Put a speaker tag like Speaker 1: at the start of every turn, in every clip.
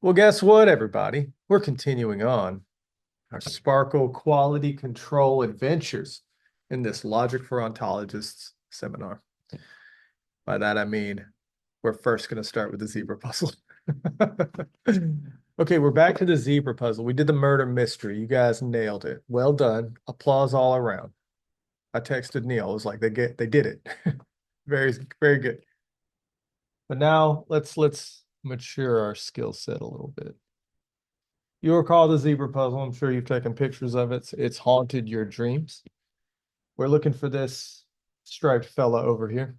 Speaker 1: Well, guess what, everybody? We're continuing on our Sparkle quality control adventures in this Logic for Ontologists seminar. By that, I mean, we're first going to start with the zebra puzzle. Okay, we're back to the zebra puzzle. We did the murder mystery. You guys nailed it. Well done. Applause all around. I texted Neil. I was like, they did it. Very, very good. But now let's mature our skill set a little bit. You recall the zebra puzzle. I'm sure you've taken pictures of it. It's haunted your dreams. We're looking for this striped fella over here.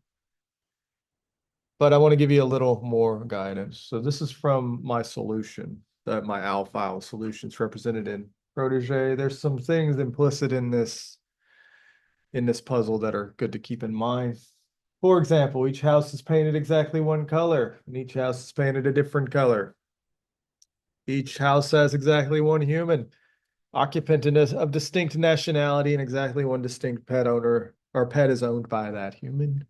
Speaker 1: But I want to give you a little more guidance. So this is from my solution, my OWL file solutions represented in Protege. There's some things implicit in this puzzle that are good to keep in mind. For example, each house is painted exactly one color, and each house is painted a different color. Each house has exactly one human occupant of distinct nationality, and exactly one distinct pet owner or pet is owned by that human.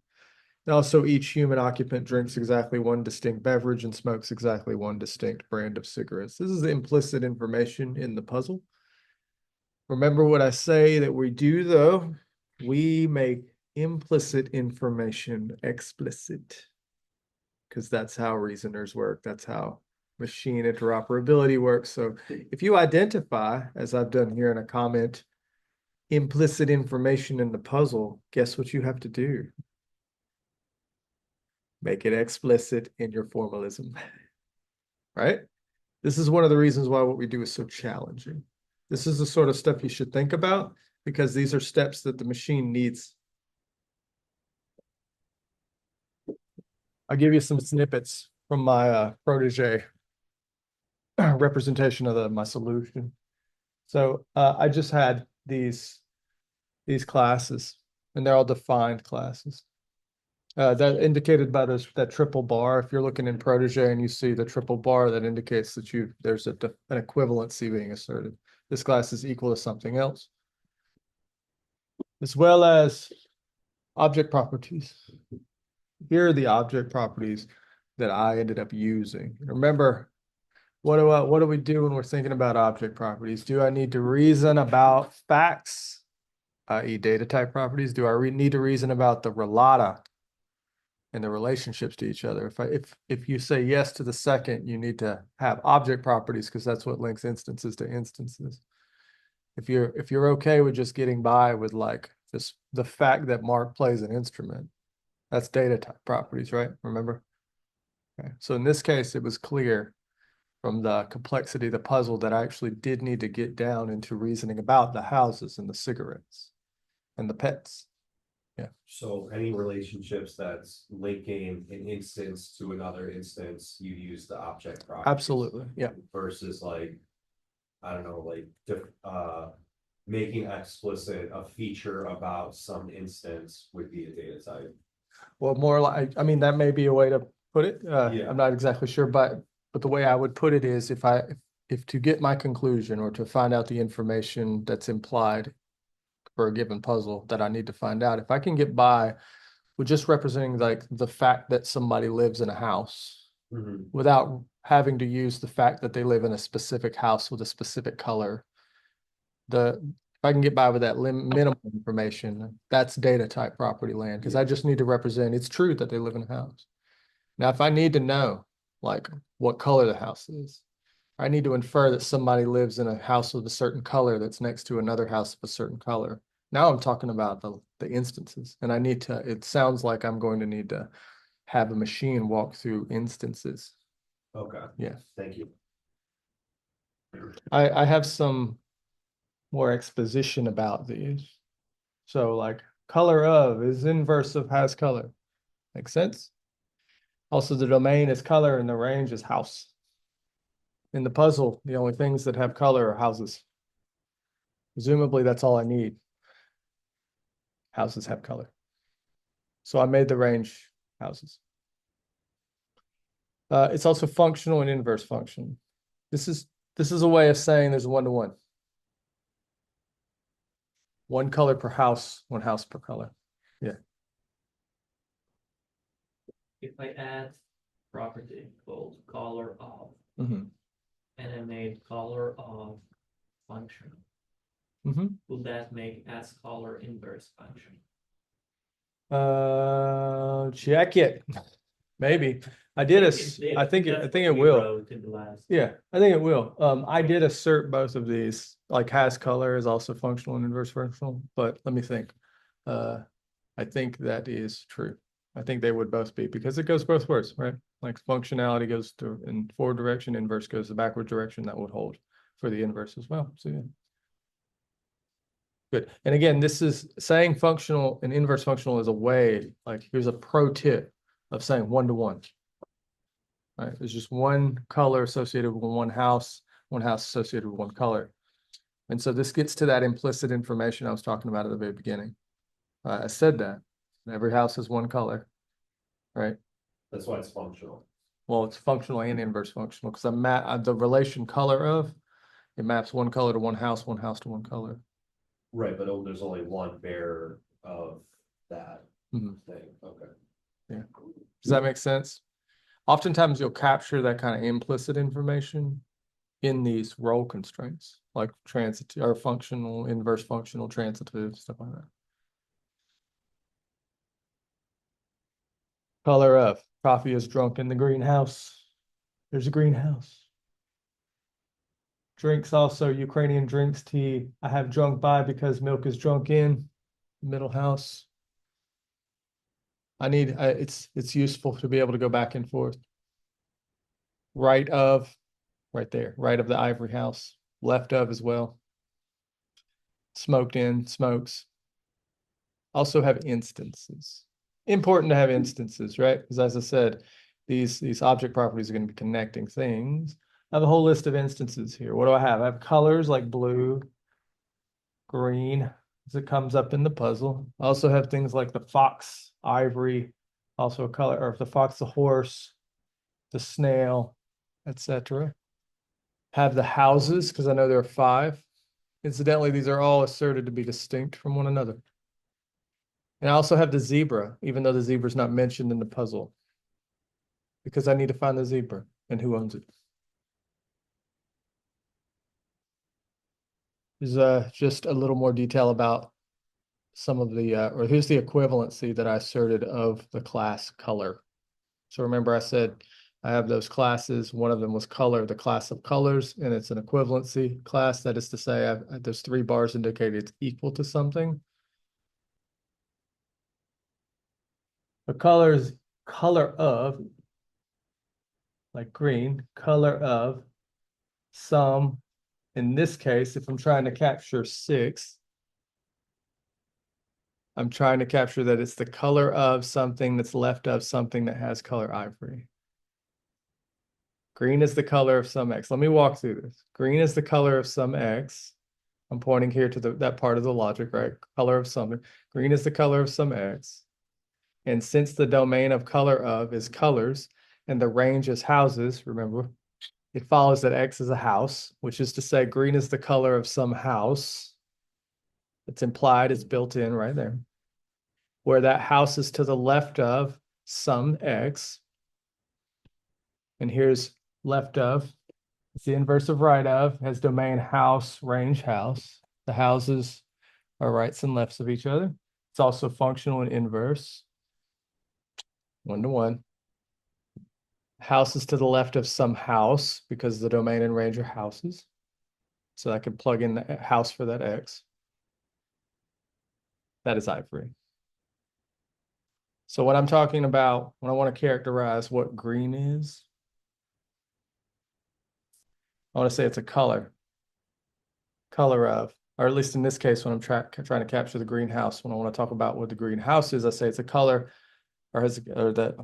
Speaker 1: And also, each human occupant drinks exactly one distinct beverage and smokes exactly one distinct brand of cigarettes. This is the implicit information in the puzzle. Remember what I say that we do, though? We make implicit information explicit because that's how reasoners work. That's how machine interoperability works. So if you identify, as I've done here in a comment, implicit information in the puzzle, guess what you have to do? Make it explicit in your formalism, right? This is one of the reasons why what we do is so challenging. This is the sort of stuff you should think about because these are steps that the machine needs. I'll give you some snippets from my protege representation of my solution. So I just had these classes, and they're all defined classes. That indicated by that triple bar. If you're looking in Protege and you see the triple bar, that indicates that there's an equivalency being asserted. This class is equal to something else, as well as object properties. Here are the object properties that I ended up using. Remember, what do we do when we're thinking about object properties? Do I need to reason about facts, i.e. data type properties? Do I need to reason about the relata and the relationships to each other? If you say yes to the second, you need to have object properties because that's what links instances to instances. If you're okay with just getting by with like just the fact that Mark plays an instrument, that's data type properties, right? Remember? Okay. So in this case, it was clear from the complexity of the puzzle that I actually did need to get down into reasoning about the houses and the cigarettes and the pets. Yeah.
Speaker 2: So any relationships that's linking an instance to another instance, you use the object properties.
Speaker 1: Absolutely. Yeah.
Speaker 2: Versus like, I don't know, like making explicit a feature about some instance would be a data type.
Speaker 1: Well, more like, I mean, that may be a way to put it.
Speaker 2: Yeah.
Speaker 1: I'm not exactly sure, but the way I would put it is if to get my conclusion or to find out the information that's implied for a given puzzle that I need to find out, if I can get by with just representing like the fact that somebody lives in a house without having to use the fact that they live in a specific house with a specific color, if I can get by with that minimum information, that's data type property land because I just need to represent it's true that they live in a house. Now, if I need to know like what color the house is, I need to infer that somebody lives in a house with a certain color that's next to another house of a certain color. Now I'm talking about the instances, and it sounds like I'm going to need to have a machine walk through instances.
Speaker 2: Okay.
Speaker 1: Yeah.
Speaker 2: Thank you.
Speaker 1: I have some more exposition about these. So like color of is inverse of has color. Makes sense? Also, the domain is color and the range is house. In the puzzle, the only things that have color are houses. Presumably, that's all I need. Houses have color. So I made the range houses. It's also functional and inverse function. This is a way of saying there's a one-to-one. One color per house, one house per color. Yeah.
Speaker 3: If I add property called color of,
Speaker 1: Mm-hmm.
Speaker 3: determinate color of function.
Speaker 1: Mhm.
Speaker 3: Would that make S color inverse function?
Speaker 1: Check it. Maybe. I did I think
Speaker 3: That's
Speaker 1: I think
Speaker 3: what
Speaker 1: it
Speaker 3: we
Speaker 1: will.
Speaker 3: wrote in the last.
Speaker 1: Yeah, I think it will. I did assert both of these, like has color is also functional and inverse functional, but let me think. Uh, I think that is true. I think they would both be because it goes both ways, right? Like functionality goes to in forward direction, inverse goes the backward direction. That would hold for the inverse as well. So yeah. Good. And again, this is saying functional and inverse functional is a way, like here's a pro tip of saying one to one. Right? There's just one color associated with one house associated with one color. And so this gets to that implicit information I was talking about at the very beginning. I said that every house has one color, right?
Speaker 2: That's why it's functional.
Speaker 1: Well, it's functional and inverse functional because the relation color of it maps one color to one house to one color.
Speaker 2: Right, but there's only one bearer of that
Speaker 1: Mhm.
Speaker 2: thing. Okay.
Speaker 1: Yeah. Does that make sense? Oftentimes you'll capture that kind of implicit information in these role constraints, like transitive or functional, inverse functional, transitive, stuff like that. Color of coffee is drunk in the greenhouse. There's a greenhouse. Drinks also Ukrainian drinks, tea. I have drunk by because milk is drunk in middle house. It's useful to be able to go back and forth. Right of, right there, right of the ivory house. Left of as well. Smoked in, smokes. Also have instances. Important to have instances, right? Because as I said, these object properties are going to be connecting things. I have a whole list of instances here. What do I have? I have colors like blue, green, as it comes up in the puzzle. I also have things like the fox, ivory, also a color, or the fox, the horse, the snail, etc. Have the houses, because I know there are 5. Incidentally, these are all asserted to be distinct from one another. And I also have the zebra, even though the zebra is not mentioned in the puzzle, because I need to find the zebra and who owns it. There's just a little more detail about some of the, or here's the equivalency that I asserted of the class color. So remember I said I have those classes. One of them was color, the class of colors, and it's an equivalency class. That is to say, there's 3 bars indicating it's equal to something. The colors, color of, like green, color of some, in this case, if I'm trying to capture 6, I'm trying to capture that it's the color of something that's left of something that has color ivory. Green is the color of some X. Let me walk through this. Green is the color of some X. I'm pointing here to that part of the logic, right? Color of something. Green is the color of some X. And since the domain of color of is colors and the range is houses, remember, it follows that X is a house, which is to say green is the color of some house. It's implied, it's built in right there. Where that house is to the left of some X. And here's left of. It's the inverse of right of, has domain house, range house. The houses are rights and lefts of each other. It's also functional and inverse. 1 to 1. House is to the left of some house because the domain and range are houses. So I can plug in the house for that X. That is ivory. So what I'm talking about when I want to characterize what green is, I want to say it's a color of, or at least in this case, when I'm trying to capture the greenhouse, when I want to talk about what the greenhouse is, I say it's a color, or that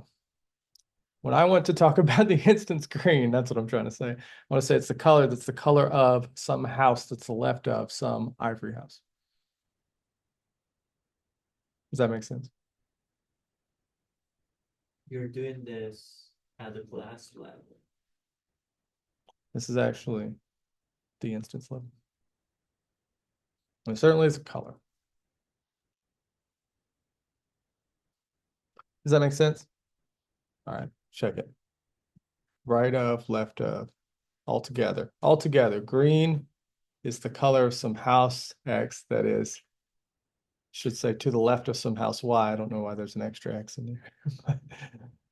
Speaker 1: when I want to talk about the instance green, that's what I'm trying to say. I want to say it's the color that's the color of some house that's the left of some ivory house. Does that make sense?
Speaker 3: You're doing this at the class level.
Speaker 1: This is actually the instance level. And it certainly is a color. Does that make sense? All right, check it. Right of, left of. altogether. Altogether, green is the color of some house X that is, should say to the left of some house Y. I don't know why there's an extra X in there.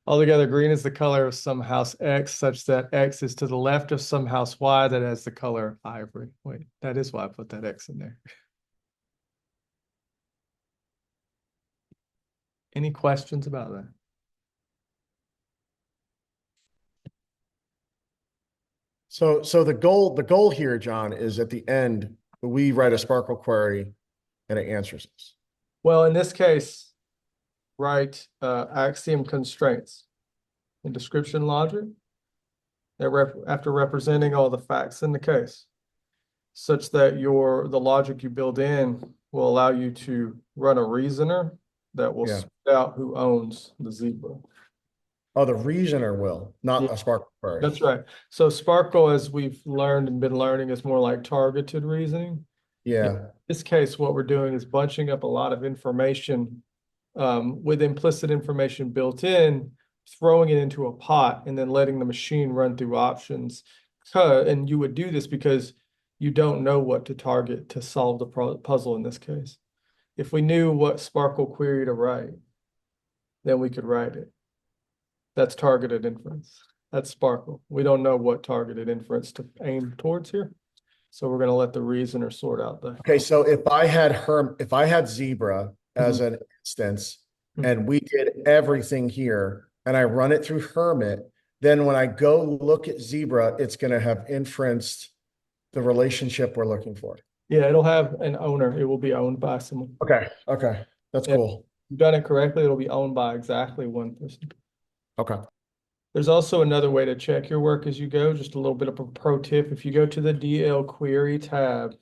Speaker 1: Altogether, green is the color of some house X such that X is to the left of some house Y that has the color ivory. Wait, that is why I put that X in there. Any questions about that?
Speaker 4: So the goal here, John, is at the end, we write a Sparkle query and it answers us.
Speaker 1: Well, in this case, write axiom constraints in description logic after representing all the facts in the case, such that the logic you build in will allow you to run a reasoner that will
Speaker 4: Yeah.
Speaker 1: spit out who owns the zebra.
Speaker 4: Oh, the reasoner will, not
Speaker 1: Yeah.
Speaker 4: a Sparkle query.
Speaker 1: That's right. So Sparkle, as we've learned and been learning, is more like targeted reasoning.
Speaker 4: Yeah.
Speaker 1: In this case, what we're doing is bunching up a lot of information with implicit information built in, throwing it into a pot, and then letting the machine run through options. And you would do this because you don't know what to target to solve the puzzle in this case. If we knew what Sparkle query to write, then we could write it. That's targeted inference. That's Sparkle. We don't know what targeted inference to aim towards here. So we're going to let the reasoner sort out the.
Speaker 4: Okay, so if I had Zebra as an instance and we did everything here and I run it through Hermit, then when I go look at Zebra, it's going to have inferenced the relationship we're looking for.
Speaker 1: Yeah, it'll have an owner. It will be owned by someone.
Speaker 4: Okay, that's cool.
Speaker 1: You've done it correctly. It'll be owned by exactly one person.
Speaker 4: Okay.
Speaker 1: There's also another way to check your work as you go. Just a little bit of a pro tip. If you go to the DL query tab,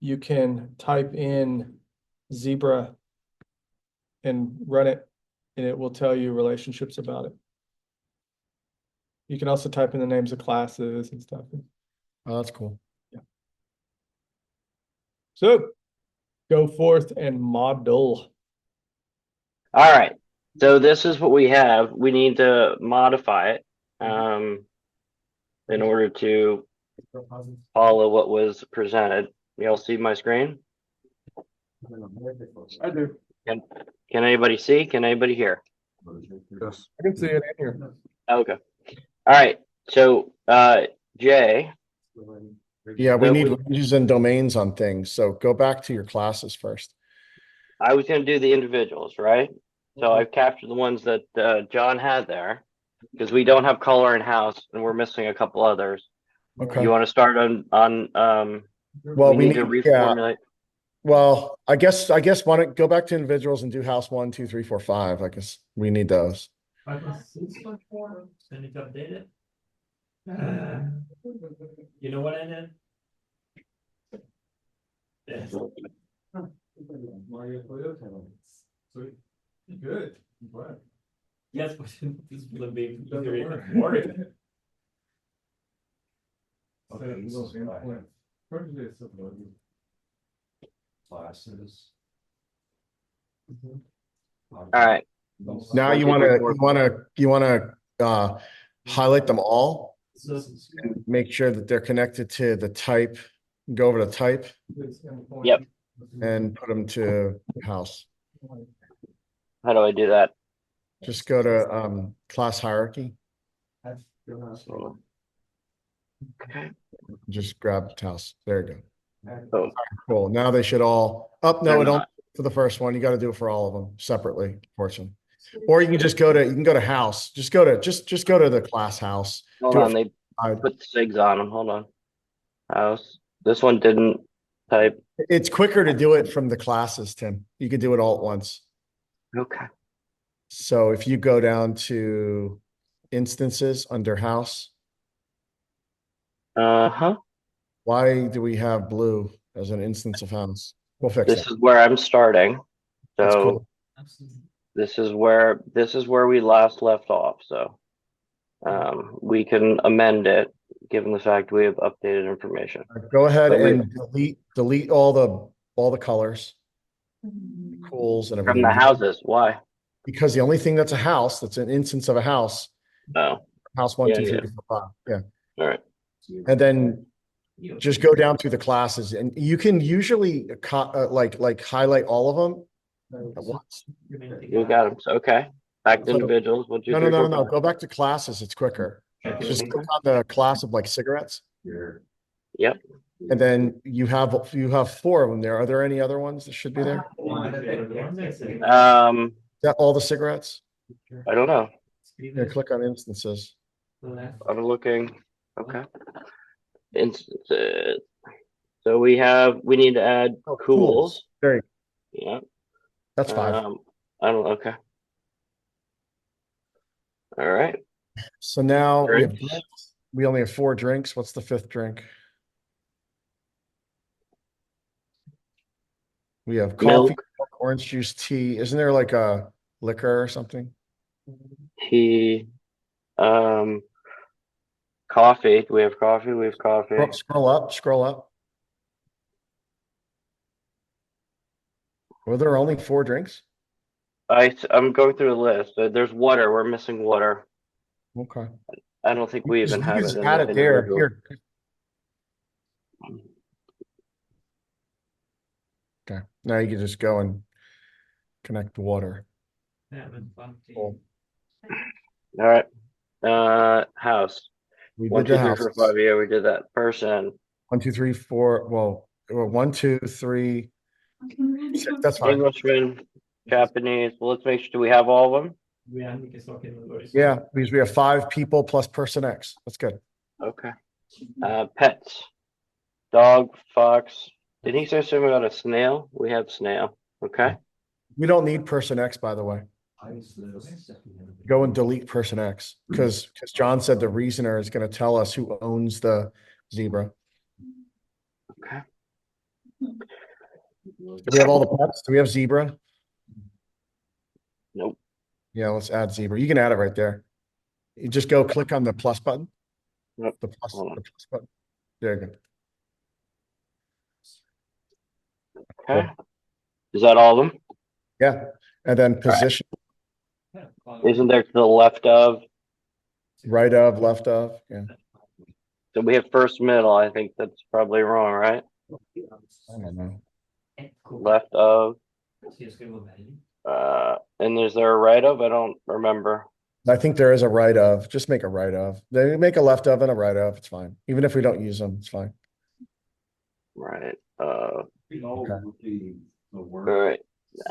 Speaker 1: you can type in Zebra and run it, and it will tell you relationships about it. You can also type in the names of classes and stuff.
Speaker 4: Oh, that's cool.
Speaker 1: Yeah. So go forth and model.
Speaker 5: All right. So this is what we have. We need to modify it in order to follow what was presented. Y'all see my screen?
Speaker 1: I do.
Speaker 5: Can anybody see? Can anybody hear?
Speaker 1: Yes. I can see it in here.
Speaker 5: Okay. All right. So Jay.
Speaker 4: Yeah, we
Speaker 5: So
Speaker 4: need ranges and domains on things. So go back to your classes first.
Speaker 5: I was going to do the individuals, right? So I've captured the ones that John had there because we don't have color in house and we're missing a couple others.
Speaker 4: Okay.
Speaker 5: You want to start on
Speaker 4: Well,
Speaker 5: we need to reformulate.
Speaker 4: Well, I guess why don't go back to individuals and do house 1, 2, 3, 4, 5. I guess we need those.
Speaker 3: I need to update it. You know what I did? Yes.
Speaker 1: Good.
Speaker 3: Yes, but this will be boring.
Speaker 2: Classes.
Speaker 5: All right.
Speaker 4: Now you want to highlight them all and make sure that they're connected to the type. Go over to type.
Speaker 5: Yep.
Speaker 4: And put them to house.
Speaker 5: How do I do that?
Speaker 4: Just go to class hierarchy.
Speaker 5: Okay.
Speaker 4: Just grab house. There you go.
Speaker 5: Boom.
Speaker 4: Cool. Now they should all up. No,
Speaker 5: They're
Speaker 4: it don't
Speaker 5: not.
Speaker 4: for the first one. You got to do it for all of them separately, fortunately. Or you can just go to house. Just go to the class house.
Speaker 5: Hold
Speaker 4: Do it
Speaker 5: on. They
Speaker 4: for-
Speaker 5: put the SIGs on them. Hold on. House. This one didn't type.
Speaker 4: It's quicker to do it from the classes, Tim. You can do it all at once.
Speaker 5: Okay.
Speaker 4: So if you go down to instances under house,
Speaker 5: Uh-huh.
Speaker 4: why do we have blue as an instance of house? We'll fix
Speaker 5: This
Speaker 4: that.
Speaker 5: is where I'm starting.
Speaker 4: That's
Speaker 5: So
Speaker 4: cool.
Speaker 5: this is where we last left off. So we can amend it given the fact we have updated information.
Speaker 4: Go ahead
Speaker 5: But
Speaker 4: and delete all the colors, cools and
Speaker 5: From
Speaker 4: everything.
Speaker 5: the houses. Why?
Speaker 4: Because the only thing that's a house, that's an instance of a house,
Speaker 5: Oh,
Speaker 4: house 1,
Speaker 5: Yeah,
Speaker 4: 2, 3,
Speaker 5: yeah.
Speaker 4: 4, 5. Yeah.
Speaker 5: all right.
Speaker 4: And then just go down through the classes, and you can usually like highlight all of them at once.
Speaker 5: You got them. So, okay. Back to
Speaker 4: So-
Speaker 5: individuals. 1, 2,
Speaker 4: No,
Speaker 5: 3, 4,
Speaker 4: no.
Speaker 5: 5.
Speaker 4: Go back to classes. It's quicker. Just
Speaker 5: Okay.
Speaker 4: click on the class of like cigarettes,
Speaker 5: Yep.
Speaker 4: and then you have 4 of them there. Are there any other ones that should be there? Is that all the cigarettes?
Speaker 5: I don't know.
Speaker 4: Yeah, click on instances.
Speaker 5: I'm looking. Okay. Instances. So we need to add
Speaker 4: Oh,
Speaker 5: cools.
Speaker 4: There you
Speaker 5: Yeah.
Speaker 4: That's 5.
Speaker 5: I don't. Okay. All right.
Speaker 4: So now we have
Speaker 5: Drinks.
Speaker 4: drinks. We only have 4 drinks. What's the 5th drink? We have coffee,
Speaker 5: Milk,
Speaker 4: orange juice, tea. Isn't there like a liquor or something?
Speaker 5: tea, coffee. Do we have coffee? We have coffee.
Speaker 4: Scroll up. Were there only 4 drinks?
Speaker 5: I'm going through the list. There's water. We're missing water.
Speaker 4: Okay.
Speaker 5: I don't think we even
Speaker 4: You
Speaker 5: have
Speaker 4: just
Speaker 5: it in
Speaker 4: add
Speaker 5: the
Speaker 4: it there.
Speaker 5: individual.
Speaker 4: Here. Okay. Now you can just go and connect the water. Cool.
Speaker 5: All right. House.
Speaker 4: We
Speaker 5: 1,
Speaker 4: did the
Speaker 5: 2, 3,
Speaker 4: house.
Speaker 5: 4, 5. Yeah, we did that. Person.
Speaker 4: 1, 2, 3, 4. Well, 1, 2, 3, 6. That's fine.
Speaker 5: Englishman. Japanese. Well, let's make sure. Do we have all of them?
Speaker 4: Yeah, because we have 5 people plus person X. That's good.
Speaker 5: Okay. Pets. Dog, fox. Did he say something about a snail? We have snail. Okay.
Speaker 4: We don't need person X, by the way. Go and delete person X because John said the reasoner is going to tell us who owns the zebra.
Speaker 5: Okay.
Speaker 4: Do we have all the pets? Do we have zebra?
Speaker 5: Nope.
Speaker 4: Yeah, let's add zebra. You can add it right there. You just go click on the plus button.
Speaker 5: Yep.
Speaker 4: The plus
Speaker 5: Hold on.
Speaker 4: button. There you go.
Speaker 5: Okay. Is that all of them?
Speaker 4: Yeah. And then position,
Speaker 5: Isn't there to the left of?
Speaker 4: right of, left of. Yeah.
Speaker 5: So we have first, middle. I think that's probably wrong, right?
Speaker 4: I don't know.
Speaker 5: Left of. And is there a right of? I don't remember.
Speaker 4: I think there is a right of. Just make a right of. They make a left of and a right of. It's fine. Even if we don't use them, it's fine.
Speaker 5: Right.
Speaker 4: Okay.
Speaker 2: The
Speaker 5: All
Speaker 2: work
Speaker 5: right.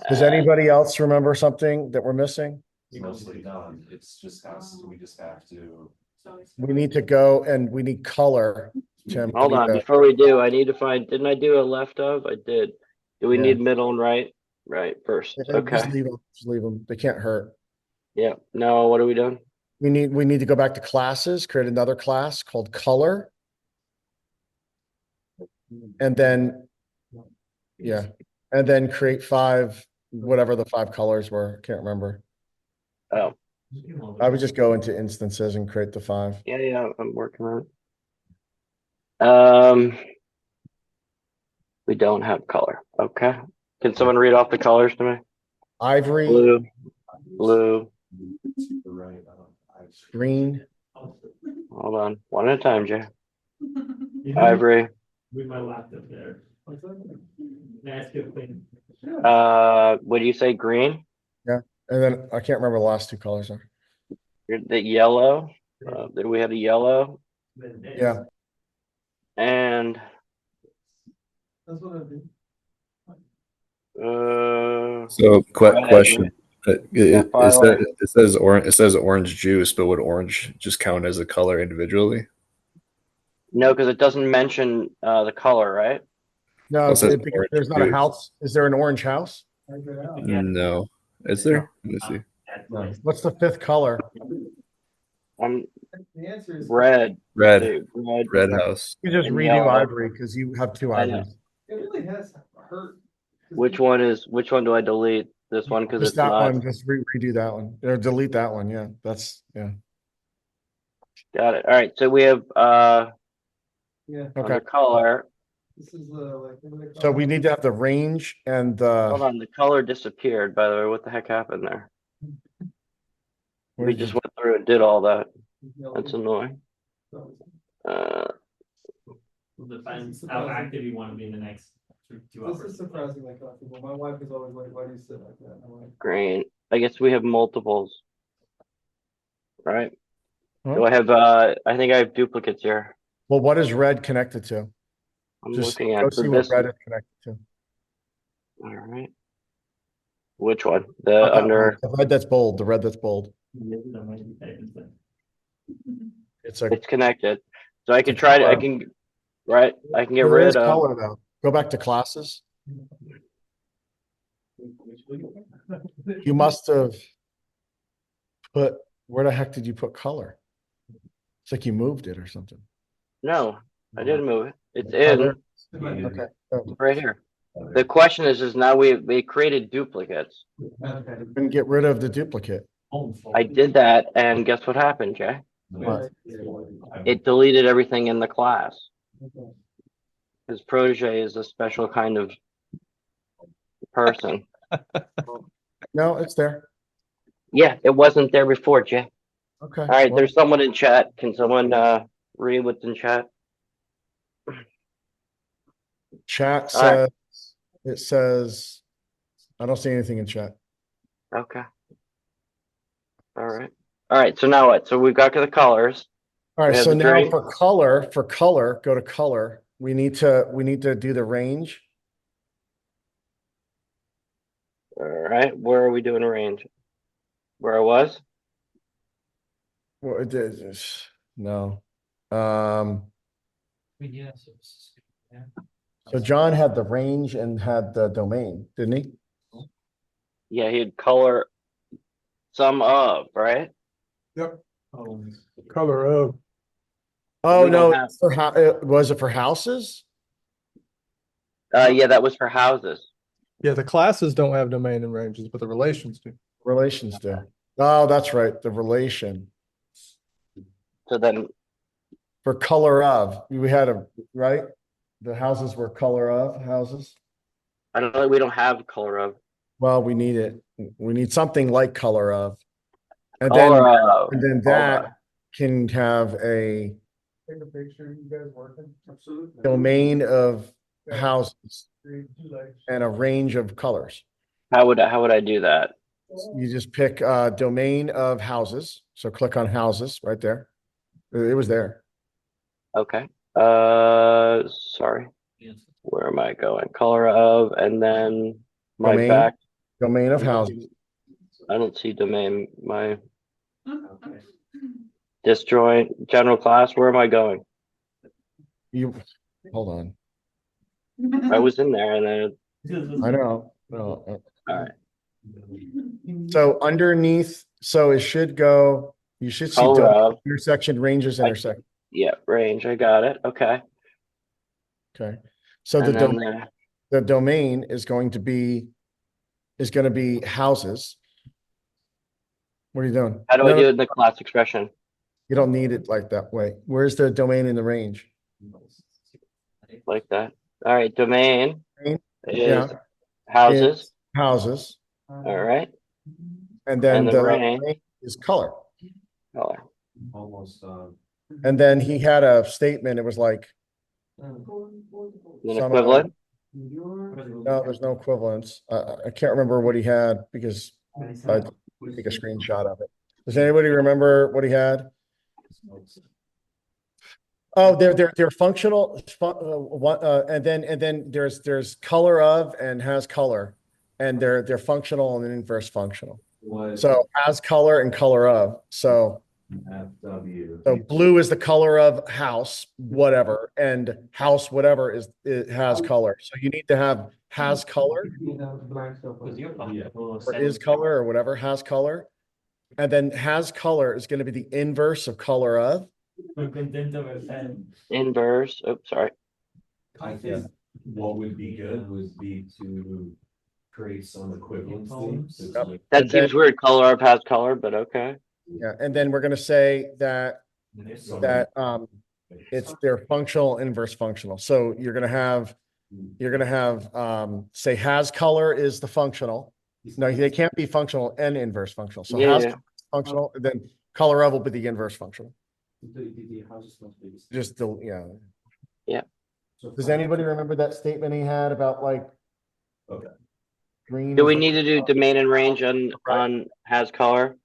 Speaker 4: Does anybody else remember something that we're missing?
Speaker 2: is mostly done. It's just we just have to.
Speaker 4: We need to go and we need color, Tim.
Speaker 5: Hold on. Before we do, I need to find. Didn't I do a left of? I did. Do we
Speaker 4: Yeah.
Speaker 5: need middle and right? Right first. Okay.
Speaker 4: Just leave them. Just leave them. They can't hurt.
Speaker 5: Yeah. No. What are we doing?
Speaker 4: We need to go back to classes, create another class called color. And then, yeah, and then create 5, whatever the 5 colors were. Can't remember.
Speaker 5: Oh.
Speaker 4: I would just go into instances and create the 5.
Speaker 5: Yeah. Yeah. I'm working on it. We don't have color. Okay. Can someone read off the colors to me?
Speaker 4: Ivory,
Speaker 5: Blue.
Speaker 2: Right.
Speaker 4: green,
Speaker 5: Hold on. One at a time, Jay. Ivory.
Speaker 3: With my laptop there. Ask you a thing.
Speaker 5: Would you say green?
Speaker 4: and then I can't remember the last 2 colors. Are.
Speaker 5: The yellow. Did we have a yellow?
Speaker 4: Yeah.
Speaker 5: And
Speaker 1: That's what I do.
Speaker 6: So
Speaker 5: Red.
Speaker 6: question. It
Speaker 5: Violet.
Speaker 6: says orange juice, but would orange just count as a color individually?
Speaker 5: No, because it doesn't mention the color, right?
Speaker 4: No,
Speaker 6: Well, it says
Speaker 4: because
Speaker 6: orange
Speaker 4: there's not a
Speaker 6: juice.
Speaker 4: house. Is there an orange house?
Speaker 6: No. Is there? Let me see.
Speaker 4: No. What's the 5th color?
Speaker 5: I'm
Speaker 1: The answer is.
Speaker 5: red.
Speaker 6: Red.
Speaker 5: Dude, red.
Speaker 6: Red house.
Speaker 4: You just
Speaker 5: And
Speaker 4: redo
Speaker 5: yellow.
Speaker 4: ivory because you have 2
Speaker 5: I know.
Speaker 4: ivories.
Speaker 1: It really has hurt.
Speaker 5: Which one do I delete? This one because
Speaker 4: Just
Speaker 5: it's
Speaker 4: that
Speaker 5: not.
Speaker 4: one. Just redo that one or delete that one. Yeah, that's yeah.
Speaker 5: Got it. All right. So we have
Speaker 1: Yeah,
Speaker 4: Okay.
Speaker 5: under color.
Speaker 1: this is like.
Speaker 4: So we need to have the range and
Speaker 5: Hold
Speaker 4: the.
Speaker 5: on, the color disappeared, by the way. What the heck happened there?
Speaker 4: where
Speaker 5: We
Speaker 4: did
Speaker 5: just
Speaker 4: you-
Speaker 5: went through and did all that. That's annoying.
Speaker 3: Depends how active you want to be in the next 2 hours.
Speaker 1: This is surprisingly comfortable. My wife is always like, why do you sit like that? I'm like,
Speaker 5: Green. I guess we have multiples. Right?
Speaker 4: Huh?
Speaker 5: Do I have I think I have duplicates here.
Speaker 4: Well, what is red connected to?
Speaker 5: I'm
Speaker 4: Just
Speaker 5: looking
Speaker 4: go
Speaker 5: at
Speaker 4: see
Speaker 5: for
Speaker 4: what
Speaker 5: this.
Speaker 4: red is connected to.
Speaker 5: All right. Which one?
Speaker 4: Not
Speaker 5: The
Speaker 4: that one,
Speaker 5: under
Speaker 4: the red that's bold, the red that's bold. It's a,
Speaker 5: it's connected. So I
Speaker 4: it's a
Speaker 5: can try to I
Speaker 4: color.
Speaker 5: can right. I can get
Speaker 4: There is
Speaker 5: rid of
Speaker 4: color though. Go back to classes. You must have put, where the heck did you put color? It's like you moved it or something.
Speaker 5: no, I didn't move it. It's
Speaker 4: Oh,
Speaker 5: in
Speaker 4: there. Okay. Oh,
Speaker 5: right here. The question is now we created duplicates.
Speaker 4: and get rid of the duplicate.
Speaker 5: I did that and guess what happened, Jay?
Speaker 4: What?
Speaker 5: It deleted everything in the class. His protege is a special kind of person.
Speaker 4: No, it's there.
Speaker 5: Yeah, it wasn't there before, Jay.
Speaker 4: Okay.
Speaker 5: All right,
Speaker 4: well,
Speaker 5: there's someone in chat. Can someone read what's in chat?
Speaker 4: Chat
Speaker 5: All right.
Speaker 4: says, it says, I don't see anything in chat.
Speaker 5: Okay. All right. All right. So now what? So we've got the colors.
Speaker 4: All
Speaker 5: We
Speaker 4: right,
Speaker 5: have
Speaker 4: so
Speaker 5: the
Speaker 4: now
Speaker 5: drink.
Speaker 4: for color, go to color. We need to do the range.
Speaker 5: All right. Where are we doing range? Where I was?
Speaker 4: Well, it is, no. So John had the range and had the domain, didn't he?
Speaker 5: Yeah, he had color some of, right?
Speaker 1: yep. Color of.
Speaker 4: Oh,
Speaker 5: We
Speaker 4: no,
Speaker 5: don't have-
Speaker 4: for how, was it for houses?
Speaker 5: Yeah, that was for houses.
Speaker 1: Yeah, the classes don't have domain and ranges, but the relations do.
Speaker 4: Relations do. Oh, that's right, the relation.
Speaker 5: So then,
Speaker 4: For color of, we had a, right? The houses were color of houses.
Speaker 5: I don't know. We don't have color of.
Speaker 4: Well, we need it. We need something like color of. And
Speaker 5: Color of.
Speaker 4: and then
Speaker 5: Hold
Speaker 4: that
Speaker 5: on.
Speaker 4: can have a
Speaker 1: Take a picture, you guys working? Absolutely.
Speaker 4: domain of houses and a range of colors.
Speaker 5: How would I do that?
Speaker 4: You just pick domain of houses. So click on houses right there. It was there.
Speaker 5: Okay. Sorry. Where am I going? Color of, and then my
Speaker 4: Domain.
Speaker 5: back.
Speaker 4: Domain of houses.
Speaker 5: I don't see domain. My disjoint general class. Where am I going?
Speaker 4: You hold on.
Speaker 5: I was in there, and then
Speaker 4: I know. No.
Speaker 5: all right.
Speaker 4: So underneath, so it should go, you should see
Speaker 5: Color
Speaker 4: domain,
Speaker 5: of.
Speaker 4: intersection, ranges, intersect.
Speaker 5: Yeah, range. I got it. Okay.
Speaker 4: Okay. So
Speaker 5: And then
Speaker 4: the domain is going to be houses. What are you doing?
Speaker 5: how do I
Speaker 4: No,
Speaker 5: do it in the class expression?
Speaker 4: you don't need it like that way. Where's the domain in the range?
Speaker 5: Like that. All right. Domain
Speaker 4: Domain,
Speaker 5: is
Speaker 4: yeah.
Speaker 5: houses.
Speaker 4: It's houses.
Speaker 5: All right.
Speaker 4: And then
Speaker 5: And the
Speaker 4: the
Speaker 5: range.
Speaker 4: range is color.
Speaker 5: Color.
Speaker 2: Almost,
Speaker 4: And then he had a statement. It was like,
Speaker 5: Then
Speaker 4: Some,
Speaker 5: equivalent.
Speaker 4: no, there's no equivalence. I can't remember what he had because I take a screenshot of it. Does anybody remember what he had? Oh, they're functional, and then there's color of and has color, and they're functional and inverse functional.
Speaker 2: was
Speaker 4: So has color and color of. So
Speaker 2: FW.
Speaker 4: blue is the color of house, whatever, and house whatever it has color. So you need to have has color or is color or whatever has color, and then has color is going to be the inverse of color of.
Speaker 5: Inverse. Oops, sorry.
Speaker 2: I think what would be good would be to create some equivalency.
Speaker 4: Yep.
Speaker 5: That
Speaker 4: And then-
Speaker 5: seems weird. Color of has color, but okay.
Speaker 4: Yeah, and then we're going to say that it's their functional inverse functional. So you're going to have say has color is the functional. No, they can't be functional and inverse functional. So has
Speaker 5: Yeah.
Speaker 4: color is functional, and then color of will be the inverse functional. Just the, yeah.
Speaker 5: Yeah.
Speaker 4: Does anybody remember that statement he had about like?
Speaker 2: Okay.
Speaker 4: Green.
Speaker 5: Do
Speaker 4: is
Speaker 5: we
Speaker 4: the-
Speaker 5: need to do domain and range on has color?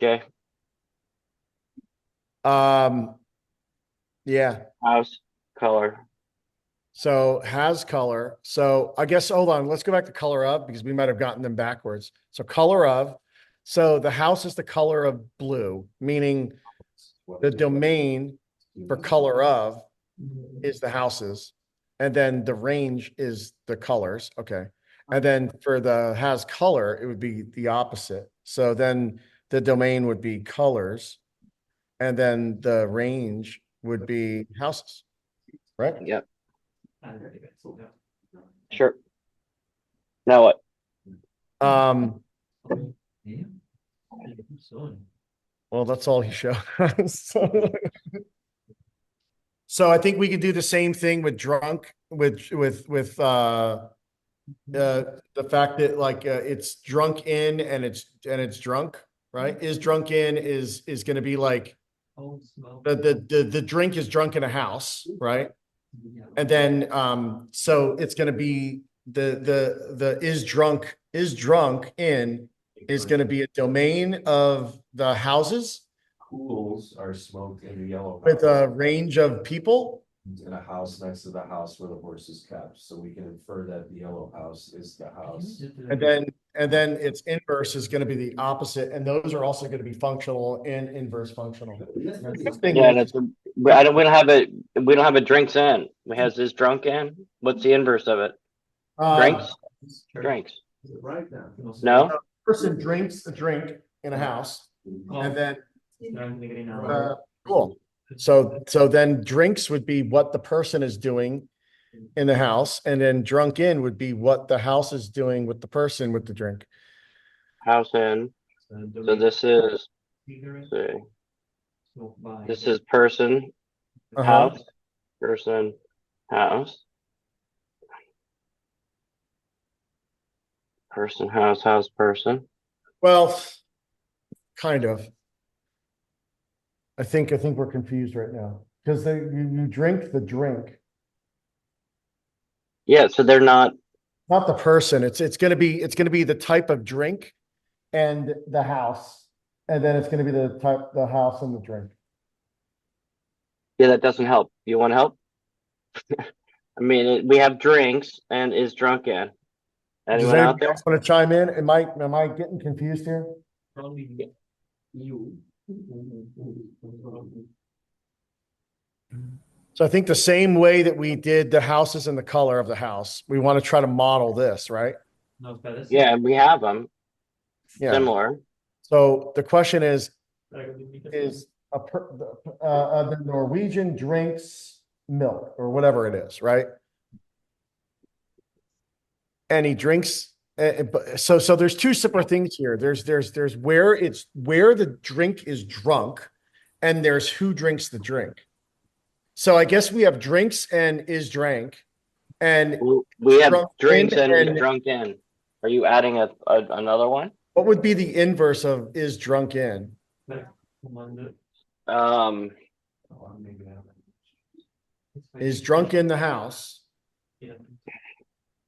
Speaker 5: Okay,
Speaker 4: Yeah,
Speaker 5: house color.
Speaker 4: so has color. So I guess, hold on, let's go back to color of, because we might have gotten them backwards. So color of, so the house is the color of blue, meaning the domain for color of is the houses. And then the range is the colors. Okay. And then for the has color, it would be the opposite. So then the domain would be colors. And then the range would be houses, right?
Speaker 5: Yep, sure. Now what?
Speaker 4: Um, well, that's all he showed us. So I think we could do the same thing with drunk, with the fact that like it's drunk in and it's drunk, right? Is drunk in is going to be like the drink is drunk in a house, right? And then so it's going to be the is drunk in is going to be a domain of the houses
Speaker 2: Pools are smoked in the yellow.
Speaker 4: with
Speaker 2: house.
Speaker 4: a range of people.
Speaker 2: In a house next to the house where the horse is kept, so we can infer that the yellow house is the house.
Speaker 4: And then its inverse is going to be the opposite, and those are also going to be functional and inverse functional. Thing
Speaker 5: Yeah,
Speaker 4: is,
Speaker 5: that's, but I don't, we don't have a drinks in. We has this drunk in. What's the inverse of it? Drinks? Drinks.
Speaker 2: Right now.
Speaker 5: No?
Speaker 4: person drinks a drink in a house, and then cool. So then drinks would be what the person is doing in the house, and then drunk in would be what the house is doing with the person with the drink.
Speaker 5: House in. So this is, let's see, this is person, house, person, house. Person, house, person.
Speaker 4: Well, kind of. I think we're confused right now because you drink the drink,
Speaker 5: Yeah, so they're not,
Speaker 4: not the person. It's gonna be the type of drink and the house, and then it's gonna be the house and the drink.
Speaker 5: yeah, that doesn't help. You want help? I mean, we have drinks and is drunk in.
Speaker 4: Does
Speaker 5: Anyone out
Speaker 4: anybody
Speaker 5: there?
Speaker 4: else want to chime in? Am I getting confused here? So I think the same way that we did the houses and the color of the house, we want to try to model this, right?
Speaker 5: Yeah, we have them
Speaker 4: Yeah.
Speaker 5: similar.
Speaker 4: So the question is the Norwegian drinks milk or whatever it is, right? And he drinks. So there's two separate things here. There's where the drink is drunk, and there's who drinks the drink. So I guess we have drinks and is drank, and
Speaker 5: We have
Speaker 4: drunk
Speaker 5: drinks
Speaker 4: in
Speaker 5: and
Speaker 4: and-
Speaker 5: drunk in. Are you adding another one?
Speaker 4: what would be the inverse of is drunk in? Is drunk in the house?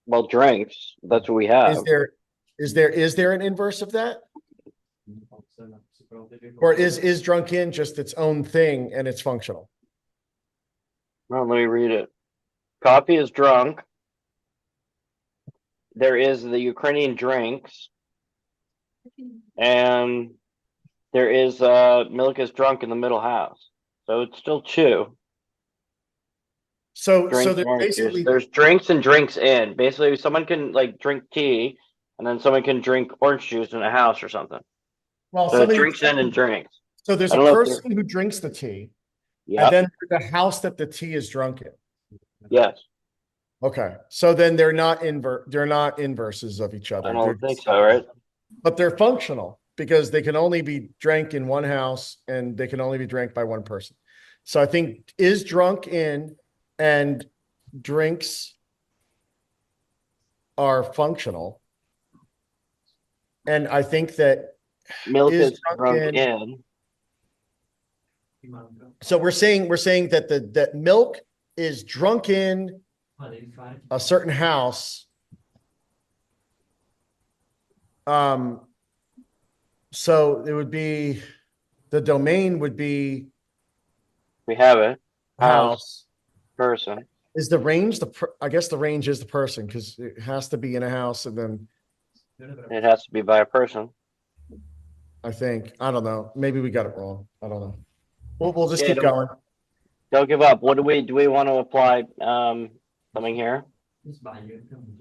Speaker 5: Well, drinks, that's what we have.
Speaker 4: Is there an inverse of that? Or is drunk in just its own thing and it's functional?
Speaker 5: Well, let me read it. Coffee is drunk. There is the Ukrainian drinks. And there is milk is drunk in the middle house. So it's still two.
Speaker 4: So
Speaker 5: Drinks
Speaker 4: there's
Speaker 5: and orange juice.
Speaker 4: basically
Speaker 5: There's drinks and drinks in. Basically, someone can like drink tea and then someone can drink orange juice in a house or something.
Speaker 4: well
Speaker 5: So
Speaker 4: somebody
Speaker 5: drinks in and drinks.
Speaker 4: so there's
Speaker 5: I
Speaker 4: a
Speaker 5: don't know if
Speaker 4: person who drinks the tea,
Speaker 5: Yeah.
Speaker 4: and then the house that the tea is drunk in.
Speaker 5: Yes.
Speaker 4: Okay, so then they're not inverses of each other.
Speaker 5: I
Speaker 4: They're
Speaker 5: don't think
Speaker 4: just-
Speaker 5: so, right?
Speaker 4: But they're functional because they can only be drank in one house and they can only be drank by one person. So I think is drunk in and drinks are functional. And I think that
Speaker 5: Milk
Speaker 4: is
Speaker 5: is
Speaker 4: drunk
Speaker 5: drunk
Speaker 4: in-
Speaker 5: in.
Speaker 4: so we're saying that that milk is drunk in
Speaker 3: Qualified.
Speaker 4: a certain house. So it would be, the domain would be
Speaker 5: We have it.
Speaker 4: house.
Speaker 5: Person.
Speaker 4: Is the range I guess the range is the person because it has to be in a house and then
Speaker 5: It has to be by a person.
Speaker 4: I think, I don't know, maybe we got it wrong. I don't know. We'll just
Speaker 5: Yeah,
Speaker 4: keep going.
Speaker 5: Don't give up. What do we want to apply? Something here.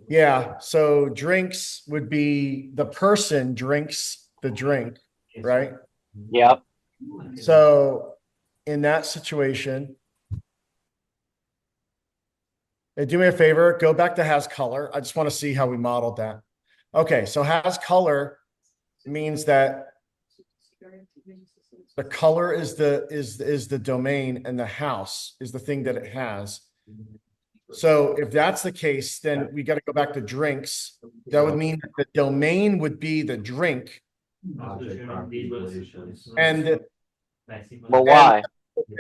Speaker 4: Yeah, so drinks would be the person drinks the drink, right?
Speaker 5: Yep.
Speaker 4: So in that situation, hey, do me a favor, go back to has color. I just want to see how we modeled that. Okay, so has color means that the color is the domain and the house is the thing that it has. So if that's the case, then we got to go back to drinks. That would mean that the domain would be the drink. And
Speaker 5: Well, why?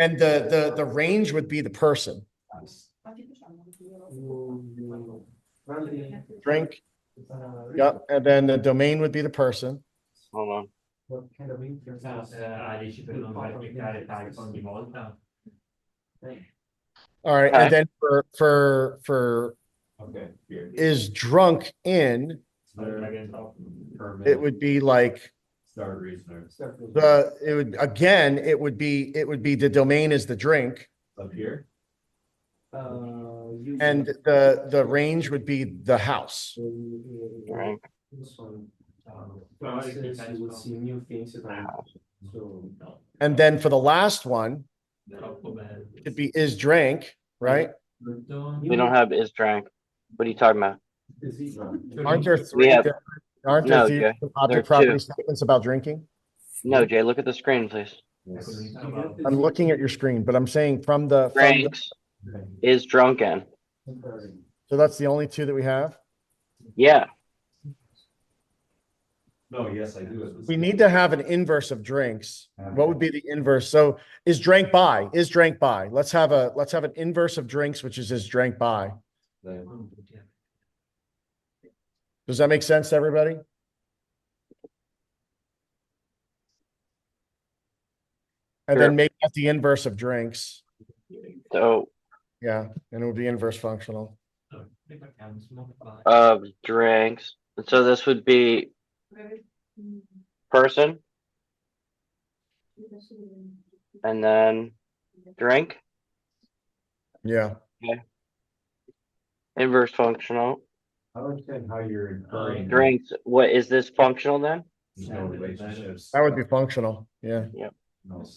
Speaker 4: and the range would be the person. Drink. Yep. And then the domain would be the person.
Speaker 5: Hold on.
Speaker 4: All right.
Speaker 5: Okay.
Speaker 4: And then for
Speaker 2: Okay.
Speaker 4: is drunk in, it would be like it would be the domain is the drink.
Speaker 2: Up here.
Speaker 4: And the range would be the house.
Speaker 5: Drink.
Speaker 4: And then for the last one, it'd be is drank, right?
Speaker 5: We don't have is drank. What are you talking about?
Speaker 4: Aren't there three?
Speaker 5: have-
Speaker 4: Aren't there
Speaker 5: No,
Speaker 4: three
Speaker 5: Jay,
Speaker 4: object
Speaker 5: there are
Speaker 4: property
Speaker 5: two.
Speaker 4: statements about drinking?
Speaker 5: No, Jay, look at the screen, please.
Speaker 4: I'm looking at your screen, but I'm saying from the
Speaker 5: Drinks is drunken.
Speaker 4: so that's the only two that we have.
Speaker 5: Yeah.
Speaker 2: No, yes, I do.
Speaker 4: We need to have an inverse of drinks. What would be the inverse? So is drank by, is drank by. Let's have an inverse of drinks, which is drank by. Does that make sense to everybody? And
Speaker 5: Sure.
Speaker 4: then make that the inverse of drinks.
Speaker 5: So
Speaker 4: Yeah, and it would be inverse functional.
Speaker 5: of drinks. And so this would be person and then drink.
Speaker 4: Yeah.
Speaker 5: Inverse functional.
Speaker 2: I don't understand how you're inferring.
Speaker 5: Drinks. What is this functional then?
Speaker 2: There's no relationships.
Speaker 4: That would be functional. Yeah.
Speaker 2: No.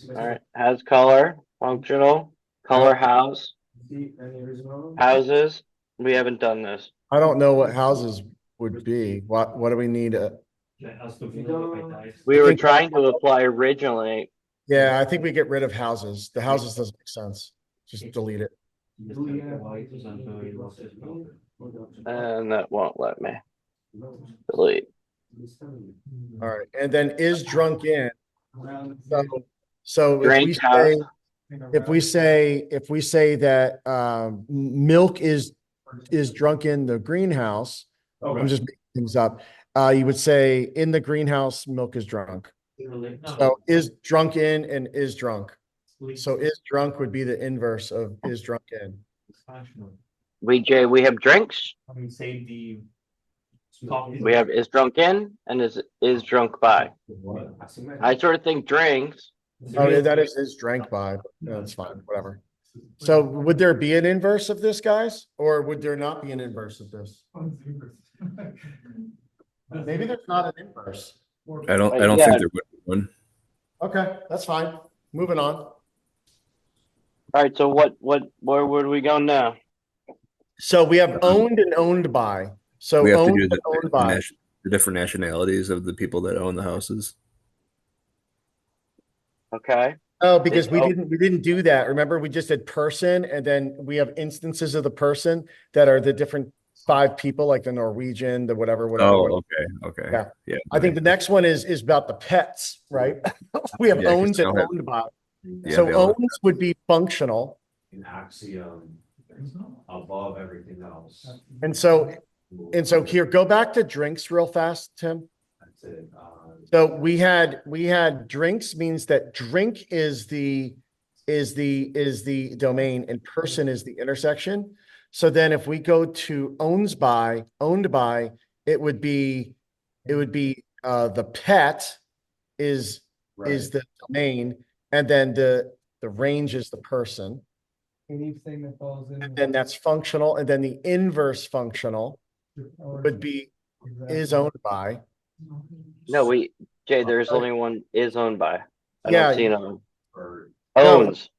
Speaker 5: All right. Has color, functional, color house, houses. We haven't done this.
Speaker 4: I don't know what houses would be. What do we need?
Speaker 5: We were trying to apply originally.
Speaker 4: Yeah, I think we get rid of houses. The houses doesn't make sense. Just delete it.
Speaker 5: And that won't let me delete.
Speaker 4: All right. And then is drunk in. So
Speaker 5: Drink house.
Speaker 4: if we say that milk is drunk in the greenhouse, I'm just making things up. You would say in the greenhouse, milk is drunk. So is drunk in and is drunk. So is drunk would be the inverse of is drunk in.
Speaker 5: We have drinks.
Speaker 3: We
Speaker 5: We have is drunk in and is drunk by. I sort of think drinks.
Speaker 4: Oh, yeah, that is drank by. No, that's fine, whatever. So would there be an inverse of this, guys? Or would there not be an inverse of this? Maybe there's not an inverse.
Speaker 6: I don't
Speaker 5: Yeah.
Speaker 6: think there would be one.
Speaker 4: Okay, that's fine. Moving on.
Speaker 5: All right. So where would we go now?
Speaker 4: So we have owned and owned by. So
Speaker 6: We have to
Speaker 4: owned
Speaker 6: do
Speaker 4: and owned
Speaker 6: the,
Speaker 4: by.
Speaker 6: the different nationalities of the people that own the houses.
Speaker 5: Okay.
Speaker 4: Oh, because we
Speaker 5: Oh.
Speaker 4: didn't do that. Remember, we just did person, and then we have instances of the person that are the different 5 people, like the Norwegian, the whatever.
Speaker 6: Oh, okay.
Speaker 4: Yeah.
Speaker 6: Yeah.
Speaker 4: I think the next one is about the pets, right? We have
Speaker 6: Yeah, 'cause
Speaker 4: owns
Speaker 6: they
Speaker 4: and
Speaker 6: all have-
Speaker 4: owned by.
Speaker 6: Yeah,
Speaker 4: So
Speaker 6: they all-
Speaker 4: owns would be functional.
Speaker 2: an axiom above everything else.
Speaker 4: And so here, go back to drinks real fast, Tim.
Speaker 2: That's it.
Speaker 4: So we had drinks means that drink is the domain and person is the intersection. So then if we go to owned by, it would be the pet is the domain, and then the range is the person.
Speaker 1: Anything that falls in.
Speaker 4: And then that's functional, and then the inverse functional would be is owned by.
Speaker 5: No, Jay, there's only one is owned by. I
Speaker 4: Yeah.
Speaker 5: don't see another.
Speaker 2: Or
Speaker 5: Owns.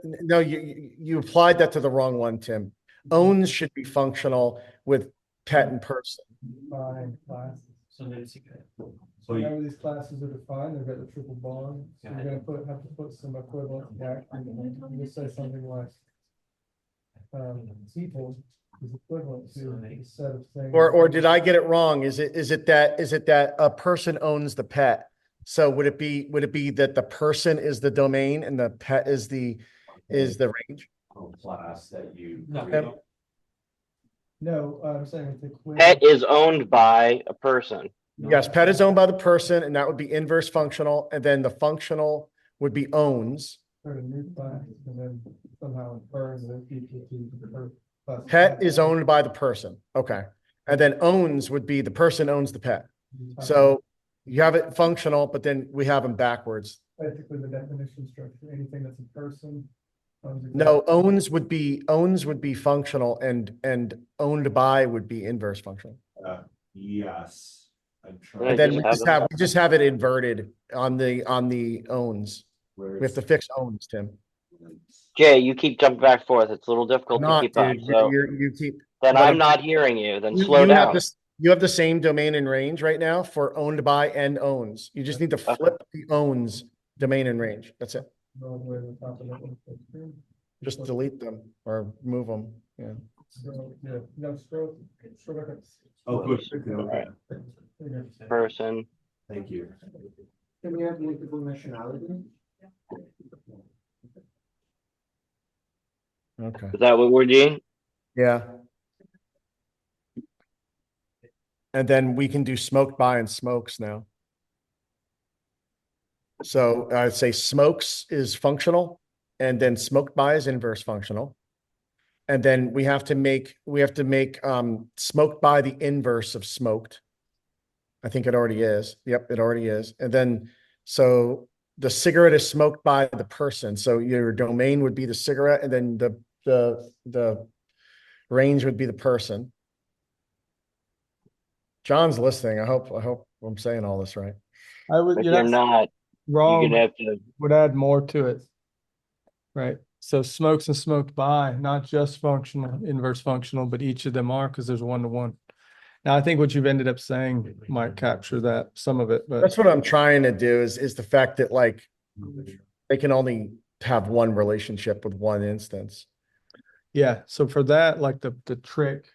Speaker 4: No, you applied that to the wrong one, Tim. Owns should be functional with pet and person.
Speaker 1: Define classes.
Speaker 3: So let's see.
Speaker 2: so you-
Speaker 1: Whenever these classes are defined, they've got the triple bond, so you're gonna have to put some equivalent back. You just say something like. People is equivalent to a set of things.
Speaker 4: Or did I get it wrong? Is it that a person owns the pet? So would it be that the person is the domain and the pet is the range?
Speaker 2: class that you.
Speaker 3: No.
Speaker 1: No, I'm saying it's equivalent.
Speaker 5: Pet is owned by a person.
Speaker 4: Yes, pet is owned by the person, and that would be inverse functional, and then the functional would be owns.
Speaker 1: Start a new class and then somehow infers that equal to the class.
Speaker 4: Pet is owned by the person. Okay. And then owns would be the person owns the pet. So you have it functional, but then we have them backwards.
Speaker 1: Basically, the definition structure, anything that's a person.
Speaker 4: No, owns would be functional, and owned by would be inverse functional.
Speaker 2: Yes. I'm
Speaker 5: Right.
Speaker 4: And
Speaker 2: trying.
Speaker 4: then
Speaker 5: just
Speaker 4: we just have it inverted on the owns.
Speaker 2: Where
Speaker 4: We have to fix owns, Tim.
Speaker 5: Jay, you keep jumping back and forth. It's a little difficult to
Speaker 4: Not,
Speaker 5: keep up.
Speaker 4: dude.
Speaker 5: So
Speaker 4: You keep.
Speaker 5: then
Speaker 4: but
Speaker 5: I'm not hearing you. Then slow
Speaker 4: you
Speaker 5: down.
Speaker 4: have this. You have the same domain and range right now for owned by and owns. You just need to flip the owns domain and range. That's it. Just delete them or move them. Yeah.
Speaker 1: So, yeah, no, scroll back up.
Speaker 2: Oh, good. Okay.
Speaker 5: Person.
Speaker 2: Thank you.
Speaker 1: Can we have multiple nationality?
Speaker 4: Okay.
Speaker 5: Is that what we're doing?
Speaker 4: Yeah. And then we can do smoked by and smokes now. So I'd say smokes is functional, and then smoked by is inverse functional. And then we have to make smoked by the inverse of smoked. I think it already is. Yep, it already is. And then so the cigarette is smoked by the person. So your domain would be the cigarette, and then the range would be the person. John's listening. I hope I'm saying all this right.
Speaker 5: If you're not, you're
Speaker 1: Wrong,
Speaker 5: gonna have to.
Speaker 1: would add more to it. Right, so smokes and smoked by, not just functional, inverse functional, but each of them are, because there's one-to-one. Now, I think what you've ended up saying might capture that, some of it, but
Speaker 4: That's what I'm trying to do is the fact that like they can only have one relationship with one instance.
Speaker 1: yeah, so for that, like the trick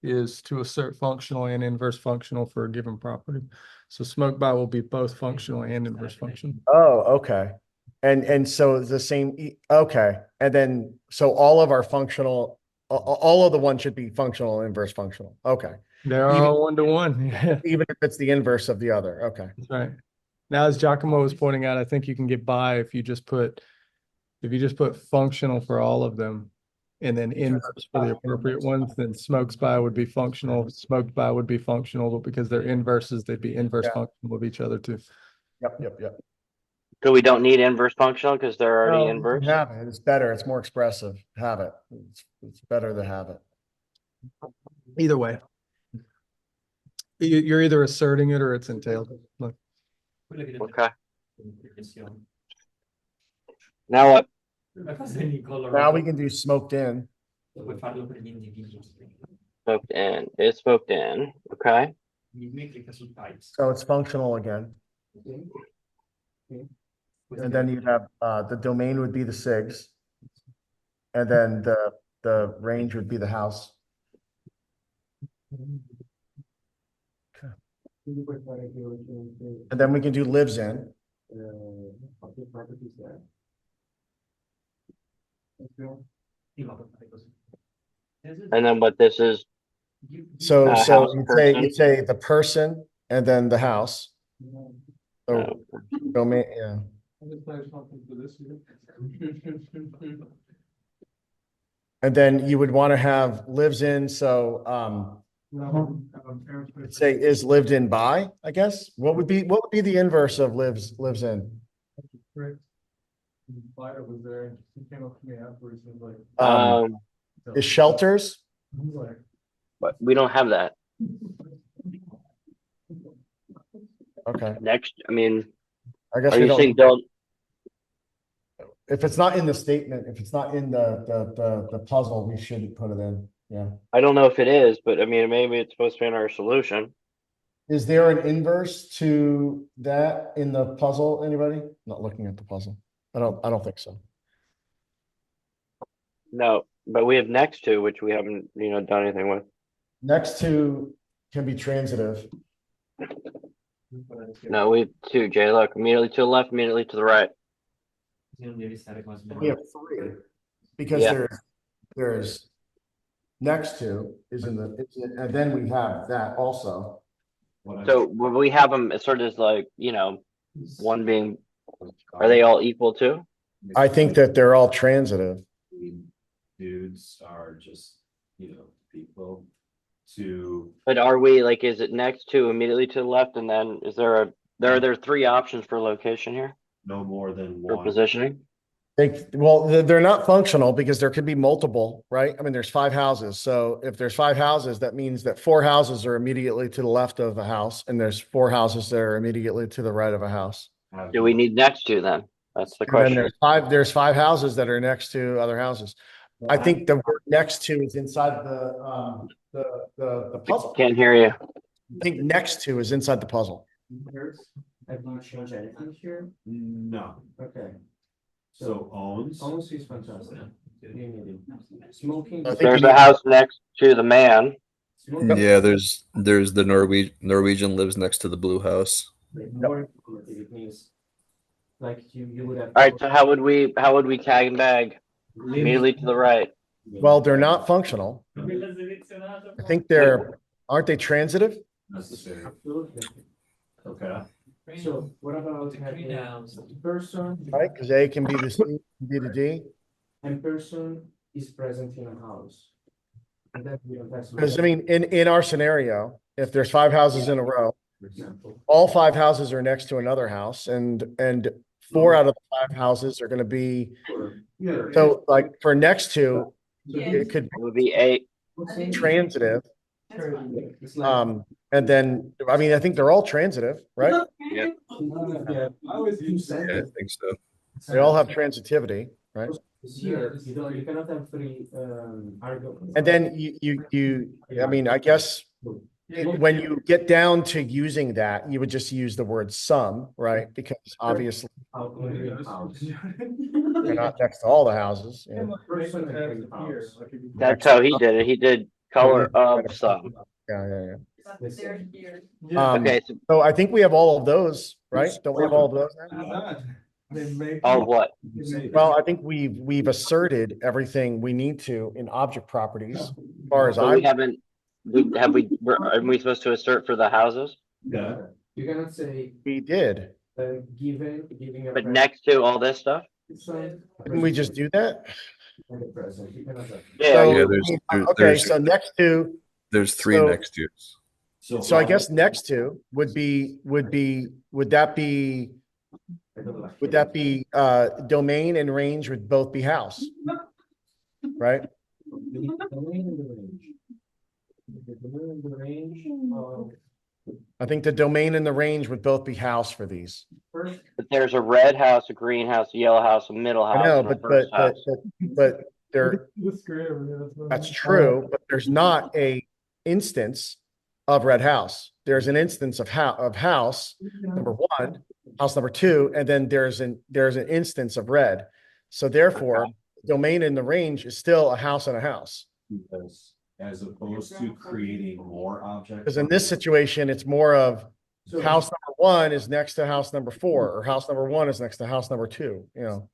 Speaker 1: is to assert functional and inverse functional for a given property. So smoked by will be both functional and inverse functional.
Speaker 4: Oh, okay. And so the same, okay. And then, so all of our functional, all of the ones should be functional and inverse functional. Okay.
Speaker 1: They're
Speaker 4: Even-
Speaker 1: all one-to-one, yeah,
Speaker 4: Even if it's the inverse of the other. Okay.
Speaker 1: that's right. Now, as Giacomo was pointing out, I think you can get by if you just put functional for all of them, and then inverse for the appropriate ones, then smokes by would be functional, smoked by would be functional, but because they're inverses, they'd be inverse
Speaker 4: Yeah.
Speaker 1: functional of each other too.
Speaker 4: Yep.
Speaker 5: So we don't need inverse functional because they're already
Speaker 4: No, you
Speaker 5: inverse.
Speaker 4: can have it. It's better. It's more expressive. Have it. It's better to have it.
Speaker 1: Either way. You're either asserting it or it's entailed. Look,
Speaker 5: Okay. Now what?
Speaker 4: Now we can do smoked in.
Speaker 5: Smoked in. It's smoked in. Okay.
Speaker 4: So it's functional again. And then you have the domain would be the SIGs. And then the range would be the house. Okay. And then we can do lives in.
Speaker 5: And then what this is,
Speaker 4: So
Speaker 5: house
Speaker 4: you'd
Speaker 5: person.
Speaker 4: say the person and then the house. So
Speaker 5: uh,
Speaker 4: domain, yeah. And then you would want to have lives in, so say is lived in by, I guess. What would be the inverse of lives in?
Speaker 5: um,
Speaker 4: Is shelters?
Speaker 5: but we don't have that.
Speaker 4: Okay,
Speaker 5: Next, I mean,
Speaker 4: I guess
Speaker 5: are
Speaker 4: we
Speaker 5: you
Speaker 4: don't.
Speaker 5: saying don't?
Speaker 4: If it's not in the statement, if it's not in the puzzle, we shouldn't put it in. Yeah.
Speaker 5: I don't know if it is, but I mean, maybe it's supposed to be in our solution.
Speaker 4: Is there an inverse to that in the puzzle? Anybody? Not looking at the puzzle. I don't think so.
Speaker 5: No, but we have next to, which we haven't, done anything with.
Speaker 4: Next to can be transitive.
Speaker 5: No, we have two, Jay. Look, immediately to the left, immediately to the right.
Speaker 4: We have three because
Speaker 5: Yeah.
Speaker 4: there's next to is and then we have that also.
Speaker 5: So when we have them, it sort of is like, one being, are they all equal too?
Speaker 4: I think that they're all transitive.
Speaker 2: Dudes are just, people to,
Speaker 5: But are we like, is it next to, immediately to the left, and then is there are there three options for location here
Speaker 2: no more than
Speaker 5: for
Speaker 2: one.
Speaker 5: positioning?
Speaker 4: They're not functional because there could be multiple, right? I mean, there's 5 houses. So if there's 5 houses, that means that 4 houses are immediately to the left of a house, and there's 4 houses that are immediately to the right of a house.
Speaker 5: Do we need next to then? That's the
Speaker 4: And then
Speaker 5: question.
Speaker 4: there's 5 houses that are next to other houses. I think the word next to is inside the puzzle.
Speaker 5: Can't hear you.
Speaker 4: I think next to is inside the puzzle.
Speaker 3: Have you changed anything here?
Speaker 2: No,
Speaker 3: Okay.
Speaker 2: so owns.
Speaker 3: Owns is fantastic. Smoking.
Speaker 4: I think
Speaker 5: There's
Speaker 4: you
Speaker 5: a
Speaker 4: need-
Speaker 5: house next to the man.
Speaker 6: Yeah, there's the Norwegian lives next to the blue house.
Speaker 3: It means like you would have.
Speaker 5: All right, so how would we tag and bag immediately to the right?
Speaker 4: Well, they're not functional. I think aren't they transitive?
Speaker 2: Necessary.
Speaker 3: Absolutely.
Speaker 2: Okay.
Speaker 3: So what about having person
Speaker 4: Right, because A can be the C, can be the D.
Speaker 3: and person is present in a house? And then we don't have.
Speaker 4: Because I mean, in our scenario, if there's 5 houses in a row,
Speaker 3: For example.
Speaker 4: all 5 houses are next to another house, and 4 out of the 5 houses are going to be. So, like for next to, it could
Speaker 5: It would be A.
Speaker 4: be transitive. And then I mean, I think they're all transitive, right?
Speaker 5: Yeah.
Speaker 6: Yeah, I think so.
Speaker 4: They all have transitivity, right?
Speaker 3: Here, you cannot have 3 arguments.
Speaker 4: And then I mean, I guess when you get down to using that, you would just use the word some, right? Because obviously
Speaker 3: Out only a house.
Speaker 4: they're not next to all the houses. Yeah.
Speaker 3: Person and a house.
Speaker 5: That's how he did it. He did color of some.
Speaker 4: Yeah.
Speaker 3: They're
Speaker 1: here.
Speaker 5: Okay, so
Speaker 4: So I think we have all of those, right? Don't we have all of those now?
Speaker 5: all what?
Speaker 4: Well, I think we've asserted everything we need to in object properties, as far as
Speaker 5: So we haven't. Are we supposed to assert for the houses?
Speaker 2: Yeah.
Speaker 3: You cannot say
Speaker 4: we did.
Speaker 3: giving a.
Speaker 5: But next to all this stuff?
Speaker 4: Didn't we just do that?
Speaker 3: And the present, you cannot have.
Speaker 5: Yeah.
Speaker 4: So,
Speaker 6: Yeah,
Speaker 4: okay,
Speaker 6: there's
Speaker 4: so next to,
Speaker 6: there's 3
Speaker 4: so-
Speaker 6: next to.
Speaker 4: so I guess next to would that be domain and range would both be house? Right?
Speaker 3: The domain and the range. The domain and the range of
Speaker 4: I think the domain and the range would both be house for these.
Speaker 3: first.
Speaker 5: But there's a red house, a green house, a yellow house, a middle house.
Speaker 4: I know,
Speaker 5: and a
Speaker 4: but
Speaker 5: first house.
Speaker 4: that's true, but there's not a instance of red house. There's an instance of house number 1, house number 2, and then there's an instance of red. So therefore, domain in the range is still a house and a house.
Speaker 2: Because as opposed to creating more objects.
Speaker 4: Because in this situation, it's more of house number 1 is next to house number 4, or house number 1 is next to house number 2, you know.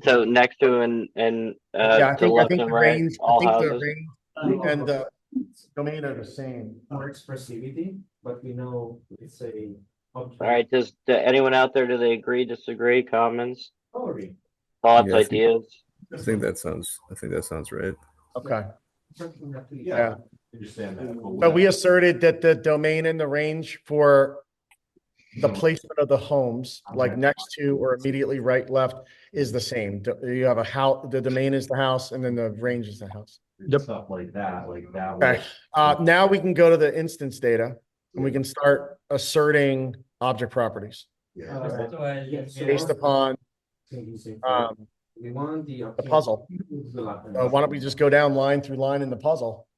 Speaker 5: So next to and
Speaker 4: Yeah,
Speaker 5: to
Speaker 4: I
Speaker 5: left
Speaker 4: think
Speaker 5: and
Speaker 4: the
Speaker 5: right,
Speaker 4: range, I
Speaker 5: all
Speaker 4: think the
Speaker 5: houses.
Speaker 4: range and the domain are the same.
Speaker 3: More expressivity, but we know it's a.
Speaker 5: All right, does anyone out there, do they agree, disagree, comments,
Speaker 3: Coloring.
Speaker 5: thoughts,
Speaker 6: Yeah,
Speaker 5: ideas?
Speaker 6: I think that sounds right.
Speaker 4: Okay.
Speaker 3: Yeah. Understand that.
Speaker 4: So we asserted that the domain and the range for the placement of the homes, like next to or immediately right, left, is the same. You have a house, the domain is the house, and then the range is the house.
Speaker 1: Yep.
Speaker 2: Stuff like that.
Speaker 4: Okay. Now we can go to the instance data and we can start asserting object properties based upon
Speaker 3: We want
Speaker 4: the puzzle. Why don't we just go down line through line in the puzzle?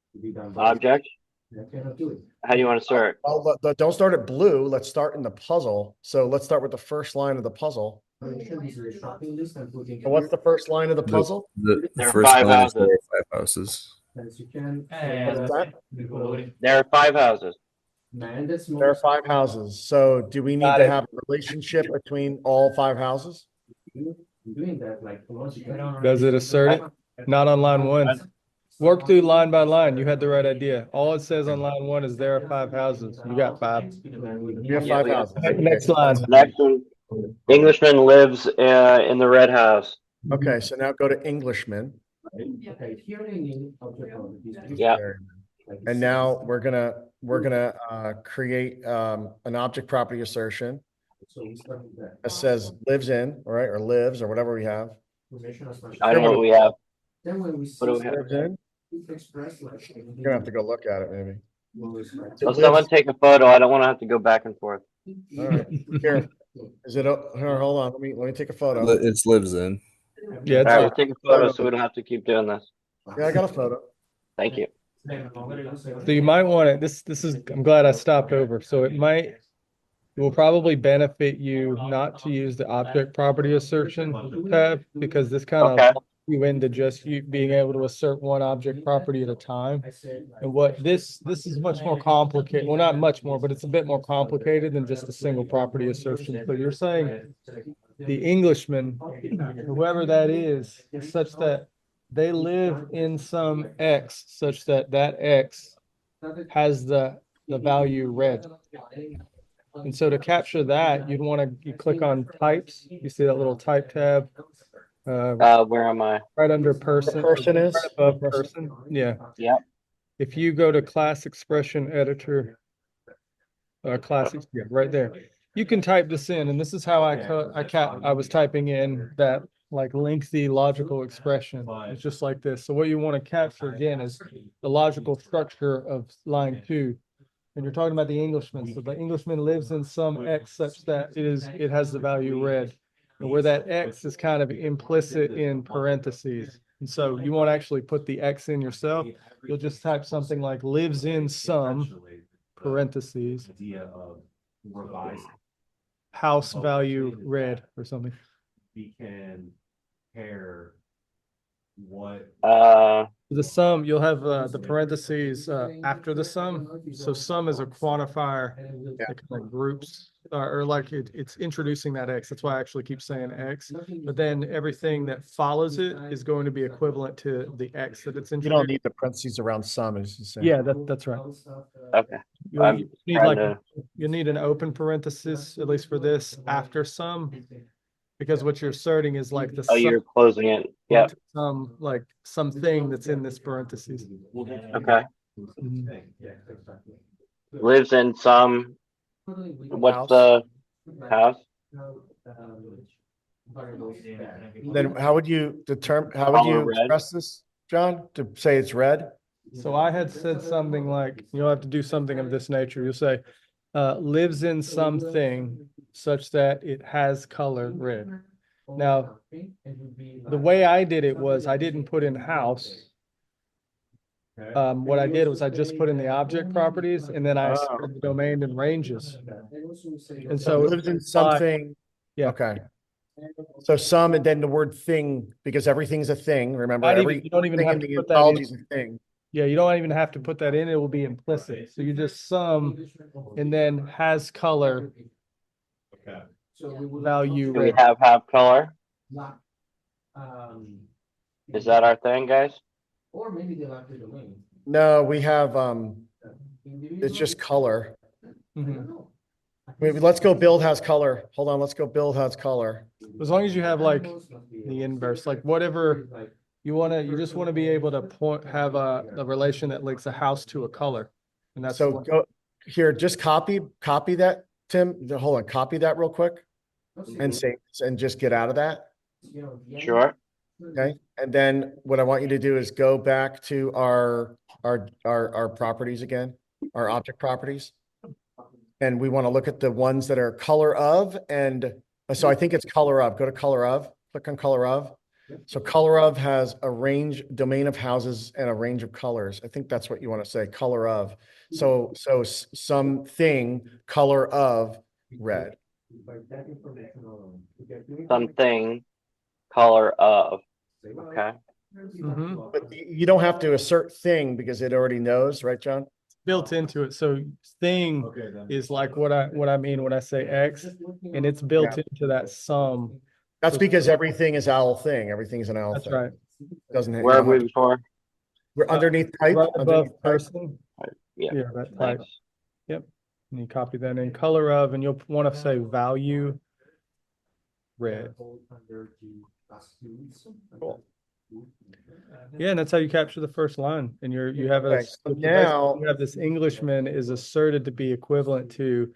Speaker 5: Object?
Speaker 3: I cannot do it.
Speaker 5: How do you want to start?
Speaker 4: Well, don't start at blue. Let's start in the puzzle. So let's start with the first line of the puzzle. So what's the first line of the puzzle?
Speaker 6: The
Speaker 5: There are
Speaker 6: first
Speaker 5: 5
Speaker 6: line is
Speaker 5: houses.
Speaker 6: there are 5 houses.
Speaker 3: As you can.
Speaker 4: What is that?
Speaker 5: There are 5 houses.
Speaker 3: Man, that's
Speaker 4: There are 5 houses. So do we need
Speaker 1: Got
Speaker 4: to
Speaker 1: it.
Speaker 4: have a relationship between all 5 houses?
Speaker 3: doing that like logically.
Speaker 1: Does it assert it? Not on line one. Work through line by line. You had the right idea. All it says on line one is there are 5 houses. You got 5.
Speaker 4: We have
Speaker 5: Yeah,
Speaker 4: 5
Speaker 5: we got-
Speaker 4: houses.
Speaker 1: Next
Speaker 4: Okay.
Speaker 1: line.
Speaker 5: Next one, Englishman lives in the red house.
Speaker 4: Okay, so now go to Englishman.
Speaker 3: Okay, here they need object properties.
Speaker 5: Yeah.
Speaker 4: And now we're gonna create an object property assertion
Speaker 3: So we start with that.
Speaker 4: that says lives in, all right, or lives, or whatever we have.
Speaker 3: Information as much.
Speaker 5: I know what we have.
Speaker 3: Then when we see.
Speaker 5: What do we have?
Speaker 4: Lives in.
Speaker 3: It's expressed like.
Speaker 4: You're gonna have to go look at it, maybe.
Speaker 5: Well, someone take a photo. I don't want to have to go back and forth.
Speaker 4: All right. Here, is it? Here, hold on. Let me take a photo.
Speaker 6: It's lives in.
Speaker 1: Yeah,
Speaker 5: All
Speaker 1: it's
Speaker 5: right, we'll
Speaker 1: right.
Speaker 5: take a photo so we don't have to keep doing this.
Speaker 4: Yeah, I got a photo.
Speaker 5: Thank you.
Speaker 1: So you might want it. This is, I'm glad I stopped over. So it will probably benefit you not to use the object property assertion tab, because this kind of
Speaker 5: Okay.
Speaker 1: locks you into just you being able to assert one object property at a time. And what this is much more complicated. Well, not much more, but it's a bit more complicated than just a single property assertion. So you're saying the Englishman, whoever that is such that they live in some X such that that X has the value red. And so to capture that, you'd want to, you click on types. You see that little type tab,
Speaker 5: Where am I?
Speaker 1: right under person.
Speaker 4: The person is?
Speaker 1: Right above person. Yeah.
Speaker 5: Yep.
Speaker 1: If you go to class expression editor, classics, yeah, right there. You can type this in, and this is how I was typing in that like lengthy logical expression. It's just like this. So what you want to capture again is the logical structure of line 2. And you're talking about the Englishman. So the Englishman lives in some X such that it has the value red. And where that X is kind of implicit in parentheses. And so you won't actually put the X in yourself. You'll just type something like lives in some parentheses
Speaker 2: Idea of revising.
Speaker 1: house value red or something.
Speaker 2: We can pair what.
Speaker 1: The sum, you'll have the parentheses after the sum. So sum is a quantifier that kind of groups or like it's introducing that X. That's why I actually keep saying X. But then everything that follows it is going to be equivalent to the X that it's
Speaker 4: You don't
Speaker 1: introduced.
Speaker 4: need the parentheses around some, as you say.
Speaker 1: Yeah, that's right.
Speaker 5: Okay.
Speaker 1: You'll
Speaker 5: I'm
Speaker 1: need
Speaker 5: trying
Speaker 1: like
Speaker 5: to-
Speaker 1: you need an open parenthesis, at least for this, after sum, because what you're asserting is like the
Speaker 5: Oh, you're closing it. Yeah.
Speaker 1: some like something that's in this parentheses.
Speaker 5: Okay.
Speaker 1: Mhm.
Speaker 5: Lives in some. What's the house?
Speaker 4: Then how would you
Speaker 5: Color red.
Speaker 4: express this, John, to say it's red?
Speaker 1: So I had said something like, you'll have to do something of this nature. You'll say, lives in something such that it has color red. Now, the way I did it was I didn't put in house. What I did was I just put in the object properties and then I
Speaker 4: Oh.
Speaker 1: asserted the domain and ranges. And
Speaker 4: So
Speaker 1: so
Speaker 4: lives in something.
Speaker 1: Yeah.
Speaker 4: Okay. So some and then the word thing, because everything's a thing. Remember,
Speaker 1: you don't even
Speaker 4: thing
Speaker 1: have
Speaker 4: in
Speaker 1: to
Speaker 4: the
Speaker 1: put that in.
Speaker 4: ontology is a thing.
Speaker 1: Yeah, you don't even have to put that in. It will be implicit. So you just sum and then has color
Speaker 2: Okay.
Speaker 1: value
Speaker 5: Do we
Speaker 1: red.
Speaker 5: have color? Is that our thing, guys?
Speaker 3: Or maybe they'll have the domain.
Speaker 4: No, we have, it's just color.
Speaker 3: I don't know.
Speaker 4: Maybe let's go build has color. Hold on, let's go build has color.
Speaker 1: As long as you have like the inverse, like whatever you want to, you just want to be able to have the relation that links a house to a color. And that's
Speaker 4: So
Speaker 1: what,
Speaker 4: go here, just copy that, Tim. Hold on, copy that real quick and save and just get out of that.
Speaker 5: Sure.
Speaker 4: Okay. And then what I want you to do is go back to our properties again, our object properties. And we want to look at the ones that are color of, and so I think it's color of. Go to color of, click on color of. So color of has a range, domain of houses and a range of colors. I think that's what you want to say, color of. So something color of red.
Speaker 5: Something color of. Okay.
Speaker 1: Mhm.
Speaker 4: But you don't have to assert thing because it already knows, right, John?
Speaker 1: built into it. So thing is like what I mean when I say X, and it's built into that sum.
Speaker 4: That's
Speaker 1: So-
Speaker 4: because everything is owl thing. Everything's an owl
Speaker 1: That's
Speaker 4: thing.
Speaker 1: right.
Speaker 4: Doesn't have,
Speaker 5: Where are we before?
Speaker 4: we're underneath type.
Speaker 1: Right
Speaker 4: underneath
Speaker 1: above
Speaker 4: type.
Speaker 1: person.
Speaker 5: Yeah.
Speaker 1: Yeah, that type.
Speaker 5: Thanks.
Speaker 1: Yep. And you copy that in color of, and you'll want to say value red.
Speaker 4: Cool.
Speaker 1: Yeah, and that's how you capture the first line. And you have a
Speaker 4: Okay, so
Speaker 1: basically
Speaker 4: now-
Speaker 1: you have this Englishman is asserted to be equivalent to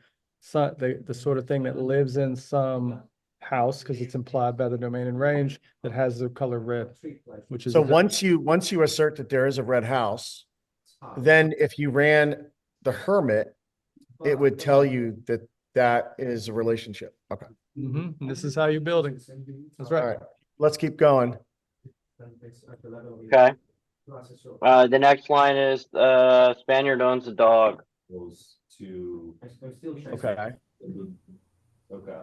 Speaker 1: the sort of thing that lives in some house because it's implied by the domain and range that has the color red, which is
Speaker 4: So
Speaker 1: exactly-
Speaker 4: once you assert that there is a red house, then if you ran the hermit, it would tell you that that is a relationship. Okay.
Speaker 1: Mhm, and this is how you're building. That's
Speaker 4: All
Speaker 1: right.
Speaker 4: right. Let's keep going.
Speaker 5: Okay. The next line is Spaniard owns a dog.
Speaker 2: Goes to,
Speaker 4: Okay.
Speaker 2: okay.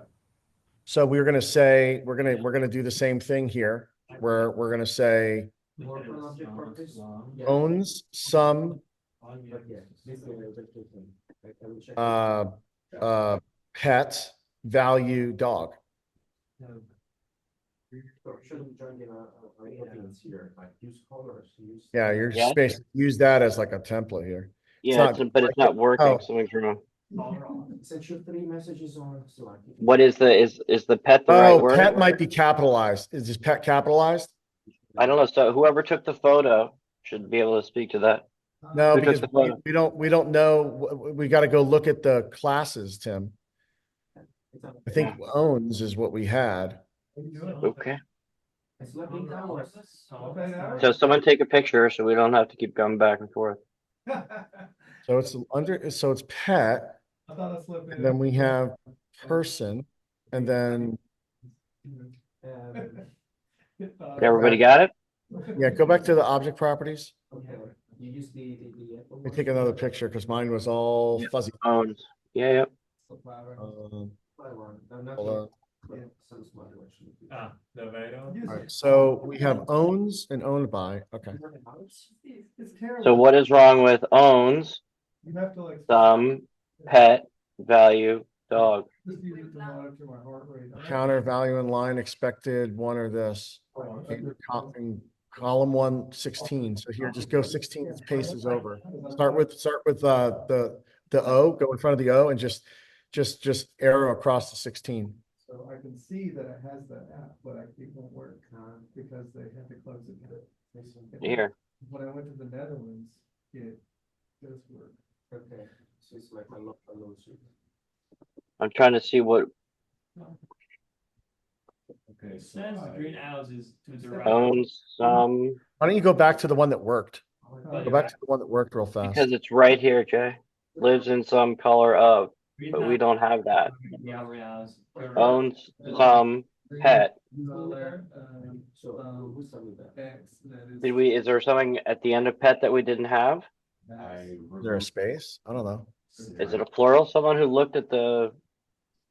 Speaker 4: So we're gonna say we're gonna do the same thing here, where we're gonna say owns some pet value dog. Yeah, you're
Speaker 5: Yeah.
Speaker 4: supposed to use that as like a template here.
Speaker 5: Yeah,
Speaker 4: not-
Speaker 5: but it's not working.
Speaker 4: oh.
Speaker 5: Something's wrong.
Speaker 3: Sent you 3 messages on Slack.
Speaker 5: What is the pet the right
Speaker 4: Oh,
Speaker 5: word?
Speaker 4: pet might be capitalized. Is this pet capitalized?
Speaker 5: I don't know. So whoever took the photo should be able to speak to that.
Speaker 4: No,
Speaker 5: Who took
Speaker 4: because
Speaker 5: the photo?
Speaker 4: we don't know. We got to go look at the classes, Tim. I think owns is what we had.
Speaker 5: Okay. So someone take a picture so we don't have to keep going back and forth.
Speaker 4: So it's pet, and then we have person, and then
Speaker 5: Everybody got it?
Speaker 4: yeah, go back to the object properties.
Speaker 3: You use the
Speaker 4: Let me take another picture because mine was all
Speaker 5: Yeah.
Speaker 4: fuzzy.
Speaker 5: Owns. Yeah, yep.
Speaker 4: Hold on.
Speaker 3: All
Speaker 4: All right, so we have owns and owned by. Okay.
Speaker 5: So what is wrong with owns
Speaker 1: You have to like.
Speaker 5: some pet value dog?
Speaker 1: Just use it to monitor my heart rate.
Speaker 4: Counter value in line expected one or this. In column 116. So here, just go 16 paces over. Start with the O, go in front of the O and just arrow across the 16.
Speaker 1: So I can see that it has the app, but it won't work because they had to close it down.
Speaker 5: Here.
Speaker 1: When I went to the Netherlands, it does work.
Speaker 3: Okay, so it's like a lot of
Speaker 5: I'm trying to see what
Speaker 2: Okay.
Speaker 7: Says the green arrows is to the right.
Speaker 5: owns some,
Speaker 4: Why don't you go back to the one that worked? Go back to the one that worked real fast.
Speaker 5: because it's right here, Jay. Lives in some color of, but we don't have that.
Speaker 7: The other arrows.
Speaker 5: Owns some pet.
Speaker 3: So who's telling that?
Speaker 5: Is there something at the end of pet that we didn't have?
Speaker 2: I
Speaker 4: Is there a space? I don't know.
Speaker 5: Is it a plural? Someone who looked at the,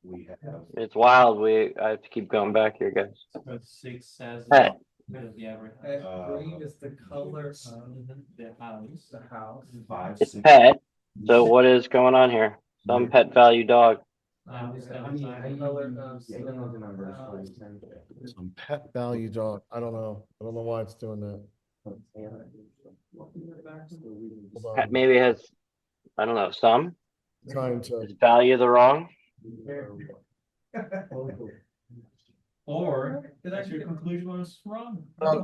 Speaker 2: We have.
Speaker 5: it's wild. I have to keep going back here, guys.
Speaker 7: But 6 says
Speaker 5: Pet.
Speaker 7: the average.
Speaker 1: Green is the color of
Speaker 7: The house.
Speaker 1: the house.
Speaker 2: 5,
Speaker 5: It's
Speaker 2: 6.
Speaker 5: pet. So what is going on here? Some pet value dog.
Speaker 4: Some pet value dog. I don't know. I don't know why it's doing that. Hold on.
Speaker 5: Maybe it has, I don't know, some
Speaker 4: Trying to.
Speaker 5: is value the wrong.
Speaker 7: Or that your conclusion was wrong.
Speaker 4: Go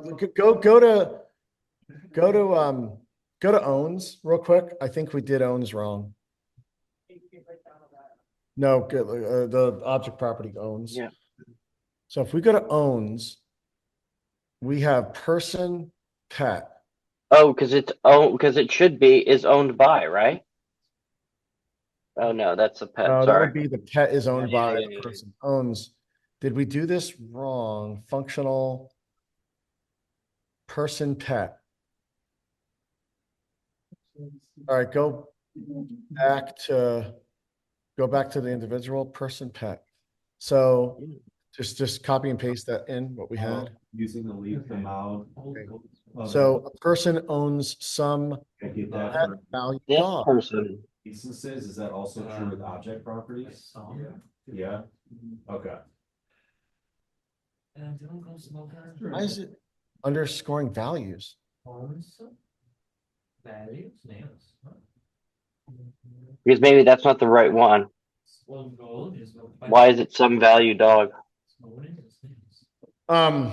Speaker 4: to owns real quick. I think we did owns wrong. No, the object property owns.
Speaker 5: Yeah.
Speaker 4: So if we go to owns, we have person, pet.
Speaker 5: Oh, because it should be is owned by, right? Oh no, that's a pet.
Speaker 4: That
Speaker 5: Sorry.
Speaker 4: would be the pet is owned
Speaker 5: Yeah,
Speaker 4: by
Speaker 5: yeah,
Speaker 4: the
Speaker 5: yeah.
Speaker 4: person owns. Did we do this wrong? Functional person, pet. All right, go back to the individual person, pet. So just copy and paste that in what we had.
Speaker 2: Using the leave them out.
Speaker 4: So a person owns some
Speaker 2: I get
Speaker 4: pet
Speaker 2: that for
Speaker 4: value
Speaker 5: This
Speaker 4: dog.
Speaker 5: person.
Speaker 2: instances, is that also true with object properties? Yeah, okay.
Speaker 4: Why is it underscoring values?
Speaker 7: Values, names.
Speaker 5: Because maybe that's not the right one. Why is it some value dog?
Speaker 4: The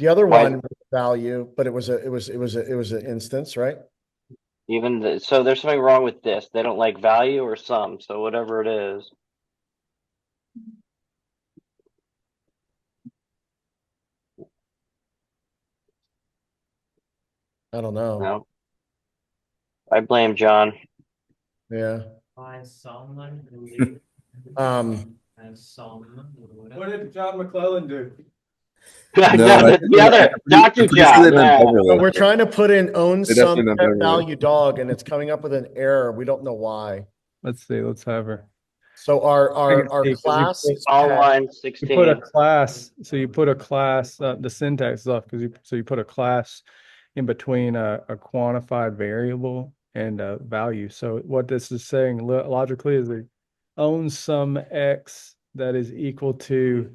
Speaker 4: other
Speaker 5: Why-
Speaker 4: one was value, but it was an instance, right?
Speaker 5: So there's something wrong with this. They don't like value or some. So whatever it is.
Speaker 4: I don't know.
Speaker 5: No. I blame John.
Speaker 4: Yeah.
Speaker 7: Find someone who and someone
Speaker 1: What did John McClellan do?
Speaker 5: No,
Speaker 6: I
Speaker 5: that's
Speaker 6: think
Speaker 5: the other Dr.
Speaker 6: I'm pretty sure
Speaker 5: John.
Speaker 6: they meant
Speaker 5: Yeah.
Speaker 6: Beverly.
Speaker 4: So we're trying to put in own
Speaker 6: They
Speaker 4: some
Speaker 6: definitely meant
Speaker 4: pet
Speaker 6: Beverly.
Speaker 4: value dog, and it's coming up with an error. We don't know why.
Speaker 1: Let's see, let's have her.
Speaker 4: So our
Speaker 1: see, 'cause you
Speaker 4: class
Speaker 1: put-
Speaker 4: is
Speaker 5: All
Speaker 4: pet.
Speaker 5: line
Speaker 1: You put a
Speaker 5: 16.
Speaker 1: class, so you put a class, the syntax is off because you put a class in between a quantified variable and a value. So what this is saying logically is it owns some X that is equal to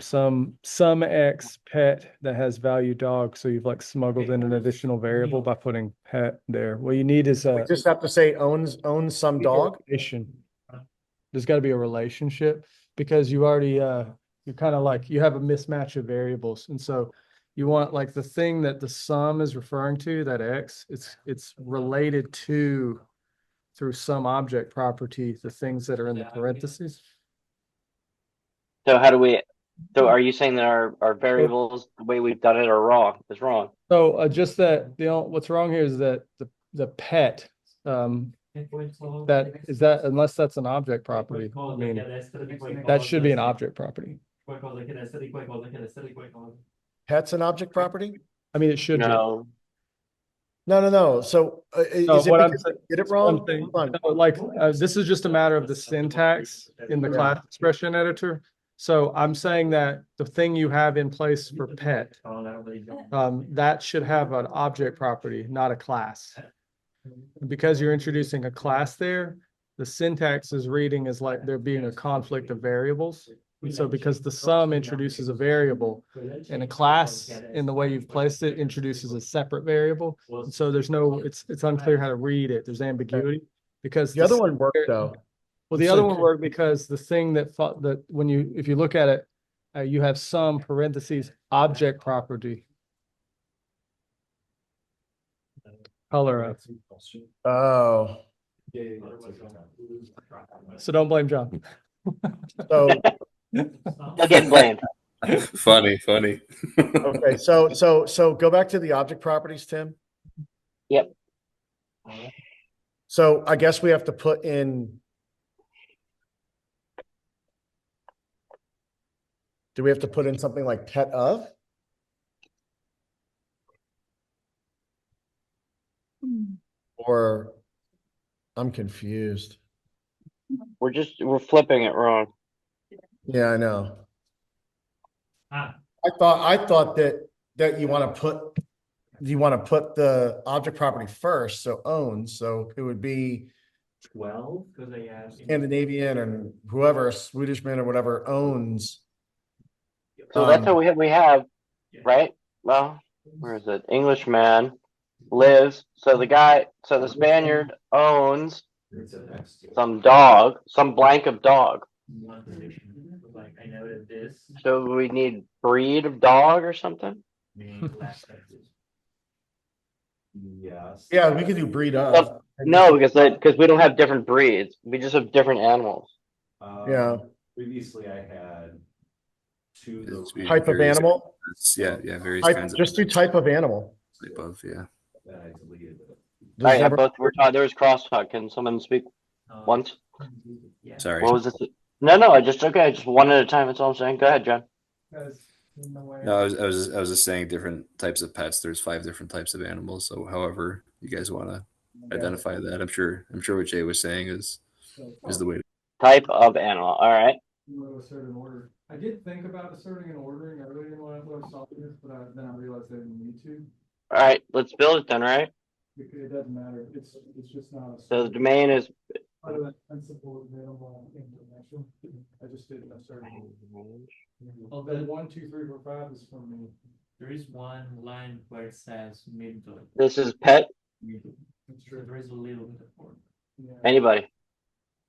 Speaker 1: some X pet that has value dog. So you've like smuggled in an additional variable by putting pet there. What you need is
Speaker 4: We
Speaker 1: a
Speaker 4: just have to say owns some dog.
Speaker 1: relation. There's got to be a relationship because you already you're kind of like you have a mismatch of variables, and so you want like the thing that the sum is referring to, that X, it's related to through some object property the things that are in the parentheses.
Speaker 5: So are you saying that our variables, the way we've done it, are wrong? Is wrong.
Speaker 1: So just that what's wrong here is that the pet that unless that's an object property, I mean that should be an object property.
Speaker 4: Pet's an object property?
Speaker 1: I mean it should be.
Speaker 5: No.
Speaker 4: No. So
Speaker 1: No,
Speaker 4: is it
Speaker 1: what I'm
Speaker 4: because
Speaker 1: saying-
Speaker 4: we did it wrong?
Speaker 1: Something,
Speaker 4: Hold on.
Speaker 1: no, like, this is just a matter of the syntax in the
Speaker 4: Yeah.
Speaker 1: class expression editor. So I'm saying that the thing you have in place for pet, that should have an object property, not a class. Because you're introducing a class there, the syntax is reading as like there being a conflict of variables. And so because the sum introduces a variable and a class in the way you've placed it introduces a separate variable. And so there's it's unclear how to read it. There's ambiguity because
Speaker 4: The other one worked though.
Speaker 1: well, the
Speaker 4: It's
Speaker 1: other
Speaker 4: like-
Speaker 1: one worked because the thing that thought that if you look at it, you have some parentheses object property. Color of.
Speaker 4: Oh,
Speaker 1: So don't blame John.
Speaker 4: so
Speaker 5: You'll get blamed.
Speaker 6: Funny.
Speaker 4: okay, so go back to the object properties, Tim.
Speaker 5: Yep.
Speaker 4: So I guess we have to put in. Do we have to put in something like pet of? Or I'm confused.
Speaker 5: We're flipping it wrong.
Speaker 4: Yeah, I know.
Speaker 7: Ah.
Speaker 4: I thought that you want to put the object property first, so owns, so it would be
Speaker 3: 12.
Speaker 7: Because I asked.
Speaker 4: Scandinavian and whoever, Swedishman or whatever owns.
Speaker 5: So that's how we have, right? Well, where is it? Englishman lives. So the Spaniard owns
Speaker 2: It's a next.
Speaker 5: some dog, some blank of dog.
Speaker 7: One position, like I noted this.
Speaker 5: So we need breed of dog or something.
Speaker 7: Meaning last sentence.
Speaker 2: Yes.
Speaker 4: Yeah, we can do breed of.
Speaker 5: No, because we don't have different breeds. We just have different animals.
Speaker 4: Yeah.
Speaker 2: Previously I had two.
Speaker 6: It's be
Speaker 4: Type of
Speaker 6: various-
Speaker 4: animal.
Speaker 6: Yeah, various
Speaker 4: Type,
Speaker 6: kinds
Speaker 4: just do type of animal.
Speaker 6: type of, yeah.
Speaker 2: That I deleted it.
Speaker 4: Does
Speaker 5: All right,
Speaker 4: ever-
Speaker 5: both were taught. There was crosstalk. Can someone speak once?
Speaker 7: Yeah.
Speaker 6: Sorry.
Speaker 5: What was this? No, I just one at a time. That's all I'm saying. Go ahead, John.
Speaker 6: No, I was just saying different types of pets. There's 5 different types of animals. So however you guys want to identify that, I'm sure what Jay was saying is the way.
Speaker 5: Type of animal. All right.
Speaker 1: A certain order. I did think about asserting and ordering earlier when I saw this, but then I realized I didn't need to.
Speaker 5: All right. Let's build it then. Right.
Speaker 1: It doesn't matter. It's just not a.
Speaker 5: So the domain is
Speaker 1: Part of that principle of minimal information. I just didn't assert. Well, then 1, 2, 3, 4, 5 is from me.
Speaker 7: There is one line where it says middle.
Speaker 5: this is pet.
Speaker 1: It's
Speaker 7: So
Speaker 1: true.
Speaker 7: there is a little bit of order.
Speaker 1: Yeah.
Speaker 5: Anybody.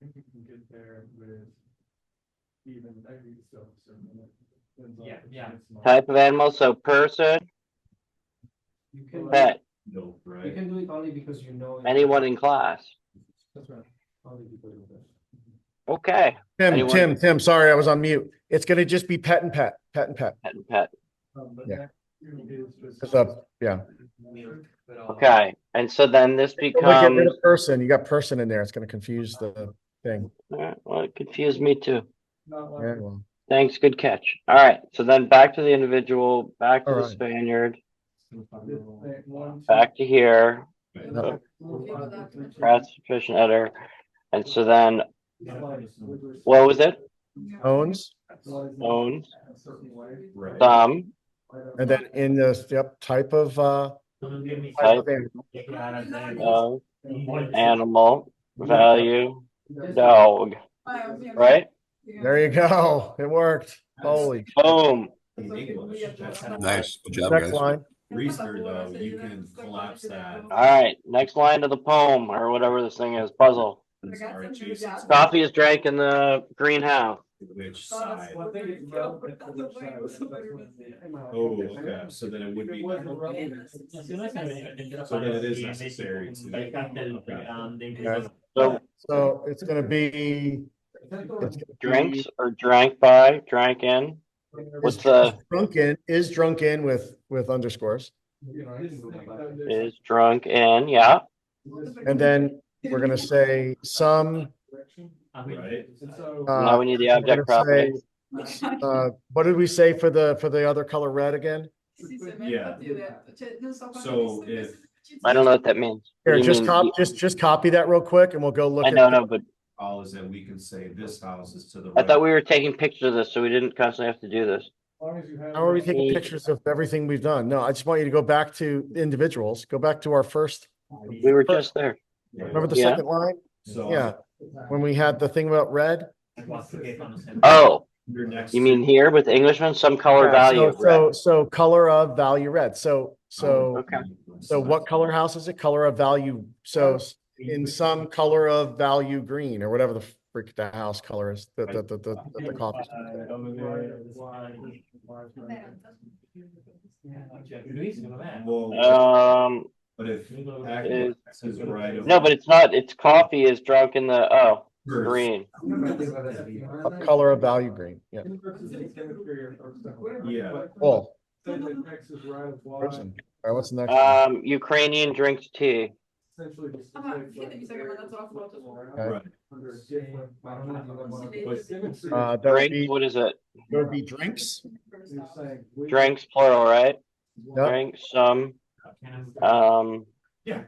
Speaker 1: I think you can get there with even, I think it's still a certain minute. Depends on
Speaker 7: Yeah,
Speaker 1: if
Speaker 7: yeah.
Speaker 1: it's not.
Speaker 5: Type of animal. So person,
Speaker 3: You can,
Speaker 5: pet,
Speaker 2: No,
Speaker 3: you
Speaker 2: right?
Speaker 3: can do it only because you know.
Speaker 5: anyone in class.
Speaker 1: That's right.
Speaker 3: Only because of this.
Speaker 5: Okay. Anyone?
Speaker 4: Tim, sorry, I was on mute. It's gonna just be pet and pet, pet and pet.
Speaker 5: Pet and pet.
Speaker 1: But
Speaker 4: Yeah.
Speaker 1: next is just.
Speaker 4: It's up, yeah.
Speaker 5: Okay. And so then this
Speaker 4: Don't get rid
Speaker 5: becomes.
Speaker 4: of person. You got person in there. It's gonna confuse the thing.
Speaker 5: Well, it confused me too.
Speaker 1: Not like.
Speaker 4: Yeah, well,
Speaker 5: Thanks. Good catch. All right. So then back to the individual, back to
Speaker 4: All
Speaker 5: the
Speaker 4: right.
Speaker 5: Spaniard,
Speaker 1: One, two,
Speaker 5: back to here,
Speaker 4: No.
Speaker 1: 4, 5, 3, 2.
Speaker 5: classification editor. And so then what was it?
Speaker 4: owns,
Speaker 5: Owns,
Speaker 1: A certain way.
Speaker 2: Right.
Speaker 4: Um,
Speaker 5: some,
Speaker 4: and then in the, yep, type of
Speaker 5: type
Speaker 4: animal.
Speaker 5: of animal, value, dog, right?
Speaker 4: There you go. It worked. Holy.
Speaker 5: Boom.
Speaker 2: In English, that's
Speaker 6: Nice. Good job,
Speaker 4: Next
Speaker 6: guys.
Speaker 4: line.
Speaker 2: Reasoner though, you can collapse that.
Speaker 5: All right. Next line of the poem or whatever this thing is, puzzle.
Speaker 2: Sorry, Jason.
Speaker 5: Coffee is drank in the greenhouse.
Speaker 2: Which side?
Speaker 1: Well, I think it's relevant to which side.
Speaker 2: Oh, okay, so then it would be. So then it is necessary to.
Speaker 5: So
Speaker 4: So it's gonna be. it's gonna
Speaker 5: drinks
Speaker 4: be-
Speaker 5: or drank by, drank in. What's the
Speaker 4: is drunk in with underscores.
Speaker 5: is drunk in? Yeah.
Speaker 4: And then we're gonna say some,
Speaker 2: Right.
Speaker 5: Now we need the object
Speaker 4: we're gonna
Speaker 5: property.
Speaker 4: what did we say for the other color red again?
Speaker 2: Yeah. So if.
Speaker 5: I don't know what that means. What
Speaker 4: Here,
Speaker 5: do you
Speaker 4: just
Speaker 5: mean?
Speaker 4: just copy that real quick and we'll go look
Speaker 5: I
Speaker 4: at.
Speaker 5: know, but
Speaker 2: All is that we can say this house is to the.
Speaker 5: I thought
Speaker 2: right.
Speaker 5: we were taking pictures of this, so we didn't constantly have to do this.
Speaker 4: How are we taking pictures of everything we've done? No, I just want you to go back to individuals, go back to our first,
Speaker 5: We were just there.
Speaker 4: remember the
Speaker 5: Yeah.
Speaker 4: second line?
Speaker 2: So.
Speaker 4: Yeah, when we had the thing about red.
Speaker 5: Oh,
Speaker 2: Your next.
Speaker 5: you mean here with Englishman, some color
Speaker 4: Yeah,
Speaker 5: value of red.
Speaker 4: So color of value red. So
Speaker 5: Okay.
Speaker 4: what color house is it? Color of value. So in some color of value green or whatever the freak the house color is, the coffee.
Speaker 2: Well, but if.
Speaker 5: is-
Speaker 2: Is right.
Speaker 5: No, but it's not. It's coffee is drunk in the green.
Speaker 4: Color of value green. Yeah.
Speaker 2: Yeah.
Speaker 4: Oh,
Speaker 1: Person.
Speaker 4: person. All right, what's the next one?
Speaker 5: Ukrainian drinks tea.
Speaker 1: Essentially.
Speaker 2: Right.
Speaker 4: That would
Speaker 5: Drinks,
Speaker 4: be,
Speaker 5: what is it?
Speaker 4: that would be drinks.
Speaker 5: Drinks, plural, right?
Speaker 4: Yep.
Speaker 5: Drinks, some,
Speaker 1: Yeah.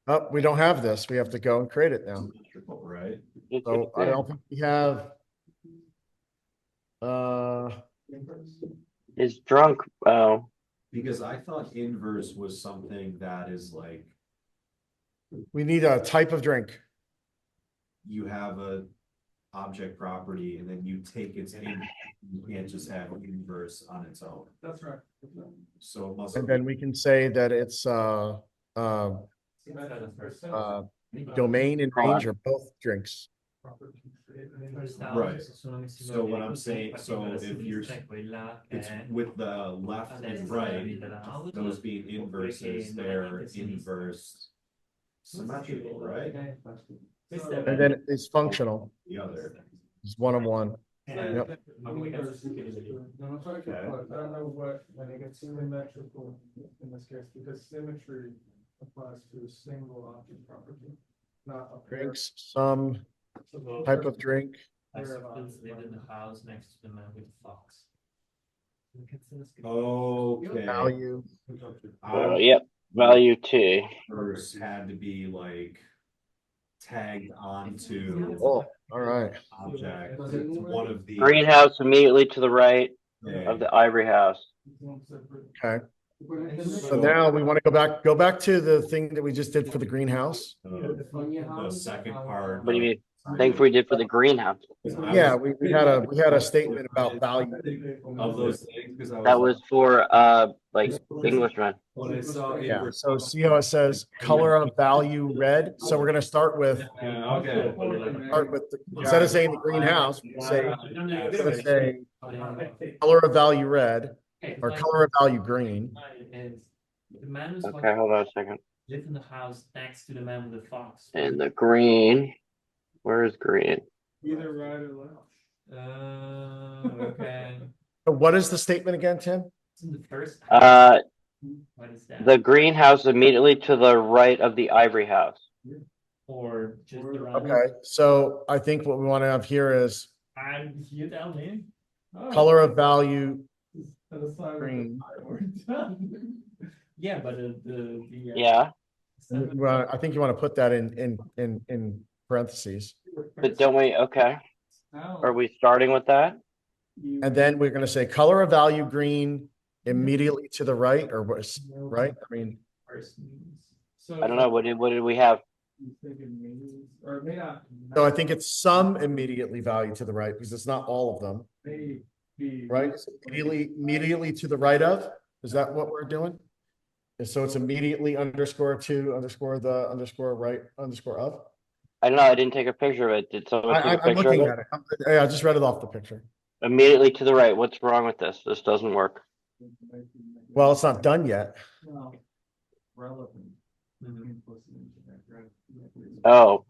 Speaker 4: Oh, we don't have this. We have to go and create it now.
Speaker 2: Right.
Speaker 4: So I don't think we have.
Speaker 5: is drunk, oh,
Speaker 2: Because I thought inverse was something that is like.
Speaker 4: We need a type of drink.
Speaker 2: you have a object property and then you take its inverse. You can't just have inverse on its own.
Speaker 3: That's right.
Speaker 2: So it must
Speaker 4: And
Speaker 2: be
Speaker 4: then we can say that it's domain and range are both drinks.
Speaker 2: right. So what I'm saying, so if you're, it's with the left and right, those being inverses, they're inverse symmetrical, right?
Speaker 4: And then it's functional.
Speaker 2: The other.
Speaker 4: It's one on one.
Speaker 3: No,
Speaker 4: Yep.
Speaker 3: it's like,
Speaker 2: Okay.
Speaker 3: I don't know what, when it gets symmetrical in this case, because symmetry applies to a single object property, not a pair.
Speaker 4: Drinks, some type of drink.
Speaker 7: I suppose live in the house next to the man with the fox.
Speaker 2: Okay.
Speaker 4: Value.
Speaker 5: Yep, value T.
Speaker 2: First had to be like tagged onto
Speaker 4: Oh, all right.
Speaker 2: object. It's one of the.
Speaker 5: Greenhouse immediately to the right
Speaker 2: Okay.
Speaker 5: of the ivory house.
Speaker 4: Okay. So now we want to go back to the thing that we just did for the greenhouse.
Speaker 2: The second part.
Speaker 5: What do you mean? Thing we did for the greenhouse.
Speaker 4: Yeah, we had a statement about value.
Speaker 2: Of those things, because
Speaker 5: That was for like Englishman.
Speaker 2: when I saw.
Speaker 4: Yeah. So see how it says color of value red. So we're gonna start with
Speaker 2: Okay.
Speaker 4: instead of saying the greenhouse, we'll say color of value red or color of value green.
Speaker 7: The man who's
Speaker 5: Okay, hold on a second.
Speaker 7: live in the house next to the man with the fox.
Speaker 5: And the green. Where is green?
Speaker 3: Either right or left.
Speaker 7: Okay.
Speaker 4: So what is the statement again, Tim?
Speaker 7: It's in the first. What is that?
Speaker 5: The greenhouse immediately to the right of the ivory house.
Speaker 7: Or just around.
Speaker 4: Okay. So I think what we want to have here is
Speaker 7: And you tell me.
Speaker 4: color of value
Speaker 3: Green.
Speaker 7: Yeah, but the
Speaker 5: Yeah,
Speaker 4: Well, I think you want to put that in parentheses.
Speaker 5: but don't we? Okay. Are we starting with that?
Speaker 4: And then we're going to say color of value green immediately to the right, or what is right? I mean,
Speaker 5: I don't know. What did we have?
Speaker 3: Or it may not.
Speaker 4: so I think it's some immediately value to the right because it's not all of them,
Speaker 3: May be.
Speaker 4: right? It's immediately to the right of. Is that what we're doing? And so it's immediately underscore to underscore the underscore right underscore of.
Speaker 5: I don't know. I didn't take a picture of it. Did someone take a
Speaker 4: I'm
Speaker 5: picture
Speaker 4: looking
Speaker 5: of
Speaker 4: at it. Yeah, I just read it off the picture.
Speaker 5: Immediately to the right. What's wrong with this? This doesn't work.
Speaker 4: Well, it's not done yet.
Speaker 3: Relevant.
Speaker 5: Oh,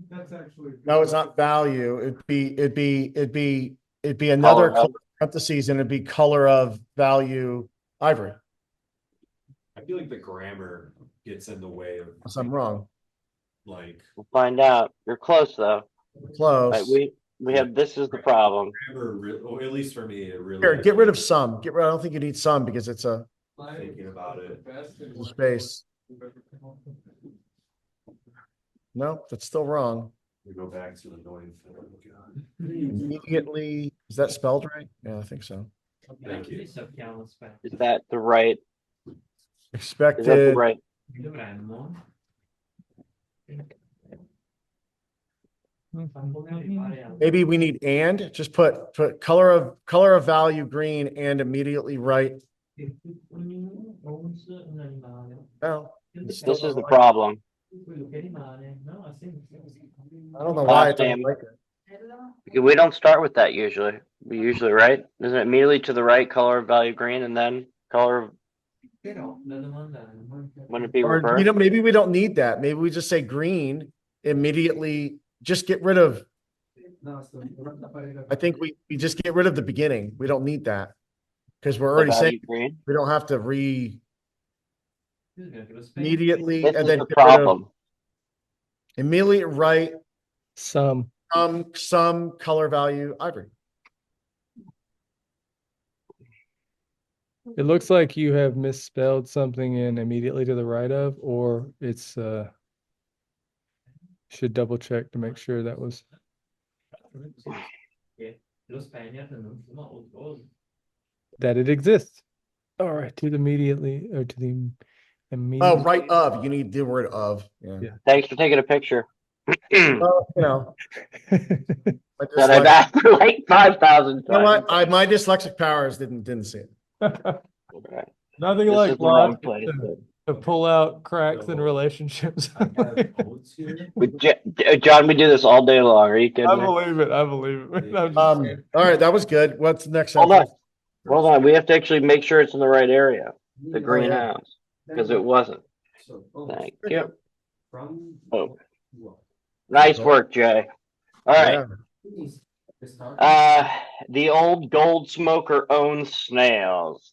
Speaker 3: That's actually.
Speaker 4: No, it's not value. It'd be another
Speaker 5: Color of.
Speaker 4: parentheses and it'd be color of value ivory.
Speaker 2: I feel like the grammar gets in the way of
Speaker 4: Unless I'm wrong.
Speaker 2: like
Speaker 5: We'll find out. You're close though.
Speaker 4: Close.
Speaker 5: Right, we have. This is the problem.
Speaker 2: grammar, or at least for me, it really.
Speaker 4: Here, get rid of some. I don't think you need some because it's a
Speaker 2: Thinking about it.
Speaker 4: space. No, that's still wrong.
Speaker 2: We go back to the annoying thing.
Speaker 4: Immediately, is that spelled right? Yeah, I think so.
Speaker 2: Thank you.
Speaker 5: Is that the right? Is that the
Speaker 4: Expected.
Speaker 5: right?
Speaker 4: Maybe we need and just put color of value green and immediately right. No,
Speaker 5: This is the problem.
Speaker 4: I don't know why it doesn't like it.
Speaker 5: We don't start with that usually. We usually, right? Isn't it immediately to the right, color of value green, and then color of. Wouldn't it be
Speaker 4: Or
Speaker 5: reversed?
Speaker 4: maybe we don't need that. Maybe we just say green immediately. Just get rid of. I think we just get rid of the beginning. We don't need that because we're already saying
Speaker 5: Green.
Speaker 4: we don't have to immediately
Speaker 5: This
Speaker 4: and
Speaker 5: is
Speaker 4: then
Speaker 5: the
Speaker 4: get rid of
Speaker 5: problem.
Speaker 4: immediately right
Speaker 1: Some.
Speaker 4: some color value ivory.
Speaker 1: It looks like you have misspelled something in immediately to the right of, or it's should double check to make sure that was that it exists. All right, to the immediately or to the Immediate.
Speaker 4: right of, you need the word of, yeah.
Speaker 1: Yeah.
Speaker 5: Thanks for taking a picture.
Speaker 4: Well, you know, my
Speaker 5: That I've
Speaker 4: dyslexic,
Speaker 5: asked for like 5,000
Speaker 4: you know
Speaker 5: times.
Speaker 4: what? My dyslexic powers didn't see it.
Speaker 5: Okay.
Speaker 1: Nothing
Speaker 5: This
Speaker 1: like
Speaker 5: is the wrong
Speaker 1: logic
Speaker 5: place.
Speaker 1: to pull out cracks in relationships.
Speaker 2: I have oats here.
Speaker 5: John, we do this all day long. Are you
Speaker 1: I
Speaker 5: kidding me?
Speaker 1: believe it. I believe it. I'm just
Speaker 4: All
Speaker 1: saying.
Speaker 4: right, that was good. What's the next
Speaker 5: Hold on.
Speaker 4: sentence?
Speaker 5: Hold on. We have to actually make sure it's in the right area. The
Speaker 4: yeah.
Speaker 5: greenhouse. Because it wasn't.
Speaker 3: So,
Speaker 5: Thank you.
Speaker 3: from.
Speaker 5: Oh. Nice work, Jay. All right.
Speaker 4: Yeah.
Speaker 5: The old gold smoker owns snails.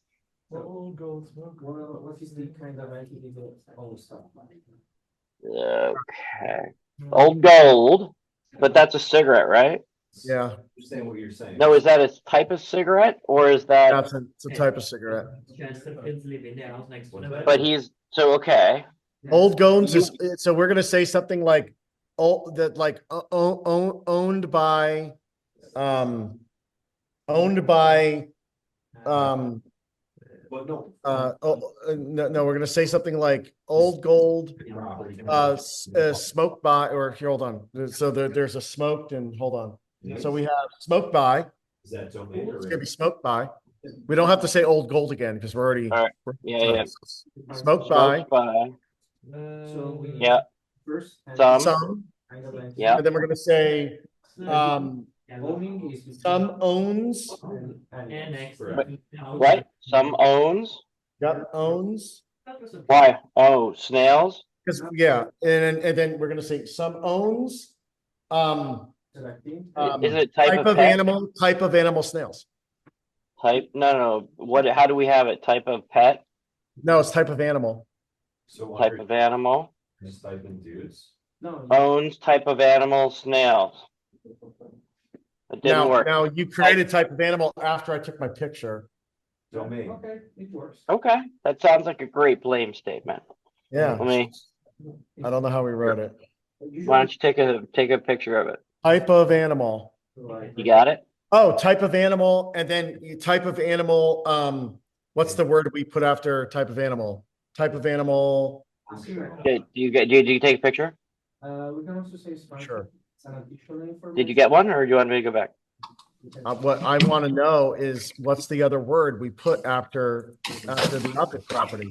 Speaker 1: Old gold smoke.
Speaker 3: What is the kind of entity that owns stuff?
Speaker 5: Okay. Old gold, but that's a cigarette, right?
Speaker 4: Yeah,
Speaker 2: Understand what you're saying.
Speaker 5: No, is that a type of cigarette or is that?
Speaker 4: it's a type of cigarette.
Speaker 7: Chester kids live in the house next to them.
Speaker 5: But he's so okay.
Speaker 4: Old Gones is, so we're gonna say something like, that like owned by, owned by,
Speaker 2: But no.
Speaker 4: no, we're gonna say something like Old Gold, smoked by, or here, hold on. So there's a smoked and hold on. So we have smoked by,
Speaker 2: Is that domain or?
Speaker 4: it's gonna be smoked by. We don't have to say Old Gold again because we're already.
Speaker 5: All right. Yeah.
Speaker 4: Smoked by,
Speaker 5: Smoked by.
Speaker 3: So
Speaker 5: Yeah.
Speaker 3: first.
Speaker 4: some,
Speaker 5: Yeah.
Speaker 4: and then we're gonna say,
Speaker 3: Owning is.
Speaker 4: some owns,
Speaker 7: And next to
Speaker 2: Correct.
Speaker 7: the house.
Speaker 5: Right. Some owns.
Speaker 4: got owns.
Speaker 5: Why? Oh, snails.
Speaker 4: Because, yeah, and then we're gonna say some owns,
Speaker 3: Selecting.
Speaker 5: Is it type of pet?
Speaker 4: type of animal snails.
Speaker 5: Type? No. What? How do we have it? Type of pet?
Speaker 4: No, it's type of animal.
Speaker 2: So
Speaker 5: Type of animal?
Speaker 2: just type in dudes.
Speaker 3: No.
Speaker 5: Owns type of animal snails. It didn't work.
Speaker 4: Now you created type of animal after I took my picture.
Speaker 2: Domain.
Speaker 3: Okay, it works.
Speaker 5: Okay, that sounds like a great blame statement.
Speaker 4: Yeah,
Speaker 5: Let me.
Speaker 4: I don't know how we wrote it.
Speaker 5: Why don't you take a picture of it?
Speaker 4: Type of animal.
Speaker 5: You got it?
Speaker 4: Oh, type of animal, and then type of animal, what's the word we put after type of animal? Type of animal,
Speaker 5: Did you take a picture?
Speaker 3: We can also say.
Speaker 4: Sure.
Speaker 3: It's an additional information.
Speaker 5: Did you get one, or do you want me to go back?
Speaker 4: What I want to know is what's the other word we put after the object property?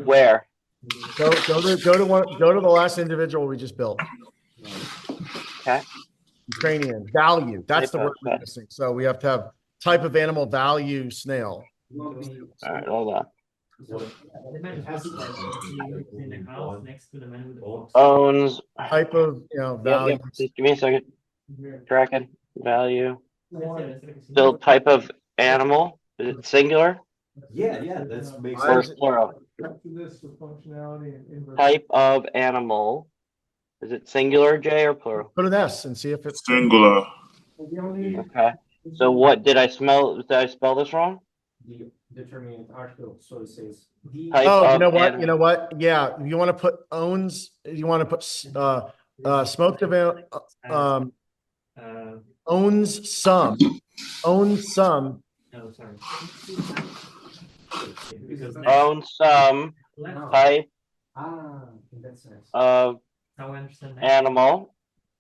Speaker 5: Where?
Speaker 4: Go to the last individual we just built.
Speaker 5: Okay.
Speaker 4: Ukrainian value. That's the
Speaker 5: Type
Speaker 4: word
Speaker 5: of
Speaker 4: we're
Speaker 5: pet.
Speaker 4: missing. So we have to have type of animal value snail.
Speaker 5: All right, hold on.
Speaker 7: The man who's in the house next to the man with the box.
Speaker 5: Owns.
Speaker 4: Type of value.
Speaker 5: Yep. Just give me a second. Tracking value. Still type of animal. Is it singular
Speaker 2: Yeah, that's makes
Speaker 5: or
Speaker 2: sense.
Speaker 5: plural?
Speaker 3: Back to this with functionality and inverse.
Speaker 5: Type of animal. Is it singular, Jay, or plural?
Speaker 4: Put an S and see if it's
Speaker 8: Singular.
Speaker 3: The only.
Speaker 5: Okay. So what did I smell? Did I spell this wrong?
Speaker 3: The determinant article, so it says.
Speaker 5: Type
Speaker 4: Oh, you
Speaker 5: of
Speaker 4: know what?
Speaker 5: animal.
Speaker 4: You know what? Yeah, you want to put owns. You want to put smoked avail owns some. Owns some.
Speaker 7: No, sorry. Because
Speaker 5: Own some type
Speaker 3: In that sense.
Speaker 5: of
Speaker 7: how I understand that.
Speaker 5: animal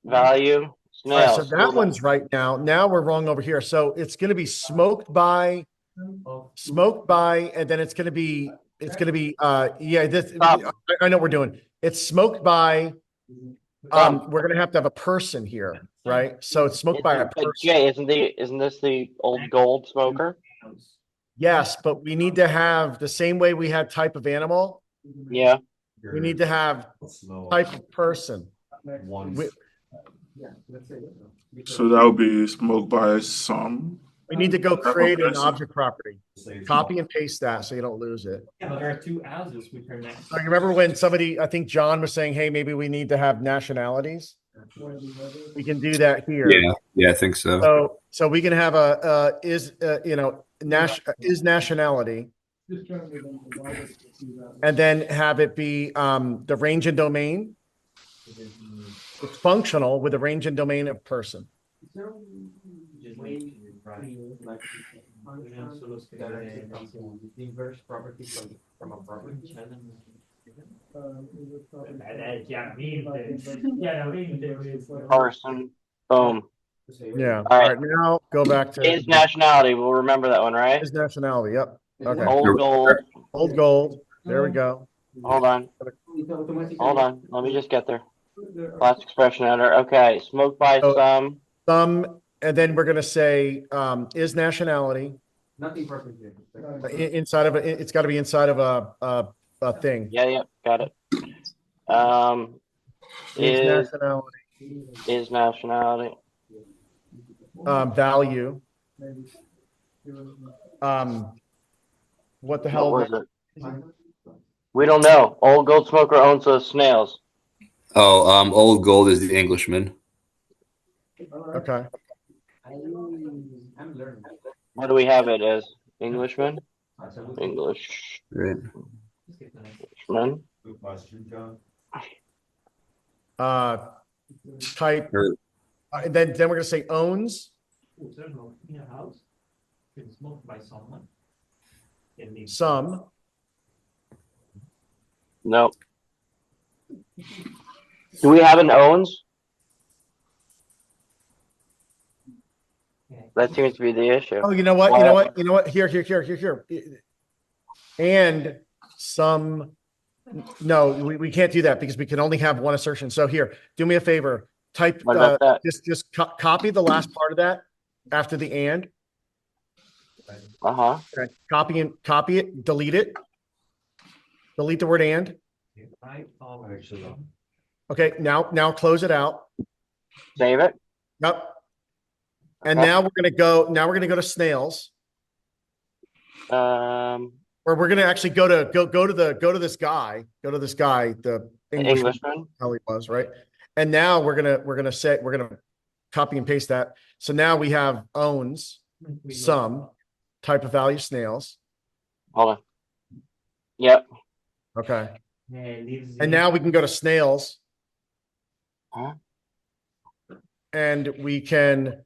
Speaker 5: value
Speaker 4: All right, so
Speaker 5: snails.
Speaker 4: that one's right now. Now we're wrong over here. So it's going to be smoked by, and then it's going to be yeah. This
Speaker 5: Stop.
Speaker 4: I know what we're doing. It's smoked by. We're going to have a person here, right? So it's smoked by a
Speaker 5: But
Speaker 4: person.
Speaker 5: Jay, isn't this the old gold smoker?
Speaker 4: Yes, but we need to have the same way we had type of animal.
Speaker 5: Yeah.
Speaker 4: We need to have type of person.
Speaker 2: One.
Speaker 3: Yeah, let's say.
Speaker 8: So that would be smoked by some.
Speaker 4: We need to go create an
Speaker 8: person.
Speaker 4: object property. Copy and paste that so you don't lose it.
Speaker 7: Yeah, but there are two houses which are next.
Speaker 4: I remember when I think John was saying, hey, maybe we need to have nationalities. We can do that here.
Speaker 6: Yeah, I think so.
Speaker 4: So we can have is nationality, and then have it be the range and domain. It's functional with a range and domain of person.
Speaker 7: Vogliamo solo scrivere the inverse property from a property. Chiaramente questo.
Speaker 5: Person. Boom.
Speaker 4: Yeah.
Speaker 5: All
Speaker 4: All
Speaker 5: right.
Speaker 4: right. Now go back to
Speaker 5: Is nationality. We'll remember that one, right?
Speaker 4: his nationality. Yep. Okay.
Speaker 5: Old gold.
Speaker 4: Old gold. There we go.
Speaker 5: Hold on. Hold on. Let me just get there. Last expression editor. Okay. Smoked by
Speaker 4: So-
Speaker 5: some.
Speaker 4: Some, and then we're gonna say is nationality
Speaker 7: Nothing perfect here.
Speaker 4: inside of a, it's got to be inside of a thing.
Speaker 5: Yeah, yeah, got it.
Speaker 4: Is
Speaker 5: Is
Speaker 4: nationality,
Speaker 5: nationality.
Speaker 4: value. What the
Speaker 5: What
Speaker 4: hell?
Speaker 5: was it? We don't know. Old gold smoker owns those snails.
Speaker 6: Oh, old gold is the Englishman.
Speaker 4: Okay.
Speaker 7: I'm learning.
Speaker 5: What do we have it as? Englishman? English.
Speaker 6: Right.
Speaker 5: Englishman.
Speaker 2: Good question, John.
Speaker 4: Type.
Speaker 6: Or-
Speaker 4: Then we're gonna say owns
Speaker 7: In a house, it's smoked by someone.
Speaker 4: some.
Speaker 5: No. Do we have an owns? That seems to be the issue.
Speaker 4: Oh, you know what? You know what? You know what? Here. And some. No, we can't do that because we can only have one assertion. So here, do me a favor. Type
Speaker 5: What about that?
Speaker 4: just copy the last part of that after the and.
Speaker 5: Uh-huh.
Speaker 4: Okay. Copy it, delete it. Delete the word and. Okay, now close it out.
Speaker 5: Save it.
Speaker 4: Yep. And
Speaker 5: Okay.
Speaker 4: now we're gonna go to snails. Or we're gonna actually go to this guy, the
Speaker 5: Englishman.
Speaker 4: how he was, right? And now we're gonna copy and paste that. So now we have owns some type of value snails.
Speaker 5: Hold on. Yep.
Speaker 4: Okay.
Speaker 7: Lives
Speaker 4: And now we can go to snails
Speaker 5: Huh?
Speaker 4: and we can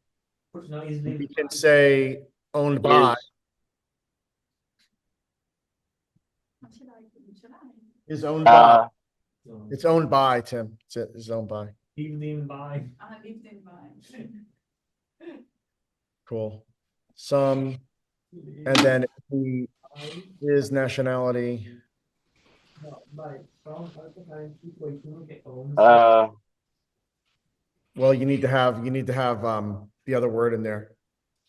Speaker 4: say owned by. Is owned by.
Speaker 5: Uh,
Speaker 4: It's owned by Tim. It's owned by.
Speaker 7: lived in by.
Speaker 4: Cool. Some, and then he is nationality. Well, you need to have the other word in there.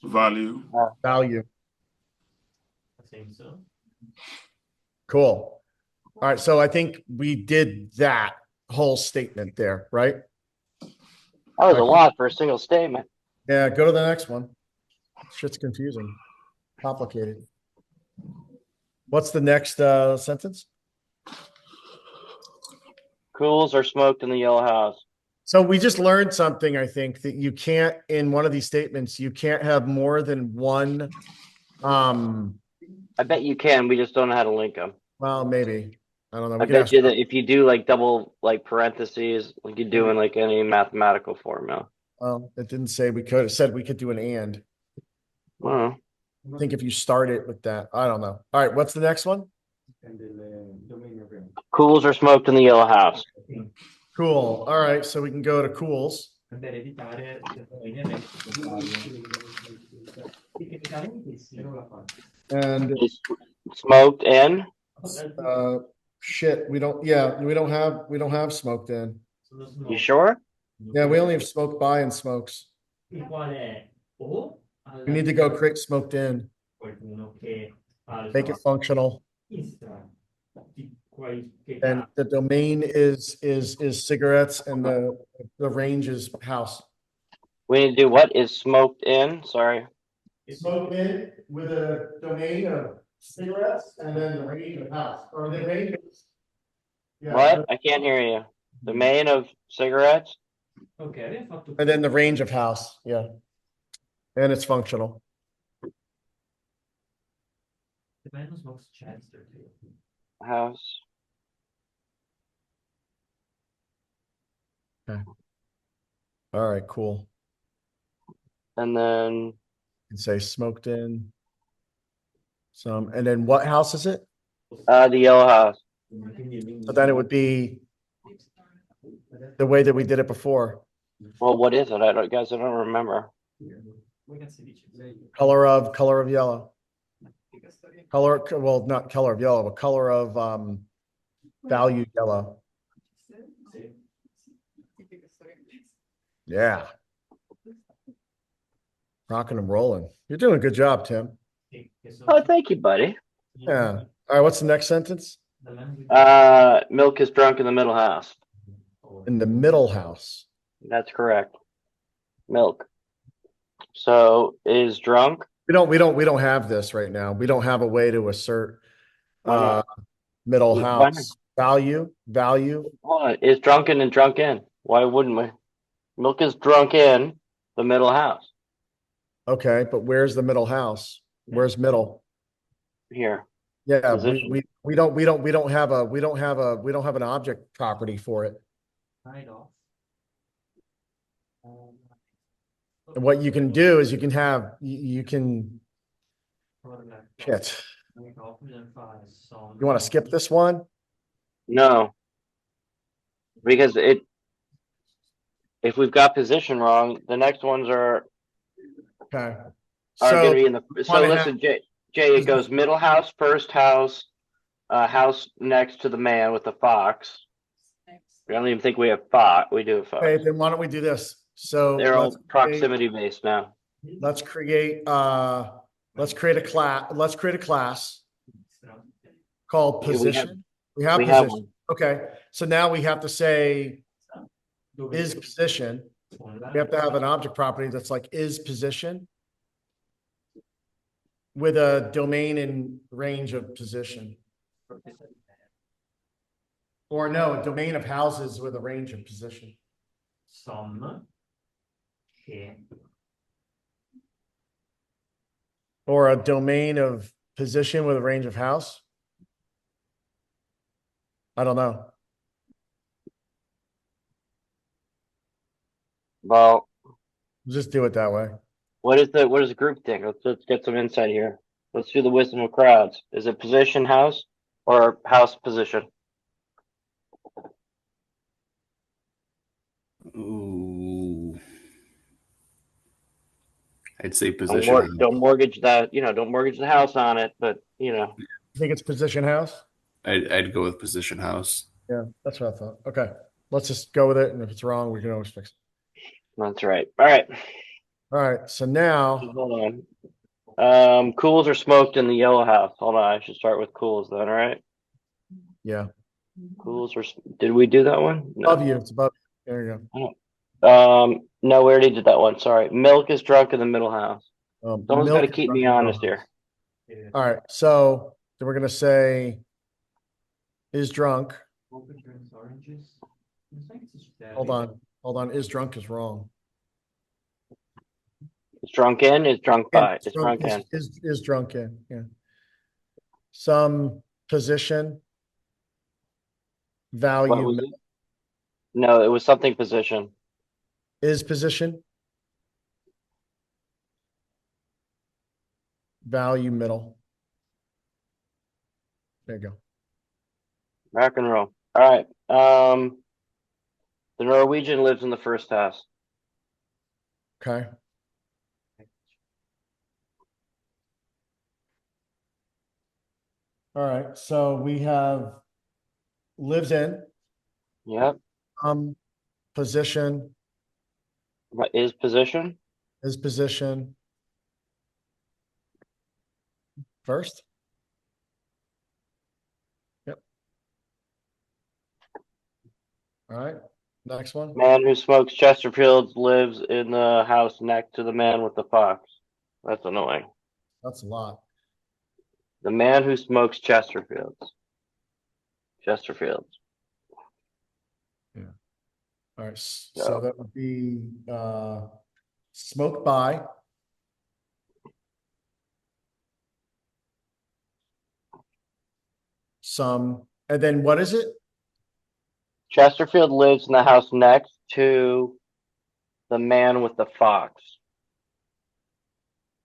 Speaker 8: Value.
Speaker 4: Value.
Speaker 7: I think so.
Speaker 4: Cool. All right. So I think we did that whole statement there, right?
Speaker 5: that was a lot for a single statement.
Speaker 4: Yeah. Go to the next one. Shit's confusing. Complicated. What's the next sentence?
Speaker 5: Cools are smoked in the yellow house.
Speaker 4: So we just learned something, I think, that you can't, in one of these statements, you can't have more than one.
Speaker 5: I bet you can. We just don't know how to link them.
Speaker 4: Well, maybe. I don't know.
Speaker 5: I
Speaker 4: We can
Speaker 5: bet
Speaker 4: ask.
Speaker 5: you that if you do like double like parentheses, like you do in like any mathematical formula.
Speaker 4: Well, it didn't say we could. It said we could do an and.
Speaker 5: Well,
Speaker 4: I think if you start it with that, I don't know. All right, what's the next one?
Speaker 5: cools are smoked in the yellow house.
Speaker 4: Cool. All right, so we can go to cools.
Speaker 7: Per ereditare
Speaker 4: And
Speaker 5: It's smoked in.
Speaker 4: shit, we don't have smoked in.
Speaker 5: You sure?
Speaker 4: Yeah, we only have smoked by and smokes. We need to go create smoked in. Make it functional. And the domain is cigarettes and the range is house.
Speaker 5: We need to do what is smoked in? Sorry.
Speaker 4: Smoked in with a domain of cigarettes and then the range of house or the range.
Speaker 5: What? I can't hear you. Domain of cigarettes?
Speaker 7: Okay,
Speaker 4: and then the range of house. Yeah. And it's functional.
Speaker 5: House.
Speaker 4: Okay. All right, cool.
Speaker 5: And then
Speaker 4: You can say smoked in. Some, and then what house is it?
Speaker 5: The yellow house.
Speaker 4: So then it would be the way that we did it before.
Speaker 5: Well, what is it? Guys, I don't remember.
Speaker 4: Color of yellow. Color, well, not color of yellow, but color of value yellow. Yeah. Rocking and rolling. You're doing a good job, Tim.
Speaker 5: Oh, thank you, buddy.
Speaker 4: Yeah. All right, what's the next sentence?
Speaker 5: Milk is drunk in the middle house.
Speaker 4: In the middle house.
Speaker 5: That's correct. Milk. So is drunk.
Speaker 4: We don't have this right now. We don't have a way to assert
Speaker 5: Why not?
Speaker 4: middle
Speaker 5: Why
Speaker 4: house value.
Speaker 5: Hold on. Is drunken and drunk in. Why wouldn't we? Milk is drunk in the middle house.
Speaker 4: Okay, but where's the middle house? Where's middle?
Speaker 5: Here.
Speaker 4: Yeah,
Speaker 5: Position.
Speaker 4: we don't have an object property for it. And what you can do is you can shit. You want to skip this one?
Speaker 5: No. Because if we've got position wrong, the next ones are
Speaker 4: Okay.
Speaker 5: going to be in the. So
Speaker 4: wanna
Speaker 5: listen, Jay, it goes middle house, first house, house next to the man with the fox. I don't even think we have fox. We do have fox.
Speaker 4: Okay, then why don't we do this? So
Speaker 5: They're all proximity based now.
Speaker 4: let's create a class called
Speaker 5: Okay,
Speaker 4: position. We have
Speaker 5: we have
Speaker 4: position.
Speaker 5: one.
Speaker 4: Okay, so now we have to say is position. We have to have an object property that's like is position with a domain and range of position. Or no, a domain of houses with a range of position. Or a domain of position with a range of house. I don't know.
Speaker 5: Well,
Speaker 4: Just do it that way.
Speaker 5: what does the group think? Let's get some insight here. Let's do the wisdom of crowds. Is it position house or house position?
Speaker 6: Ooh. I'd say position.
Speaker 5: Don't mortgage that. Don't mortgage the house on it. But
Speaker 4: You think it's position house?
Speaker 6: I'd go with position house.
Speaker 4: Yeah, that's what I thought. Okay, let's just go with it. And if it's wrong, we can always fix it.
Speaker 5: that's right. All right.
Speaker 4: All right, so now,
Speaker 5: Hold on. Cools are smoked in the yellow house. Hold on. I should start with cools then. All right.
Speaker 4: yeah,
Speaker 5: Cools are. Did we do that one? No.
Speaker 4: above you. It's above you. There you
Speaker 5: No, we already did that one. Sorry. Milk is drunk in the middle house.
Speaker 4: go.
Speaker 5: Someone's got to
Speaker 4: Milk is
Speaker 5: keep me
Speaker 4: drunk in the
Speaker 5: honest
Speaker 4: middle
Speaker 5: here.
Speaker 4: house. All right, so then we're gonna say is drunk. Hold on. Is drunk is wrong.
Speaker 5: It's drunk in. It's drunk by. It's drunk in.
Speaker 4: Is drunk in. Yeah. Some position
Speaker 5: What
Speaker 4: value
Speaker 5: was it? No, it was something position.
Speaker 4: is position value middle. There you go.
Speaker 5: Rock and roll. All right. The Norwegian lives in the first house.
Speaker 4: Okay. All right. So we have lives in
Speaker 5: Yep.
Speaker 4: position
Speaker 5: What is position?
Speaker 4: is position first. Yep. All right. Next one.
Speaker 5: Man who smokes Chesterfields lives in the house next to the man with the fox. That's annoying.
Speaker 4: That's a lot.
Speaker 5: The man who smokes Chesterfields. Chesterfields.
Speaker 4: All right. So that would be smoked by some, and then what is it?
Speaker 5: Chesterfield lives in the house next to the man with the fox.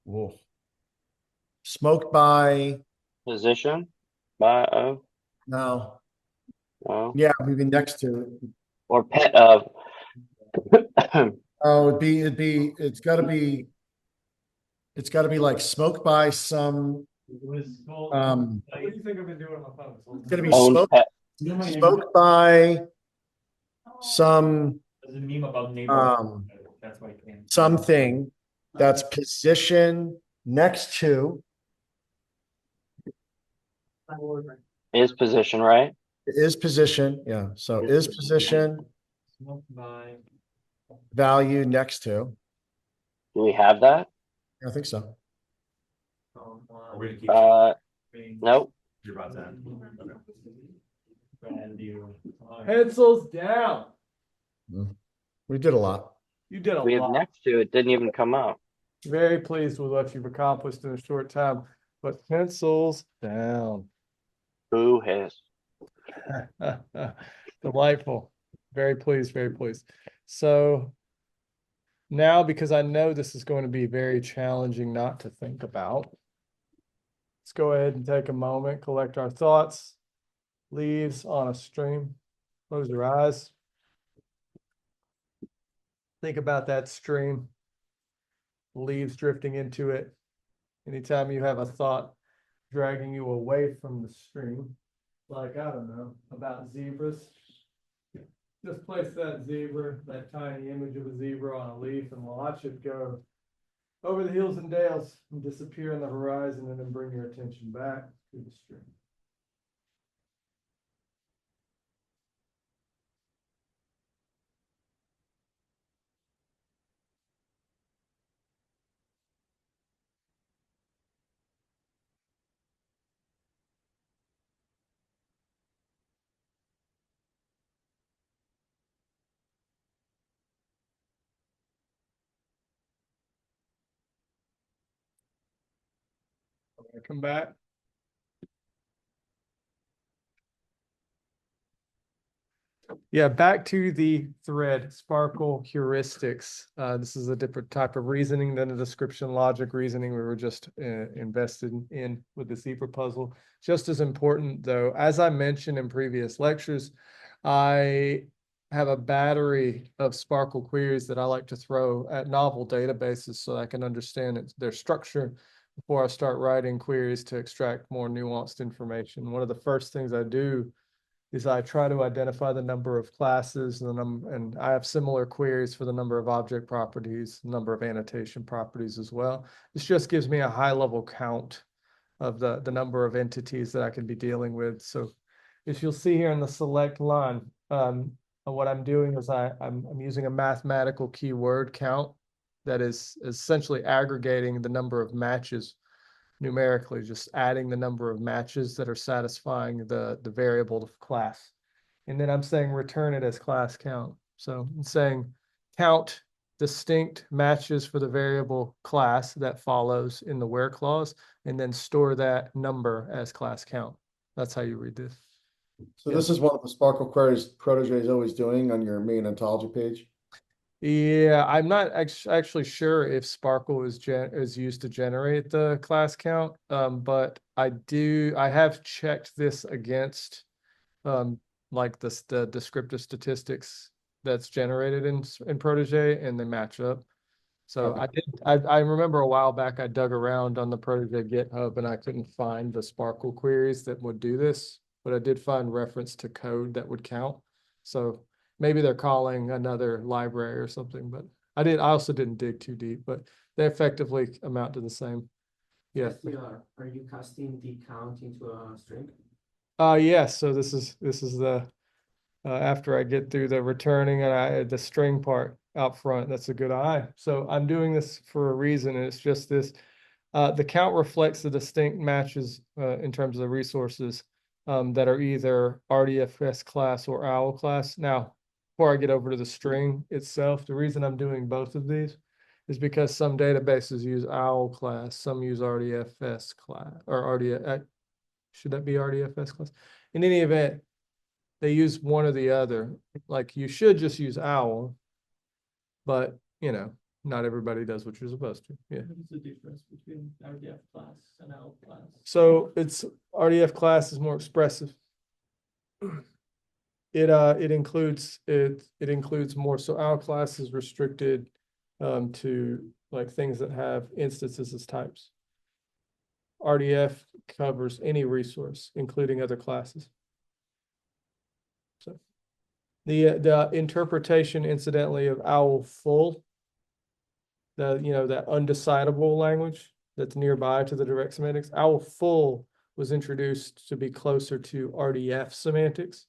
Speaker 4: Whoa. smoked by,
Speaker 5: Position by
Speaker 4: no,
Speaker 5: well,
Speaker 4: yeah, maybe next to it.
Speaker 5: or pet of.
Speaker 4: Oh, it's gotta be like smoked by some,
Speaker 3: What do you think I've been doing on my phone?
Speaker 4: it's gonna be
Speaker 5: Owned
Speaker 4: smoked,
Speaker 5: pet.
Speaker 4: smoked by some,
Speaker 7: There's a meme about neighbor.
Speaker 4: um,
Speaker 7: That's why it came.
Speaker 4: something that's positioned next to,
Speaker 5: Is position, right?
Speaker 4: is position, yeah, so is position,
Speaker 7: Smoked by.
Speaker 4: value next to,
Speaker 5: Do we have that?
Speaker 4: I think so.
Speaker 2: Are we gonna keep?
Speaker 5: Nope.
Speaker 2: You're about that.
Speaker 7: Value.
Speaker 1: Pencils down.
Speaker 4: We did a lot.
Speaker 1: You did a
Speaker 5: We have
Speaker 1: lot.
Speaker 5: next to it. Didn't even come up.
Speaker 1: Very pleased with what you've accomplished in a short time, but pencils down.
Speaker 5: Who has?
Speaker 1: Delightful. Very pleased, very pleased. So now, because I know this is going to be very challenging not to think about, let's go ahead and take a moment, collect our thoughts. Leaves on a stream. Close your eyes. Think about that stream. Leaves drifting into it. Anytime you have a thought dragging you away from the stream, like, I don't know, about zebras, just place that zebra, that tiny image of a zebra on a leaf, and watch it go over the hills and dales and disappear on the horizon, and then bring your attention back to the stream. Come back. Yeah, back to the thread, sparkle heuristics. This is a different type of reasoning than the description logic reasoning we were just invested in with the zebra puzzle. Just as important, though, as I mentioned in previous lectures, I have a battery of sparkle queries that I like to throw at novel databases so I can understand their structure before I start writing queries to extract more nuanced information. One of the first things I do is I try to identify the number of classes and I have similar queries for the number of object properties, number of annotation properties as well. This just gives me a high level count of the number of entities that I can be dealing with. So as you'll see here in the select line, what I'm doing is I'm using a mathematical keyword count that is essentially aggregating the number of matches numerically, just adding the number of matches that are satisfying the variable of class. And then I'm saying return it as class count. So I'm saying count distinct matches for the variable class that follows in the where clause, and then store that number as class count. That's how you read this.
Speaker 4: So this is one of the Sparkle queries Protege is always doing on your main ontology page.
Speaker 1: Yeah, I'm not actually sure if Sparkle is used to generate the class count, but I have checked this against like the descriptive statistics that's generated in Protege, and they match up. So
Speaker 4: Okay.
Speaker 1: I remember a while back I dug around on the Protege GitHub and I couldn't find the Sparkle queries that would do this, but I did find reference to code that would count. So maybe they're calling another library or something, but I also didn't dig too deep, but they effectively amount to the same. Yeah.
Speaker 9: Are you casting the count into a string?
Speaker 1: Yes. So this is the after I get through the returning and the string part out front. That's a good eye. So I'm doing this for a reason, and it's just this. The count reflects the distinct matches in terms of the resources that are either RDFS class or OWL class. Now, before I get over to the string itself, the reason I'm doing both of these is because some databases use OWL class, some use RDFS class, or RDF. Should that be RDFS class? In any event, they use one or the other. Like you should just use OWL, but you know, Not everybody does what you're supposed to. Yeah.
Speaker 7: What is the difference between RDF class and OWL class?
Speaker 1: So it's RDF class is more expressive. It includes more. So our class is restricted to like things that have instances as types. RDF covers any resource, including other classes. So the interpretation, incidentally, of OWL full, that undecidable language that's nearby to the direct semantics, OWL full was introduced to be closer to RDF semantics,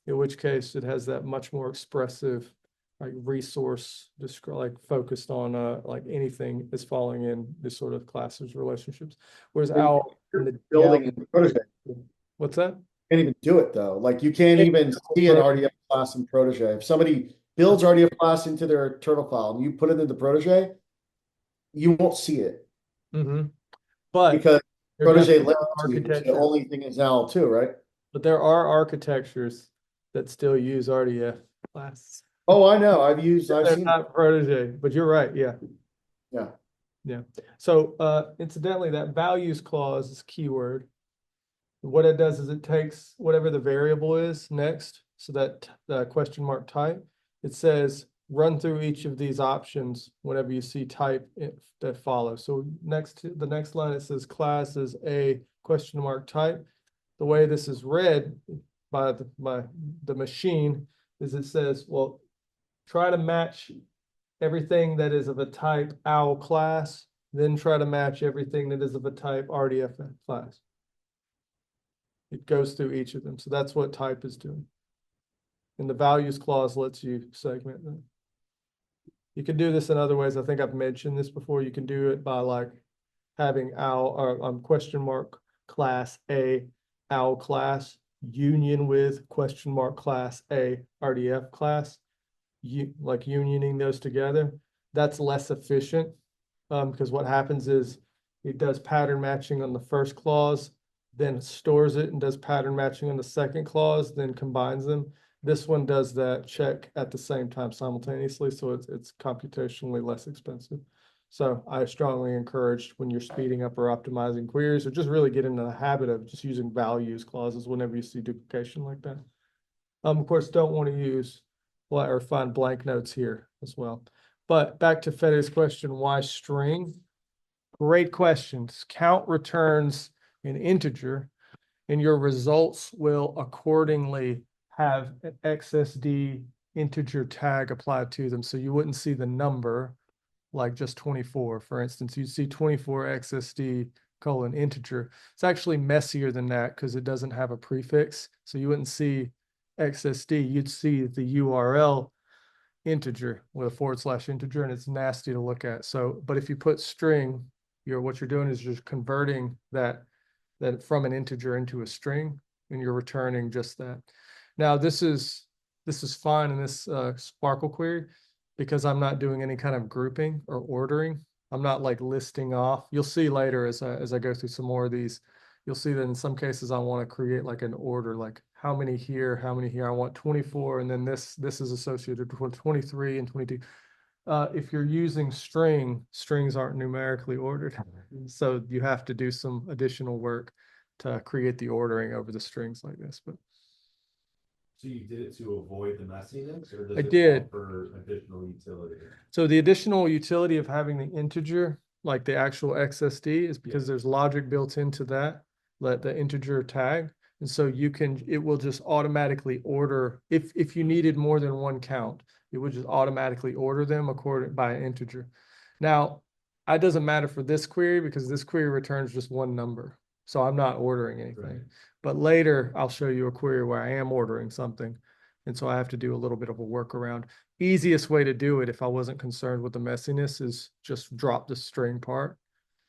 Speaker 1: in which case it has that much more expressive like resource, just like focused on like anything is falling in this sort of classes relationships. Whereas OWL in the
Speaker 4: Building in Protege.
Speaker 1: what's that?
Speaker 4: Can't even do it though. Like you can't even see an RDF class in Protege. If somebody builds RDF class into their turtle file and you put it into Protege, you won't see it.
Speaker 1: Mm-hmm. But
Speaker 4: because
Speaker 1: there
Speaker 4: Protege
Speaker 1: definitely
Speaker 4: lets
Speaker 1: are
Speaker 4: you. So the
Speaker 1: architecture.
Speaker 4: only thing is OWL too, right?
Speaker 1: But there are architectures that still use RDF class.
Speaker 4: Oh, I know. I've
Speaker 1: They're
Speaker 4: seen.
Speaker 1: not Protege, but you're right. Yeah.
Speaker 4: Yeah.
Speaker 1: Yeah. So incidentally, that values clause is keyword. What it does is it takes whatever the variable is next, so that the question mark type, it says run through each of these options whenever you see type that follows. So the next line, it says class is a question mark type. The way this is read by the machine is it says, well, try to match everything that is of a type OWL class, then try to match everything that is of a type RDF class. It goes through each of them. So that's what type is doing. And the values clause lets you segment them. You can do this in other ways. I think I've mentioned this before. You can do it by like having OWL or question mark class A, OWL class, union with question mark class A, RDF class. Like unioning those together. That's less efficient because what happens is it does pattern matching on the first clause, then stores it and does pattern matching on the second clause, then combines them. This one does that check at the same time simultaneously, so it's computationally less expensive. So I strongly encourage when you're speeding up or optimizing queries, or just really get into the habit of just using values clauses whenever you see duplication like that. Of course, don't want to use or find blank notes here as well. But back to Fede's question, why string? Great questions. Count returns an integer, and your results will accordingly have an XSD integer tag applied to them. So you wouldn't see the number like just 24. For instance, you'd see 24 XSD colon integer. It's actually messier than that because it doesn't have a prefix. So you wouldn't see XSD, you'd see the URL integer with a / integer, and it's nasty to look at. So, but if you put string, what you're doing is just converting that from an integer into a string, and you're returning just that. Now, this is fine in this Sparkle query because I'm not doing any kind of grouping or ordering. I'm not like listing off. You'll see later as I go through some more of these, you'll see that in some cases I want to create like an order, like how many here, how many here. I want 24, and then this is associated with 23 and 22. If you're using strings aren't numerically ordered, so you have to do some additional work to create the ordering over the strings like this. But
Speaker 2: so you did it to avoid the messiness, or does
Speaker 1: I
Speaker 2: it
Speaker 1: did.
Speaker 2: offer additional utility?
Speaker 1: So the additional utility of having the integer, like the actual XSD, is because there's logic built into that, let the integer tag. And so it will just automatically order, if you needed more than one count, it would just automatically order them according by an integer. Now, it doesn't matter for this query because this query returns just one number. So I'm not ordering anything. Right. But later I'll show you a query where I am ordering something. And so I have to do a little bit of a workaround. Easiest way to do it if I wasn't concerned with the messiness is just drop the string part.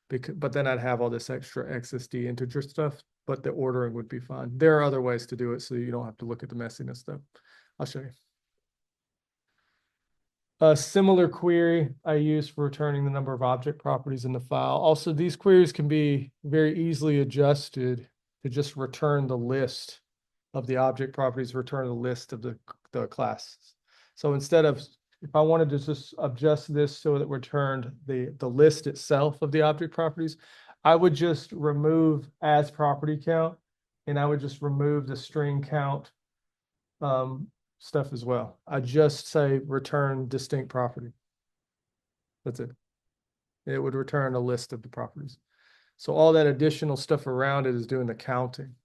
Speaker 1: But then I'd have all this extra XSD integer stuff, but the ordering would be fine. There are other ways to do it so you don't have to look at the messiness though. I'll show you. A similar query I use for returning the number of object properties in the file. Also, these queries can be very easily adjusted to just return the list of the object properties, return the list of the classes. So instead of if I wanted to just adjust this so that returned the list itself of the object properties, I would just remove as property count, and I would just remove the string count stuff as well. I just say return distinct property. That's it. It would return a list of the properties. So all that additional stuff around it is doing the counting.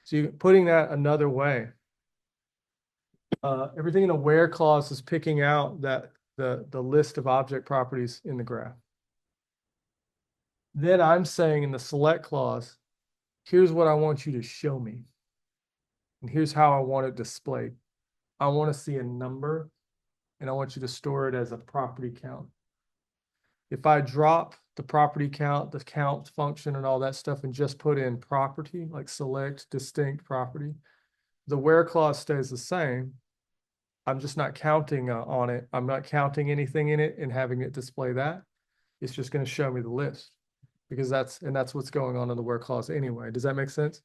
Speaker 1: So you putting that another way, everything in a where clause is picking out that the list of object properties in the graph. Then I'm saying in the select clause, here's what I want you to show me. And here's how I want it displayed. I want to see a number, and I want you to store it as a property count. If I drop the property count, the count function and all that stuff, and just put in property, like select distinct property, the where clause stays the same. I'm just not counting on it. I'm not counting anything in it and having it display that. It's just going to show me the list because that's what's going on in the where clause anyway. Does that make sense?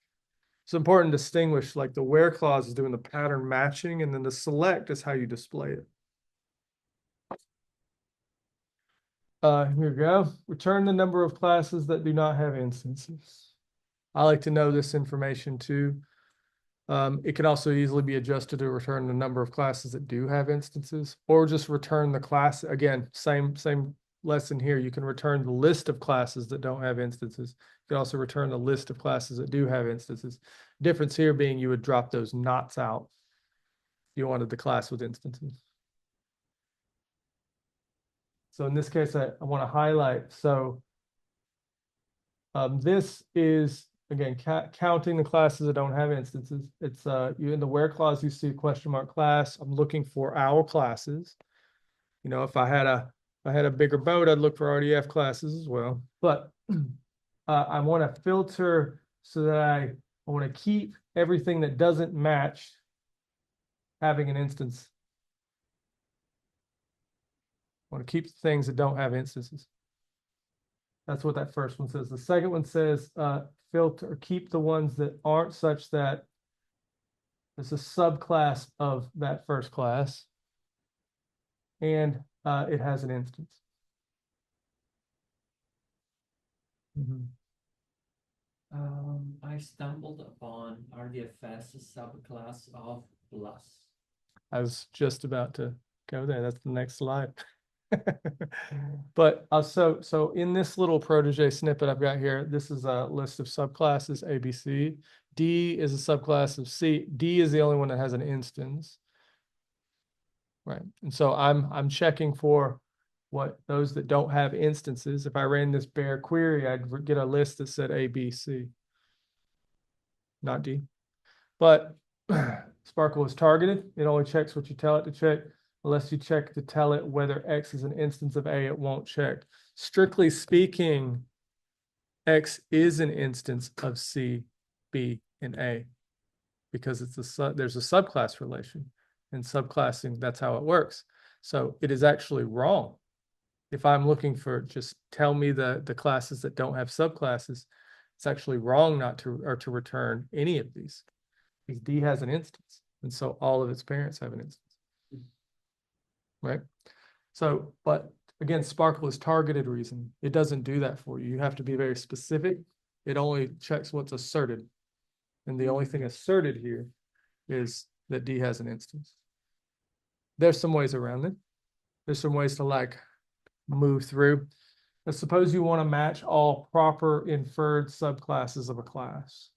Speaker 1: It's important to distinguish, like the where clause is doing the pattern matching, and then the select is how you display it. Here we go. Return the number of classes that do not have instances. I like to know this information too. It can also easily be adjusted to return the number of classes that do have instances, or just return the class. Again, same lesson here. You can return the list of classes that don't have instances. You can also return the list of classes that do have instances. Difference here being you would drop those nots out if you wanted the class with instances. So in this case, I want to highlight. So this is, again, counting the classes that don't have instances. It's you in the where clause, you see question mark class. I'm looking for our classes. You know, if I had a bigger boat, I'd look for RDF classes as well. But I want to filter so that I want to keep everything that doesn't match having an instance. I want to keep things that don't have instances. That's what that first one says. The second one says filter, keep the ones that aren't such that it's a subclass of that first class, and it has an instance.
Speaker 7: I stumbled upon RDFS subclass of plus.
Speaker 1: I was just about to go there. That's the next slide. But so in this little protege snippet I've got here, this is a list of subclasses A, B, C. D is a subclass of C. D is the only one that has an instance. Right. And so I'm checking for what those that don't have instances. If I ran this bare query, I'd get a list that said A, B, C, not D. But Sparkle is targeted. It only checks what you tell it to check. Unless you check to tell it whether X is an instance of A, it won't check. Strictly speaking, X is an instance of C, B, and A because there's a subclass relation. And subclassing, that's how it works. So it is actually wrong. If I'm looking for just tell me the classes that don't have subclasses, it's actually wrong not to or to return any of these. Because D has an instance. And so all of its parents have an instance. Right? So, but again, Sparkle is targeted reasoning. It doesn't do that for you. You have to be very specific. It only checks what's asserted. And the only thing asserted here is that D has an instance. There's some ways around it. There's some ways to like move through. Now, suppose you want to match all proper inferred subclasses of a class.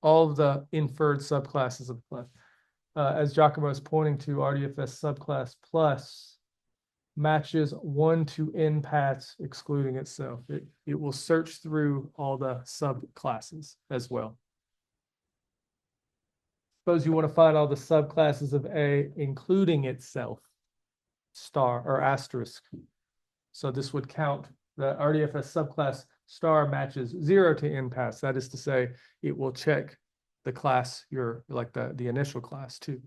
Speaker 1: All of the inferred subclasses of a class. As Giacomo is pointing to, RDFS subclass plus matches 1 to n paths excluding itself. It will search through all the subclasses as well. Suppose you want to find all the subclasses of A, including itself, star or asterisk. So this would count the RDFS subclass star matches 0 to n paths. That is to say, it will check the class like the initial class too.